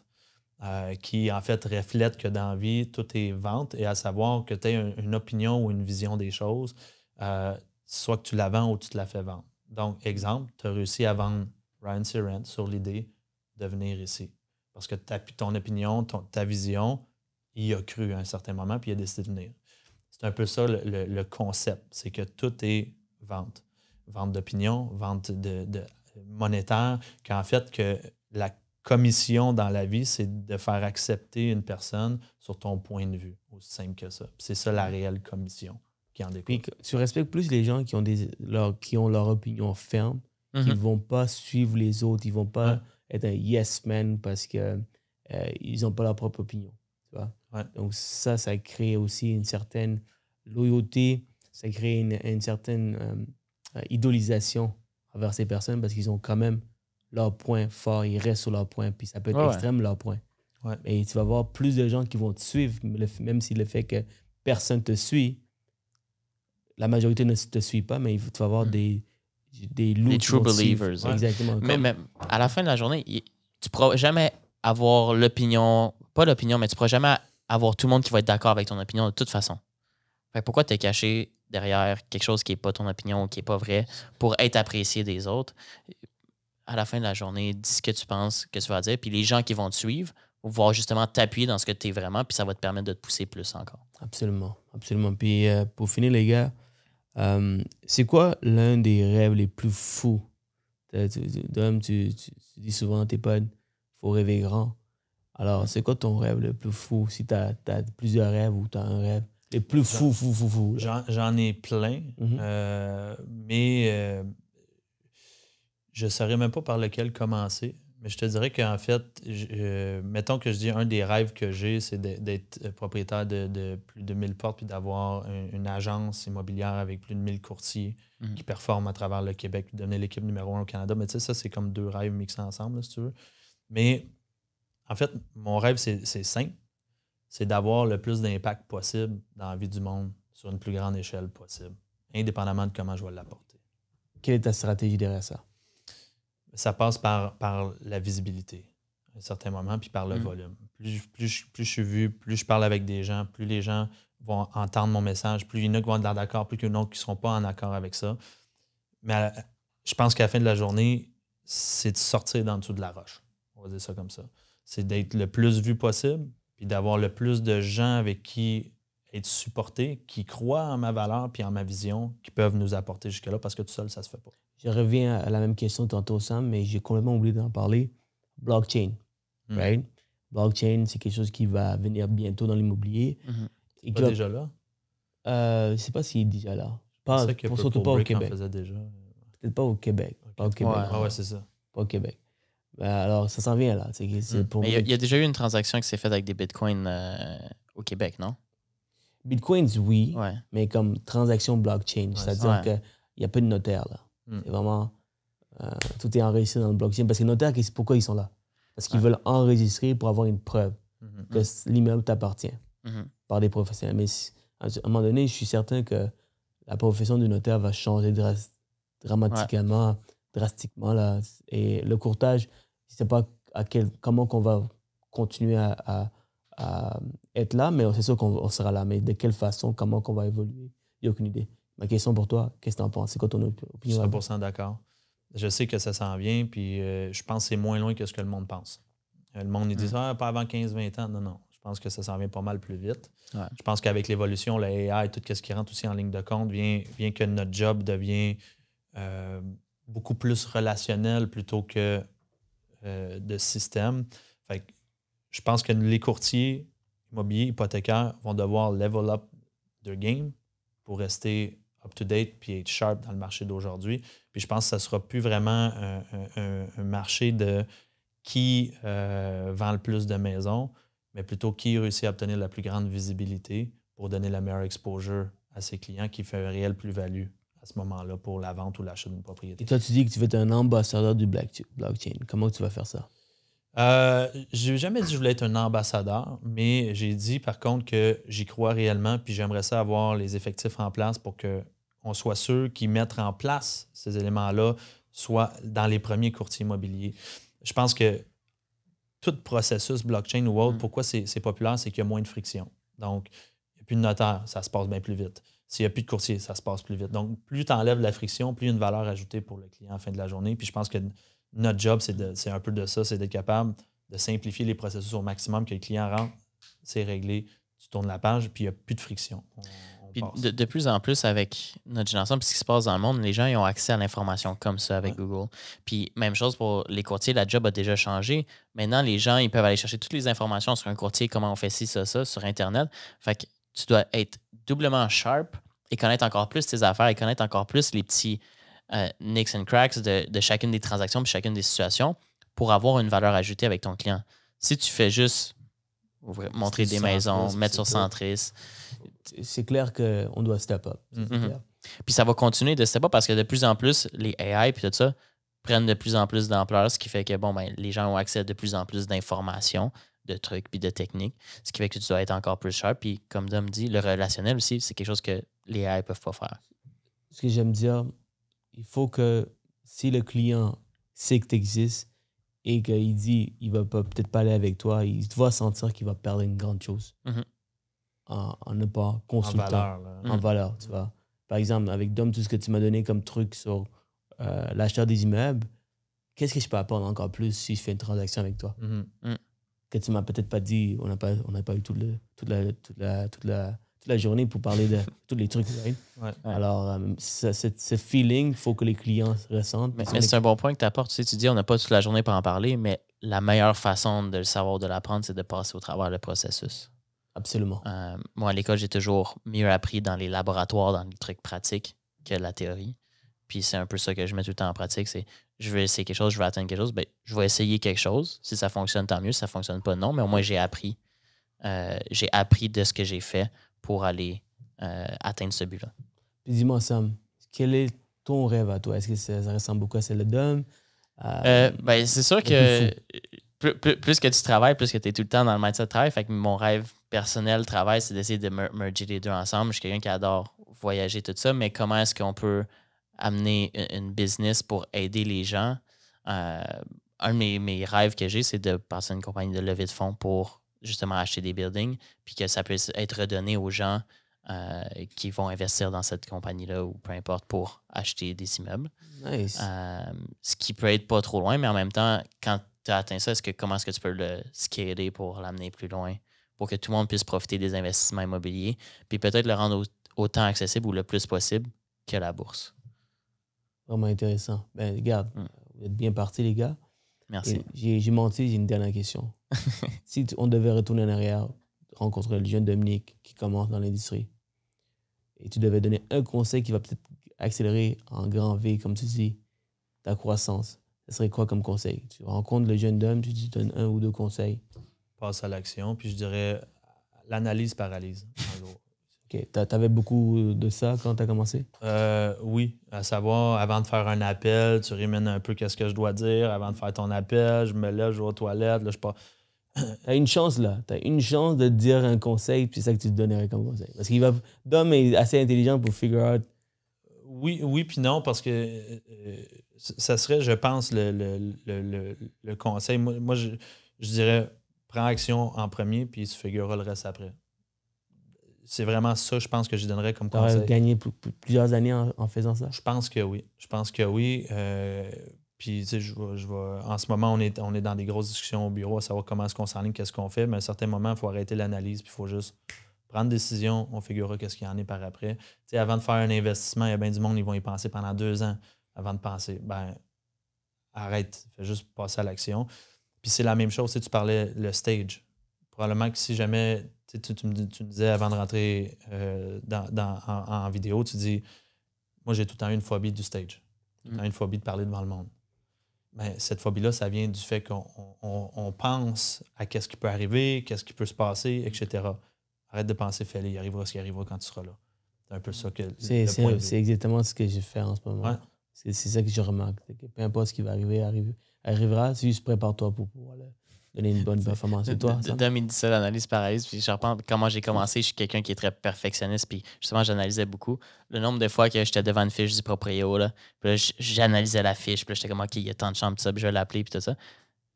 qui en fait reflète que dans la vie, tout est vente, et à savoir que tu aies une opinion ou une vision des choses, soit que tu la vends ou tu te la fais vendre. Donc, exemple, tu as réussi à vendre Ryan Siren sur l'idée de venir ici. Parce que ton opinion, ta vision, il a cru à un certain moment, puis il a décidé de venir. C'est un peu ça le concept, c'est que tout est vente. Vente d'opinion, vente de monétaire, qu'en fait, que la commission dans la vie, c'est de faire accepter une personne sur ton point de vue. Aussi simple que ça. Puis c'est ça la réelle commission qui en découle. Puis tu respectes plus les gens qui ont leur opinion ferme, qui ne vont pas suivre les autres, ils ne vont pas être un yes man parce qu'ils n'ont pas leur propre opinion. Tu vois? Ouais. Donc ça crée aussi une certaine loyauté, ça crée une certaine idolisation envers ces personnes parce qu'ils ont quand même leur point fort, ils restent sur leur point, puis ça peut être extrême leur point. Ouais. Et tu vas avoir plus de gens qui vont te suivre, même si le fait que personne ne te suit, la majorité ne te suit pas, mais tu vas avoir des loups. Des true believers. Ouais. Exactement. Mais à la fin de la journée, tu ne pourras jamais avoir l'opinion, pas l'opinion, mais tu ne pourras jamais avoir tout le monde qui va être d'accord avec ton opinion de toute façon. Fait, pourquoi te cacher derrière quelque chose qui n'est pas ton opinion, qui n'est pas vrai, pour être apprécié des autres? À la fin de la journée, dis ce que tu penses, que tu vas dire, puis les gens qui vont te suivre vont pouvoir justement t'appuyer dans ce que tu es vraiment, puis ça va te permettre de te pousser plus encore. Absolument, absolument. Puis pour finir, les gars, c'est quoi l'un des rêves les plus fous? Dom, tu dis souvent dans tes pods, il faut rêver grand. Alors, c'est quoi ton rêve le plus fou? Si tu as plusieurs rêves ou tu as un rêve le plus fou. J'en ai plein, mais je ne saurais même pas par lequel commencer. Mais je te dirais qu'en fait, mettons que je dis un des rêves que j'ai, c'est d'être propriétaire de plus de 1000 portes puis d'avoir une agence immobilière avec plus de 1000 courtiers qui performent à travers le Québec puis devenir l'équipe numéro 1 au Canada. Mais tu sais, ça, c'est comme deux rêves mixés ensemble, là, si tu veux. Mais en fait, mon rêve, c'est simple. C'est d'avoir le plus d'impact possible dans la vie du monde sur une plus grande échelle possible, indépendamment de comment je vais l'apporter. Quelle est ta stratégie derrière ça? Ça passe par la visibilité, à un certain moment, puis par le volume. Plus je suis vu, plus je parle avec des gens, plus les gens vont entendre mon message, plus il y en a qui vont être d'accord, plus qu'il y en a qui ne seront pas en accord avec ça. Mais je pense qu'à la fin de la journée, c'est de sortir d'en dessous de la roche. On va dire ça comme ça. C'est d'être le plus vu possible, puis d'avoir le plus de gens avec qui être supporté, qui croient en ma valeur puis en ma vision, qui peuvent nous apporter jusque-là, parce que tout seul, ça se fait pas. Je reviens à la même question tantôt, Sam, mais j'ai complètement oublié d'en parler. Blockchain. right? Blockchain, c'est quelque chose qui va venir bientôt dans l'immobilier. Et Pas déjà là? Je ne sais pas s'il est déjà là. C'est ça que Surtout pas au Break en Québec. faisait déjà. Peut-être pas au Québec. Pas au Québec. Ouais, c'est ça. Pas au Québec. Alors, ça s'en vient là. Pour Mais il y a déjà eu une transaction qui s'est faite avec des bitcoins au Québec, non? Bitcoins, oui, Ouais. mais comme transaction blockchain. C'est-à-dire qu'il n'y a pas de notaire là. C'est vraiment... tout est enregistré dans le blockchain. Parce que les notaires, pourquoi ils sont là? Parce qu'ils veulent enregistrer pour avoir une preuve que l'immeuble t'appartient par des professionnels. Mais à un moment donné, je suis certain que la profession du notaire va changer drastiquement là. Et le courtage, je ne sais pas comment qu'on va continuer à être là, mais c'est sûr qu'on sera là. Mais de quelle façon, comment qu'on va évoluer, il n'y a aucune idée. Ma question pour toi, qu'est-ce que tu en penses? C'est quoi ton opinion? Je suis 100% d'accord. Je sais que ça s'en vient, puis je pense que c'est moins loin que ce que le monde pense. Le monde, il dit pas avant 15-20 ans. Non. Je pense que ça s'en vient pas mal plus vite. Ouais. Je pense qu'avec l'évolution, le AI, tout ce qui rentre aussi en ligne de compte, vient que notre job devient beaucoup plus relationnel plutôt que de système. Fait que je pense que les courtiers immobiliers, hypothécaires vont devoir level up their game pour rester up-to-date puis être sharp dans le marché d'aujourd'hui. Puis je pense que ça ne sera plus vraiment un marché de qui vend le plus de maisons, mais plutôt qui réussit à obtenir la plus grande visibilité pour donner la meilleure exposure à ses clients qui fait un réel plus-value à ce moment-là pour la vente ou l'achat d'une propriété. Et toi, tu dis que tu veux être un ambassadeur du blockchain. Comment tu vas faire ça? Je n'ai jamais dit que je voulais être un ambassadeur, mais j'ai dit par contre que j'y crois réellement puis j'aimerais ça avoir les effectifs en place pour qu'on soit sûr qu'ils mettent en place ces éléments-là, soit dans les premiers courtiers immobiliers. Je pense que tout processus blockchain ou autre, pourquoi c'est populaire, c'est qu'il y a moins de friction. Donc, il n'y a plus de notaire, ça se passe bien plus vite. S'il n'y a plus de courtier, ça se passe plus vite. Donc, plus tu enlèves la friction, plus il y a une valeur ajoutée pour le client à la fin de la journée. Puis je pense que notre job, c'est un peu de ça, c'est d'être capable de simplifier les processus au maximum, que le client rentre, c'est réglé, tu tournes la page, puis il n'y a plus de friction. Puis de plus en plus, avec notre génération, puis ce qui se passe dans le monde, les gens ils ont accès à l'information comme ça avec Google. Puis même chose pour les courtiers, la job a déjà changé. Maintenant, les gens, ils peuvent aller chercher toutes les informations sur un courtier, comment on fait ci, ça, sur Internet. Fait que tu dois être doublement sharp et connaître encore plus tes affaires et connaître encore plus les petits nicks and cracks de chacune des transactions puis chacune des situations pour avoir une valeur ajoutée avec ton client. Si tu fais juste montrer des maisons, mettre sur Centris, c'est clair qu'on doit step up. Puis ça va continuer de step up parce que de plus en plus, les AI et tout ça prennent de plus en plus d'ampleur, ce qui fait que les gens ont accès à de plus en plus d'informations, de trucs puis de techniques, ce qui fait que tu dois être encore plus sharp. Puis comme Dom dit, le relationnel aussi, c'est quelque chose que les AI ne peuvent pas faire. Ce que j'aime dire, il faut que si le client sait que tu existes et qu'il dit il va peut-être pas aller avec toi, il doit sentir qu'il va perdre une grande chose en ne pas consultant. En valeur, tu vois. Par exemple, avec Dom, tout ce que tu m'as donné comme truc sur l'achat des immeubles, qu'est-ce que je peux apprendre encore plus si je fais une transaction avec toi? Que tu m'as peut-être pas dit, on n'a pas eu toute la journée pour parler de tous les trucs. Ouais. Alors, ce feeling, il faut que les clients ressentent. Mais c'est un bon point que tu apportes. Tu dis, on n'a pas toute la journée pour en parler, mais la meilleure façon de le savoir, de l'apprendre, c'est de passer au travers le processus. Absolument. Moi, à l'école, j'ai toujours mieux appris dans les laboratoires, dans les trucs pratiques que la théorie. Puis c'est un peu ça que je mets tout le temps en pratique, c'est je vais essayer quelque chose, je vais atteindre quelque chose, je vais essayer quelque chose. Si ça fonctionne, tant mieux. Si ça ne fonctionne pas, non. Mais au moins, j'ai appris. J'ai appris de ce que j'ai fait pour aller atteindre ce but-là. Puis dis-moi, Sam, quel est ton rêve à toi? Est-ce que ça ressemble beaucoup à celle de Dom? C'est sûr que plus que tu travailles, plus que tu es tout le temps dans le mindset de travail. Fait que mon rêve personnel, travail, c'est d'essayer de merger les deux ensemble. Je suis quelqu'un qui adore voyager, tout ça, mais comment est-ce qu'on peut amener une business pour aider les gens? Un de mes rêves que j'ai, c'est de passer une compagnie de levée de fonds pour justement acheter des buildings, puis que ça puisse être redonné aux gens qui vont investir dans cette compagnie-là ou peu importe pour acheter des immeubles. Nice. Ce qui peut être pas trop loin, mais en même temps, quand tu as atteint ça, comment est-ce que tu peux le scaler pour l'amener plus loin, pour que tout le monde puisse profiter des investissements immobiliers, puis peut-être le rendre autant accessible ou le plus possible que la bourse. Vraiment intéressant. Ben, regarde, vous êtes bien partis, les gars. Merci. J'ai menti, j'ai une dernière question. Si on devait retourner en arrière, rencontrer le jeune Dominique qui commence dans l'industrie, et tu devais donner un conseil qui va peut-être accélérer en grand V, comme tu dis, ta croissance, ce serait quoi comme conseil? Tu rencontres le jeune Dom, tu donnes 1 ou 2 conseils. Passe à l'action, puis je dirais l'analyse paralyse, en gros. OK. T'avais beaucoup de ça quand tu as commencé? Oui, à savoir, avant de faire un appel, tu rémènes un peu qu'est-ce que je dois dire. Avant de faire ton appel, je me lève, je vais aux toilettes, là, je pars. T'as une chance, là. T'as une chance de te dire un conseil, puis c'est ça que tu te donnerais comme conseil. Parce qu'il va... Dom est assez intelligent pour figure out. Oui, puis non, parce que ça serait, je pense, le conseil. Moi je dirais, prends action en premier, puis tu figureras le reste après. C'est vraiment ça, je pense, que je donnerais comme T'aurais conseil. gagné plusieurs années en faisant ça? Je pense que oui. Je pense que oui. Puis, tu sais, en ce moment, on est dans des grosses discussions au bureau à savoir comment est-ce qu'on s'enligne, qu'est-ce qu'on fait. Mais à un certain moment, il faut arrêter l'analyse, puis il faut juste prendre décision. On figurera qu'est-ce qu'il y en est par après. Tu sais, avant de faire un investissement, il y a bien du monde, ils vont y penser pendant 2 ans avant de penser. Ben, arrête. Fais juste passer à l'action. Puis c'est la même chose, tu parlais le stage. Probablement que si jamais, tu me disais avant de rentrer en vidéo, tu dis, moi, j'ai tout le temps eu une phobie du stage. Tout le temps une phobie de parler devant le monde. Mais cette phobie-là, ça vient du fait qu'on pense à qu'est-ce qui peut arriver, qu'est-ce qui peut se passer, etc. Arrête de penser, fais-le, il arrivera ce qui arrivera quand tu seras là. C'est un peu ça que c'est exactement ce que je fais en ce moment. Ouais. C'est ça que je remarque. Que peu importe ce qui va arriver, arrivera. C'est juste prépare-toi pour pouvoir donner une bonne performance. C'est toi, ça? Dom, il dit ça, l'analyse paralyse. Puis je reprends comment j'ai commencé. Je suis quelqu'un qui est très perfectionniste. Puis justement, j'analysais beaucoup. Le nombre de fois que j'étais devant une fiche du proprio, là, puis là, j'analysais la fiche. Puis là, j'étais comme, OK, il y a tant de chambres, tout ça. Puis je vais l'appeler, puis tout ça.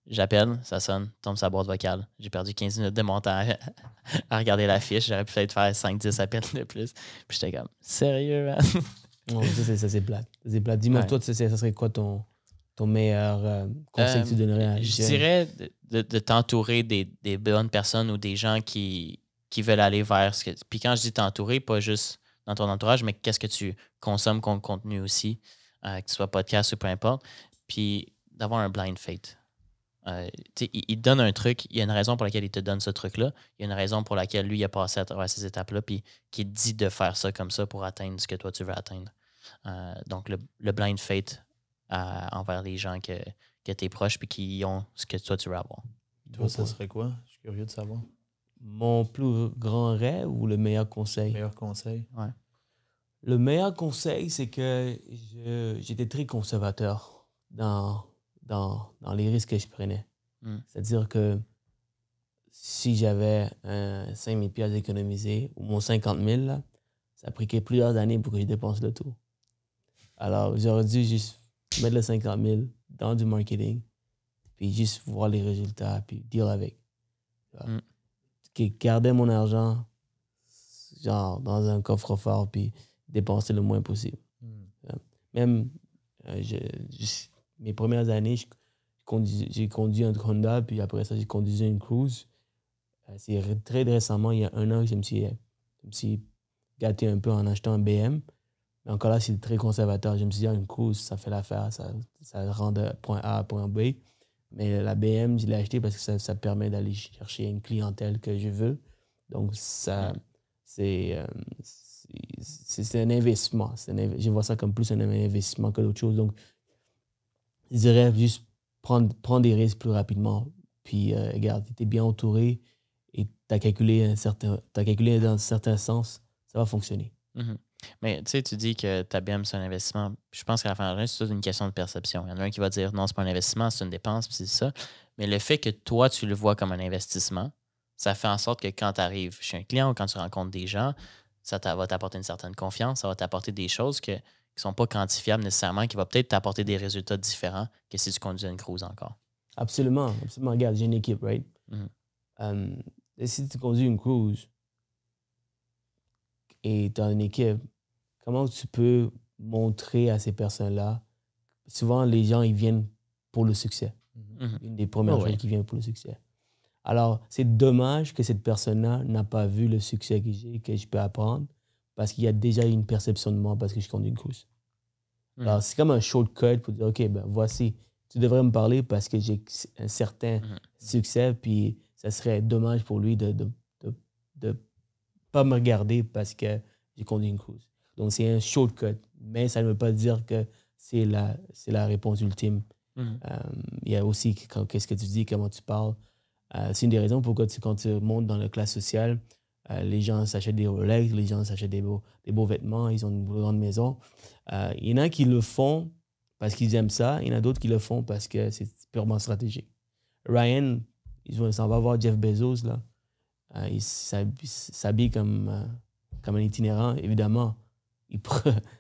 J'appelle, ça sonne, tombe sa boîte vocale. J'ai perdu 15 minutes de mon temps à regarder la fiche. J'aurais pu peut-être faire 5-10 appels de plus. Puis j'étais comme, sérieux, man? Non, ça c'est plate. C'est plate. Dis-moi, Ouais. toi, ça serait quoi ton meilleur conseil que tu donnerais à Je dirais de t'entourer des bonnes personnes ou des gens qui veulent aller vers ce que... Puis quand je dis t'entourer, pas juste dans ton entourage, mais qu'est-ce que tu consommes comme contenu aussi, que ce soit podcast ou peu importe. Puis d'avoir un blind faith. Il te donne un truc, il y a une raison pour laquelle il te donne ce truc-là, il y a une raison pour laquelle lui il a passé à travers ces étapes-là, puis qui te dit de faire ça comme ça pour atteindre ce que toi tu veux atteindre. Donc le blind faith envers les gens que tu es proche puis qui ont ce que toi tu veux avoir. Toi, ça serait quoi? Je suis curieux de savoir. Mon plus grand rêve ou le meilleur conseil? Meilleur conseil? Ouais. Le meilleur conseil, c'est que j'étais très conservateur dans les risques que je prenais. C'est-à-dire que si j'avais 5 000 piastres économisés ou mon 50 000, là, ça a pris plusieurs années pour que je dépense le tout. Alors, j'aurais dû juste mettre le 50 000 dans du marketing, puis juste voir les résultats, puis deal avec. Garder mon argent genre dans un coffre-fort, puis dépenser le moins possible. Même mes premières années, j'ai conduit un Honda, puis après ça, j'ai conduit une Cruise. C'est très récemment, il y a 1 an, je me suis gâté un peu en achetant un BM. Mais encore là, c'est très conservateur. Je me suis dit, une Cruise, ça fait l'affaire, ça rend de point A à point B. Mais la BM, je l'ai acheté parce que ça permet d'aller chercher une clientèle que je veux. Donc, ça, c'est un investissement. Je vois ça comme plus un investissement que d'autres choses. Donc, je dirais juste prendre des risques plus rapidement. Puis, regarde, tu es bien entouré et tu as calculé dans un certain sens, ça va fonctionner. Mm-hmm. Mais tu sais, tu dis que ta BM, c'est un investissement. Je pense qu'à la fin de la journée, c'est toute une question de perception. Il y en a un qui va dire non, c'est pas un investissement, c'est une dépense, puis c'est ça. Mais le fait que toi, tu le vois comme un investissement, ça fait en sorte que quand tu arrives chez un client ou quand tu rencontres des gens, ça va t'apporter une certaine confiance, ça va t'apporter des choses qui ne sont pas quantifiables nécessairement, qui va peut-être t'apporter des résultats différents que si tu conduis une Cruise encore. Absolument. Regarde, j'ai une équipe, right? Et si tu conduis une Cruise et tu as une équipe, comment tu peux montrer à ces personnes-là? Souvent, les gens, ils viennent pour le succès. Une des premières choses qui viennent pour le succès. Alors, c'est dommage que cette personne-là n'a pas vu le succès que je peux apprendre parce qu'il y a déjà une perception de moi parce que je conduis une Cruise. Alors, c'est comme un shortcut pour dire, OK, ben voici tu devrais me parler parce que j'ai un certain succès, puis ça serait dommage pour lui de pas me regarder parce que j'ai conduit une cruise. Donc, c'est un shortcut, mais ça ne veut pas dire que c'est la réponse ultime. Il y a aussi qu'est-ce que tu dis, comment tu parles. C'est une des raisons pourquoi quand tu montes dans la classe sociale, les gens s'achètent des Rolex, les gens s'achètent des beaux vêtements, ils ont une grande maison. Il y en a qui le font parce qu'ils aiment ça, il y en a d'autres qui le font parce que c'est purement stratégique. Ryan, il s'en va voir Jeff Bezos, là. Il s'habille comme un itinérant, évidemment.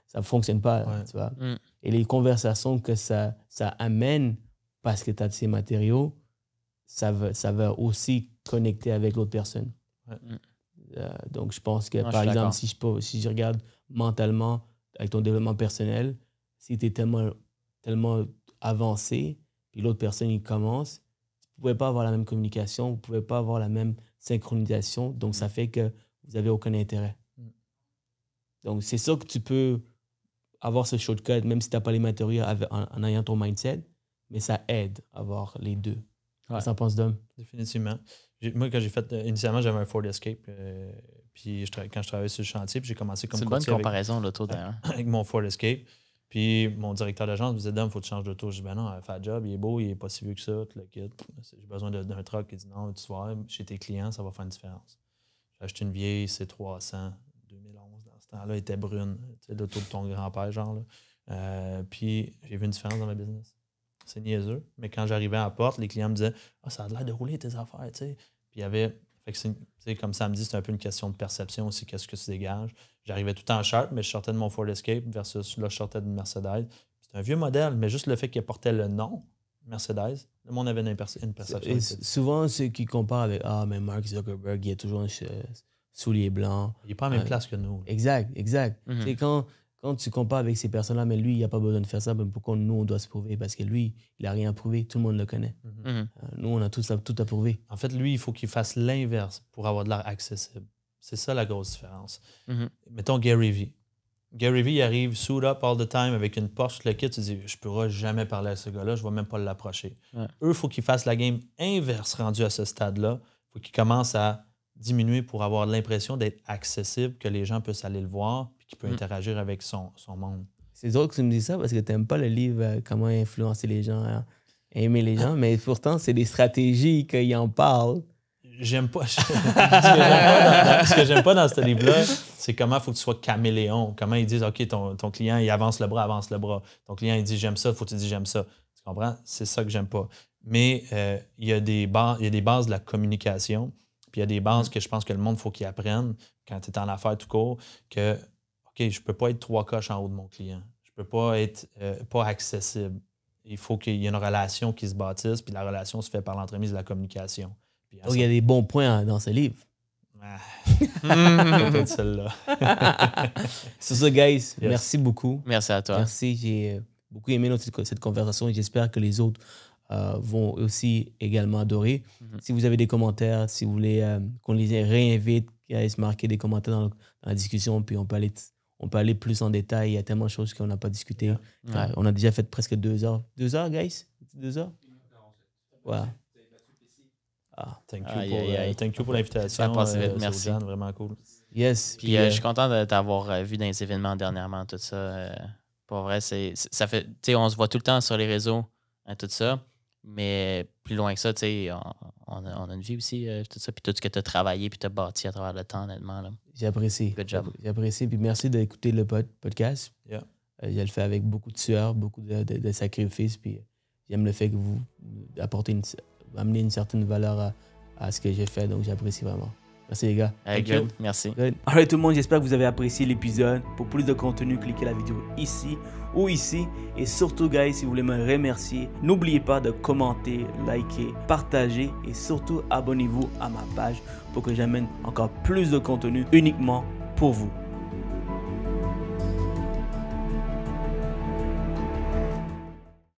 Ça ne fonctionne pas, tu vois. Et les conversations que ça amène parce que tu as ces matériaux, ça va aussi connecter avec l'autre personne. Donc, je pense que, par exemple, si je regarde mentalement avec ton développement personnel, si tu es tellement avancé, puis l'autre personne, il commence, vous ne pouvez pas avoir la même communication, vous ne pouvez pas avoir la même synchronisation, donc ça fait que vous n'avez aucun intérêt. Donc, c'est ça que tu peux avoir ce shortcut, même si tu n'as pas les matériaux en ayant ton mindset, mais ça aide à avoir les deux. Qu'est-ce que tu penses, Dom? Définitivement. Moi, quand j'ai fait, initialement, j'avais un Ford Escape, puis quand je travaillais sur le chantier, puis j'ai commencé comme courtier. C'est une bonne comparaison, l'auto, d'ailleurs. Avec mon Ford Escape. Puis mon directeur d'agence me disait, Dom, il faut que tu changes d'auto. Je dis, ben non, fais le job, il est beau, il n'est pas si vieux que ça, tout le kit. J'ai besoin d'un truck. Il dit, non, tu vois, chez tes clients, ça va faire une différence. J'ai acheté une vieille C300 2011. Dans ce temps-là, elle était brune. Tu sais, l'auto de ton grand-père, genre. Là. Puis j'ai vu une différence dans ma business. C'est niaiseux. Mais quand j'arrivais à la porte, les clients me disaient, ça a l'air de rouler tes affaires, tu sais. Puis il y avait. Fait que comme samedi, c'est un peu une question de perception aussi, qu'est-ce que tu dégages. J'arrivais tout en shirt, mais je sortais de mon Ford Escape versus là, je sortais d'une Mercedes. C'est un vieux modèle, mais juste le fait qu'il portait le nom Mercedes, le monde avait une perception. Et souvent, ceux qui comparent avec mais Mark Zuckerberg, il a toujours un soulier blanc. Il n'est pas à la même place que nous. Exact. C'est quand tu compares avec ces personnes-là, mais lui, il n'a pas besoin de faire ça, mais pourquoi nous, on doit se prouver? Parce que lui, il n'a rien à prouver, tout le monde le connaît. Nous, on a tout à prouver. En fait, lui, il faut qu'il fasse l'inverse pour avoir de l'air accessible. C'est ça la grosse différence. Mettons Gary Vee. Gary Vee, il arrive suit up all the time avec une Porsche, le kit, tu dis, je ne pourrai jamais parler à ce gars-là, je ne vais même pas l'approcher. Eux, il faut qu'ils fassent la game inverse rendue à ce stade-là. Il faut qu'ils commencent à diminuer pour avoir l'impression d'être accessible, que les gens puissent aller le voir puis qu'il peut interagir avec son monde. C'est drôle que tu me dis ça parce que tu n'aimes pas le livre Comment influencer les gens, aimer les gens, mais pourtant, c'est des stratégies qu'ils en parlent. J'aime pas. Ce que j'aime pas dans ce livre-là, c'est comment il faut que tu sois caméléon. Comment ils disent, OK, ton client, il avance le bras. Ton client, il dit, j'aime ça, il faut que tu dis, j'aime ça. Tu comprends? C'est ça que j'aime pas. Mais il y a des bases de la communication. Puis il y a des bases que je pense que le monde, il faut qu'il apprenne quand tu es en affaires tout court, que, OK, je peux pas être 3 coches en haut de mon client. Je peux pas être pas accessible. Il faut qu'il y ait une relation qui se bâtisse, puis la relation se fait par l'entremise de la communication. Donc, il y a des bons points dans ce livre. Peut-être celle-là. C'est ça, guys. Merci beaucoup. Merci à toi. Merci. J'ai beaucoup aimé cette conversation et j'espère que les autres vont aussi également adorer. Si vous avez des commentaires, si vous voulez qu'on les réinvite, guys, marquez des commentaires dans la discussion, puis on peut aller plus en détail. Il y a tellement de choses qu'on n'a pas discuté. On a déjà fait presque 2 heures. 2 heures, guys? 2 heures? Voilà. Thank you pour l'invitation. Ça a passé vite, merci. Vraiment cool. Yes. Puis je suis content de t'avoir vu dans les événements dernièrement, tout ça. Pour vrai, ça fait. Tu sais, on se voit tout le temps sur les réseaux, tout ça. Mais plus loin que ça, tu sais, on a une vie aussi, tout ça. Puis tout ce que tu as travaillé puis tu as bâti à travers le temps, honnêtement. Là. J'ai apprécié. Good job. J'ai apprécié. Puis merci d'écouter le podcast. Yeah. Je le fais avec beaucoup de sueur, beaucoup de sacrifices. Puis j'aime le fait que vous amenez une certaine valeur à ce que j'ai fait. Donc j'apprécie vraiment. Merci les gars. Good. Merci. Good. Alright tout le monde, j'espère que vous avez apprécié l'épisode. Pour plus de contenu, cliquez la vidéo ici ou ici. Et surtout, guys, si vous voulez me remercier, n'oubliez pas de commenter, liker, partager et surtout abonnez-vous à ma page pour que j'amène encore plus de contenu uniquement pour vous.